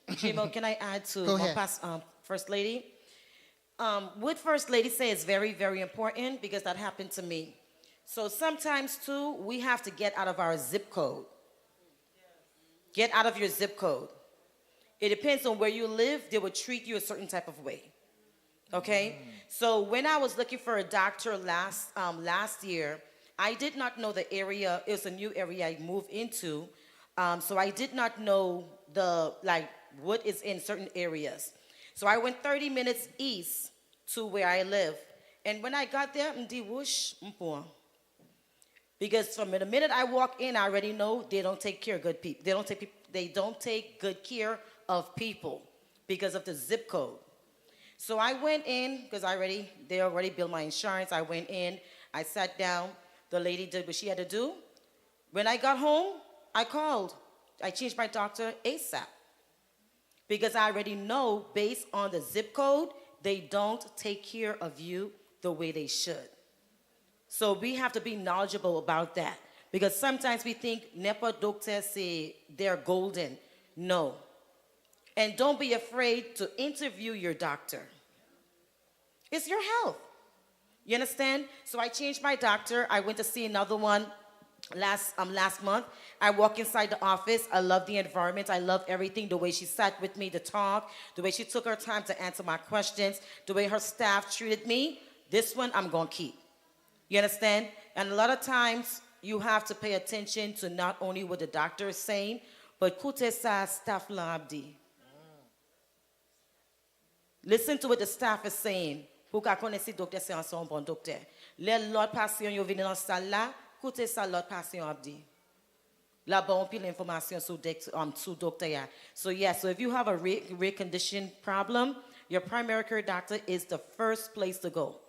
Jimo, can I add to Go my ahead. past First Lady? What First Lady say is very, very important because that happened to me. So sometimes, too, we have to get out of our zip code. Get out of your zip code. It depends on where you live. They will treat you a certain type of way. Okay? So when I was looking for a doctor last year, I did not know the area. It was a new area I moved into. So I did not know what is in certain areas. So I went 30 minutes east to where I live. And when I got there, because from the minute I walk in, I already know they don't take care of good people. They don't take good care of people because of the zip code. So I went in because they already billed my insurance. I went in, I sat down. The lady did what she had to do. When I got home, I called. I changed my doctor ASAP. Because I already know, based on the zip code, they don't take care of you the way they should. So we have to be knowledgeable about that. Because sometimes we think, Nepa doctors say they're golden. No. And don't be afraid to interview your doctor. It's your health. You understand? So I changed my doctor. I went to see another one last month. I walk inside the office. I love the environment. I love everything. The way she sat with me to talk, the way she took her time to answer my questions, the way her staff treated me. This one I'm going to keep. You understand? And a lot of times you have to pay attention to not only what the doctor is saying, but koute sa staff la abdi. Listen to what the staff is saying. Pour qu'à connaître si docteur c'est un bon docteur. Les l'autre patient yo vinn dans salle là, koute sa l'autre patient abdi. La bon pile information sur docteur. So yeah, so if you have a rare condition problem, your primary care doctor is the first place to go.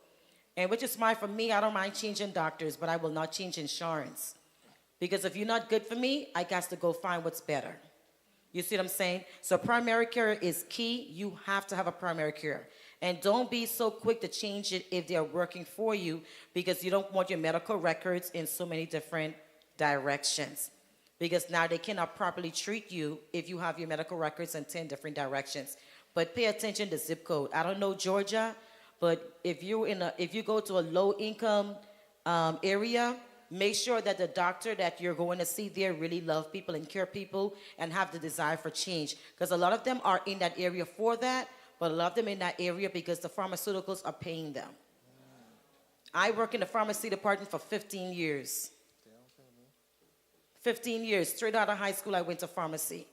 And which is why for me, I don't mind changing doctors, but I will not change insurance. Because if you're not good for me, I got to go find what's better. You see what I'm saying? So primary care is key. You have to have a primary care. And don't be so quick to change it if they're working for you, because you don't want your medical records in so many different directions. Because now they cannot properly treat you if you have your medical records in 10 different directions. But pay attention to zip code. I don't know Georgia, but if you go to a low income area, make sure that the doctor that you're going to see there really love people and care people and have the desire for change. Because a lot of them are in that area for that, but a lot of them in that area because the pharmaceuticals are paying them. I work in the pharmacy department for 15 years. 15 years. Straight out of high school, I went to pharmacy.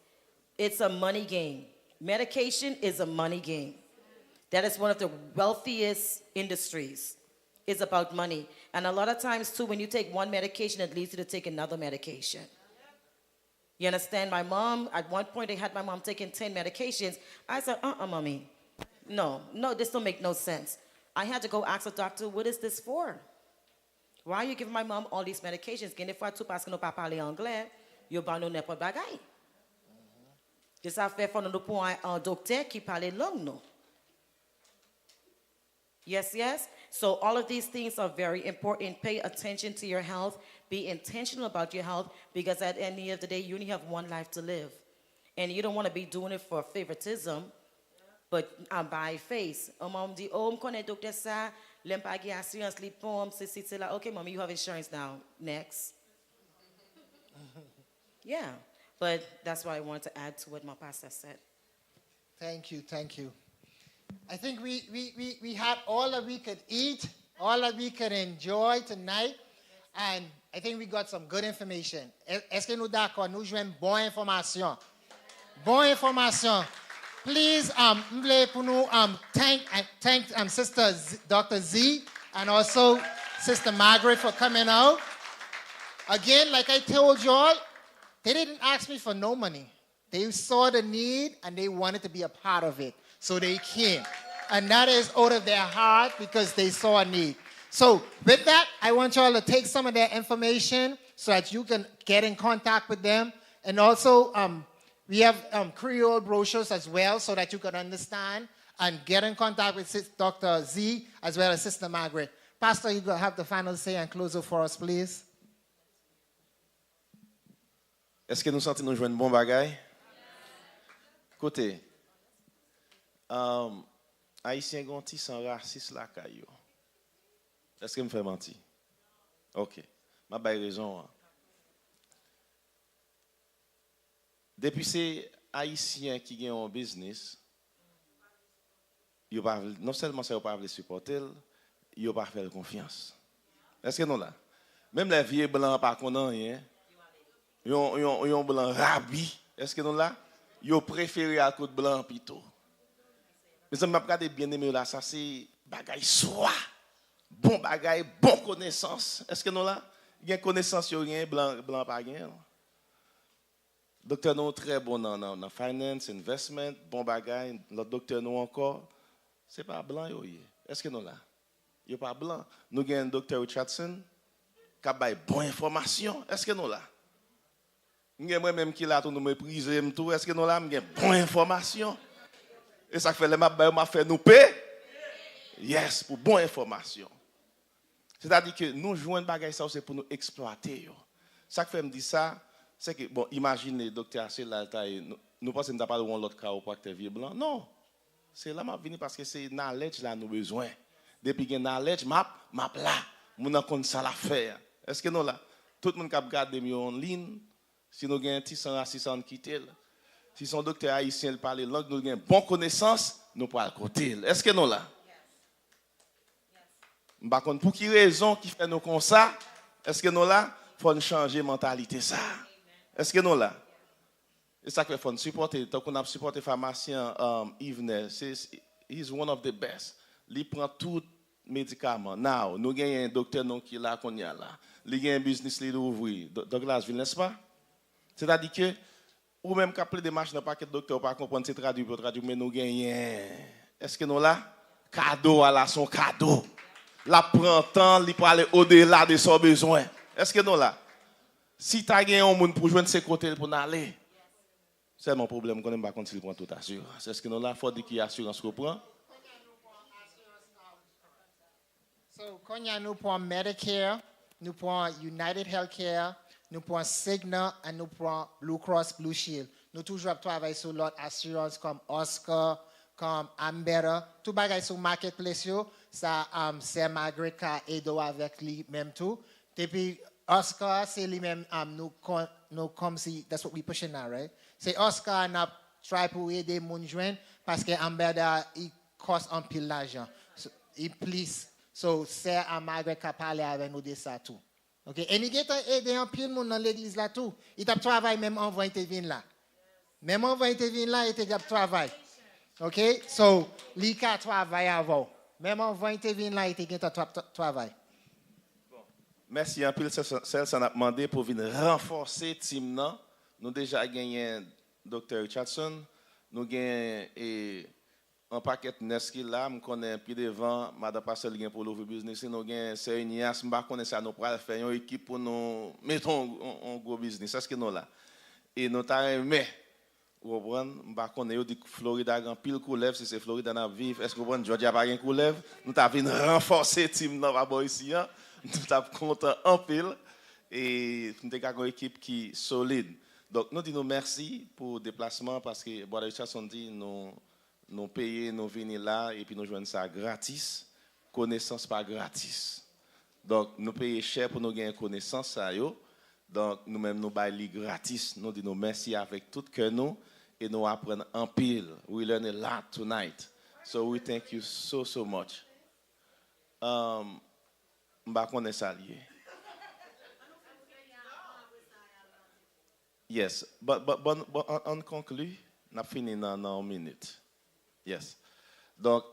It's a money game. Medication is a money game. That is one of the wealthiest industries. It's about money. And a lot of times, too, when you take one medication, it leads you to take another medication. You understand? My mom, at one point, they had my mom taking 10 medications. I said, mommy. No, this don't make no sense. I had to go ask the doctor, what is this for? Why are you giving my mom all these medications? Gen fois tout parce que nous pas parler anglais, yo ba nou n'importe bagay. Je ça fait faut nous pour un docteur qui parle langue nous. Yes. So all of these things are very important. Pay attention to your health. Be intentional about your health, because at the end of the day, you only have one life to live. And you don't want to be doing it for favoritism. But by face, mom dit, oh, je connais docteur ça, l'aime pas gagner assurance, les pommes, c'est là. Okay, mommy, you have insurance now. Next. Yeah, but that's what I want to add to what my pastor said. Thank you, thank you. I think we had all that we could eat, all that we could enjoy tonight, and I think we got some good information. Est-ce que nous d'accord, nous jouons bonne information? Bonne information. Please, pour nous thank Sister Dr. Z and also Sister Margaret for coming out. Again, like I told y'all, they didn't ask me for no money. They saw the need and they wanted to be a part of it. So they came. And that is out of their heart because they saw a need. So with that, I want y'all to take some of their information so that you can get in contact with them. And also, we have Creole brochures as well so that you can understand and get in contact with Dr. Z as well as Sister Margaret. Pastor, you have the final say and close it for us, please. Est-ce que nous sentons nous jouer un bon bagay? Côté, Haïtien gonti sans raciste la caillou. Est-ce que me fait mentir? OK. Ma baille raison. Depuis c'est Haïtien qui ont un business, non seulement ça pas supporter, ils pas faire confiance. Est-ce que non là? Même les vieux blancs pas connaissent rien. Ils ont blanc rabi. Est-ce que non là? Ils préféré à côté blanc plutôt. Mais ça m'a regardé bien aimé là, ça c'est bagaille soi. Bon bagaille, bon connaissance. Est-ce que non là? Il y a connaissance yo rien blanc pas rien. Docteur nous très bon dans finance, investment, bon bagaille, l'autre docteur nous encore c'est pas blanc yo. Est-ce que non là? Yo pas blanc. Nous avons un docteur Richardson qui a bail bonne information. Est-ce que non là? Moi même qui là tout nous mépriser tout, est-ce que nous là m'gain bonne information? Et ça fait les m'a fait nous paix. Yes, pour bonne information. C'est-à-dire que nous jouons bagaille ça c'est pour nous exploiter yo. Ça fait me dit ça, c'est que bon, imaginez docteur c'est là nous pensons n'a pas de l'autre cas au acteur vieux blanc. Non. C'est là m'a venu parce que c'est knowledge là nous besoin. Depuis que knowledge map là, mon en compte ça l'affaire. Est-ce que nous là tout le monde qui regarde des en ligne. Si nous avons un petit assistant qui est si son docteur haïtien parle langue, nous avons une bonne connaissance, nous pouvons le côté. Est-ce que nous là? Par contre, pour qui raison qui fait nous comme ça? Est-ce que nous là? Il faut changer la mentalité ça. Est-ce que nous là? Et ça fait faut supporter. Tant qu'on a supporté le pharmacien Yves, he's one of the best. Il prend tout médicament. Now, nous avons un docteur qui est là, qu'on y a là. Il a un business qui est ouvert. Douglasville, n'est-ce pas? C'est-à-dire que, ou même qu'après des marches, n'a pas que le docteur pas comprendre c'est traduit pour traduire, mais nous gagnons. Est-ce que nous là? Cadeau à la son cadeau. La prend temps, il peut aller au-delà de son besoin. Est-ce que nous là? Si tu as gagné un monde pour joindre ses côtés pour aller, c'est mon problème qu'on n'aime pas quand il prend toute assurance. Est-ce que nous là, il faut dire qu'il y a assurance qu'on prend? So, quand nous prenons Medicare, nous prenons United Healthcare, nous prenons Cigna et nous prenons Blue Cross Blue Shield. Nous toujours travaillons sur l'autre assurance comme Oscar, comme Ambera. Tout bagay sur marketplace ça c'est Margaret qui a aidé avec lui même tout. Depuis Oscar c'est lui même nous comme si that's what we pushing now, right? C'est Oscar n'a try pour aider mon joindre parce que Ambera il cost un pile d'argent. Il please. So c'est à Margaret qui a parlé avec nous de ça tout. OK, et il a aidé un pile monde dans l'église là tout. Il a travaillé même en voyant te venir là. Même en voyant te venir là, il a travaillé. OK? So, il a travaillé avant. Même en voyant te venir là, il a travaillé. Merci un peu celle ça a demandé pour venir renforcer team là. Nous déjà gagné Dr. Richardson, nous gagné un paquet neski là, me connais pied devant, madame Pascal gain pour l'ouvrir business, nous gain c'est une IAS, me connais ça nous pour faire une équipe pour nous mettre un gros business, est-ce que nous là. Et nous t'a aimé. Vous comprenez, me connais yo dit Florida grand pile coulève, si c'est Florida n'a vivre, est-ce que vous comprenez Georgia pas gain coulève, nous t'a vinn renforcer team là pas ici, nous t'a content en pile et nous t'a une équipe qui solide. Donc nous disons merci pour le déplacement parce que Bois Richardson dit nous nous payer, nous venir là et puis nous joindre ça gratis. Connaissance pas gratis. Donc, nous payons cher pour nous gagner connaissance ça yo. Donc, nous-mêmes nous baillons gratis. Nous disons merci avec tout cœur nous et nous apprenons en pile. We learn a lot tonight. So we thank you so much. M'ba connaît ça lié. Yes, but on conclut, n'a fini dans une minute. Yes. Donc,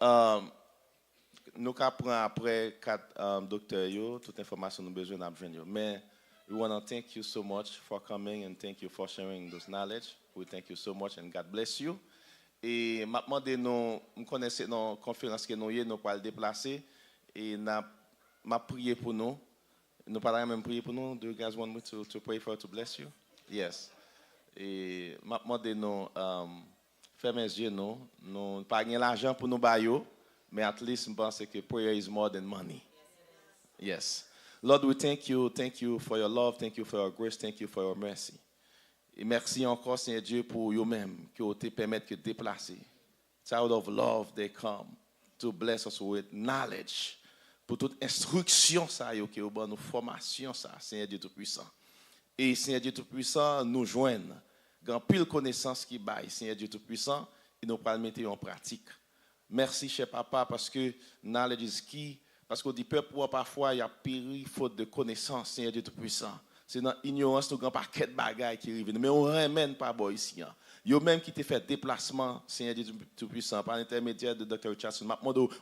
nous apprenons après 4 docteurs, toute information nous besoin d'apprendre. Mais we want to thank you so much for coming and thank you for sharing those knowledge. We thank you so much and God bless you. Et maintenant, nous connaissons nos conférences que nous pas le déplacer et m'a prié pour nous. Nous pas même prier pour nous. Do you guys want me to pray for to bless you? Yes. Et maintenant, nous faire mes yeux, nous pas gagner l'argent pour nous bailler, mais at least je pense que prayer is more than money. Yes. Lord, we thank you for your love, thank you for your grace, thank you for your mercy. Et merci encore, Seigneur Dieu, pour vous-même qui vous te permettre de déplacer. It's out of love they come to bless us with knowledge. Pour toute instruction, ça, qui est nous formation, ça, Seigneur Dieu Tout-Puissant. Et Seigneur Dieu Tout-Puissant, nous joignent. Grand pile connaissance qui baille, Seigneur Dieu Tout-Puissant, et nous pas le mettre en pratique. Merci, cher papa, parce que knowledge is key. Parce que dit peuple parfois il y a péri faute de connaissance, Seigneur Dieu Tout-Puissant. C'est dans l'ignorance, nous avons un paquet de bagailles qui arrivent. Mais on ne ramène pas bon ici. Yo même qui te fait déplacement, Seigneur Dieu Tout-Puissant, par l'intermédiaire de Dr. Richardson,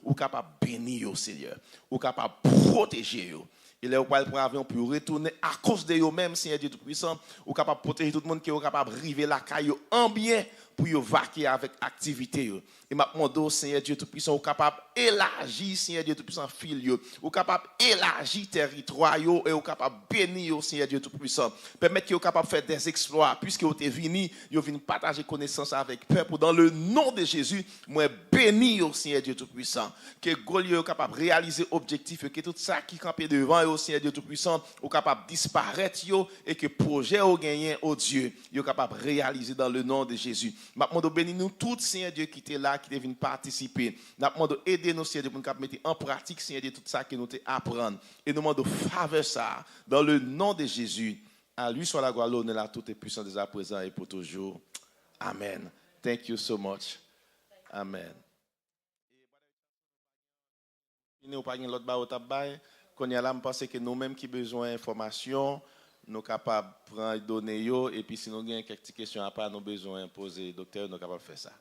ou capable de bénir, Seigneur, ou capable de protéger. Il est capable de prendre avion pour retourner à cause de eux-mêmes, Seigneur Dieu Tout-Puissant, ou capable de protéger tout le monde qui est capable de arriver la caille en bien pour yo vaquer avec activité. Et maintenant, Seigneur Dieu Tout-Puissant, ou capable d'élargir, Seigneur Dieu Tout-Puissant, fil, ou capable d'élargir territoire, et ou capable de bénir, Seigneur Dieu Tout-Puissant. Permettre qu'ils soient capables de faire des exploits, puisque vous êtes venus, vous venez partager connaissance avec peuple. Dans le nom de Jésus, moi bénir, Seigneur Dieu Tout-Puissant. Que Goliath est capable de réaliser l'objectif, que tout ça qui campe devant, Seigneur Dieu Tout-Puissant, est capable de disparaître, et que le projet au gagné, au Dieu, est capable de réaliser dans le nom de Jésus. Maintenant, bénis-nous tous, Seigneur Dieu, qui est là, qui est venu participer. Maintenant, aidez-nous, Seigneur Dieu, pour nous mettre en pratique, Seigneur Dieu, tout ça que nous apprendre. Et nous demandons faveur ça, dans le nom de Jésus. À lui soit la gloire, l'honneur, toute puissance dès à présent et pour toujours. Amen. Thank you so much. Amen. Nous pas l'autre bas au tabac. Quand il y a là, je pense que nous-mêmes qui besoin d'informations, nous sommes capables de prendre donner et puis si nous avons quelques questions à part, nous avons besoin de poser docteur, nous sommes capables de faire ça.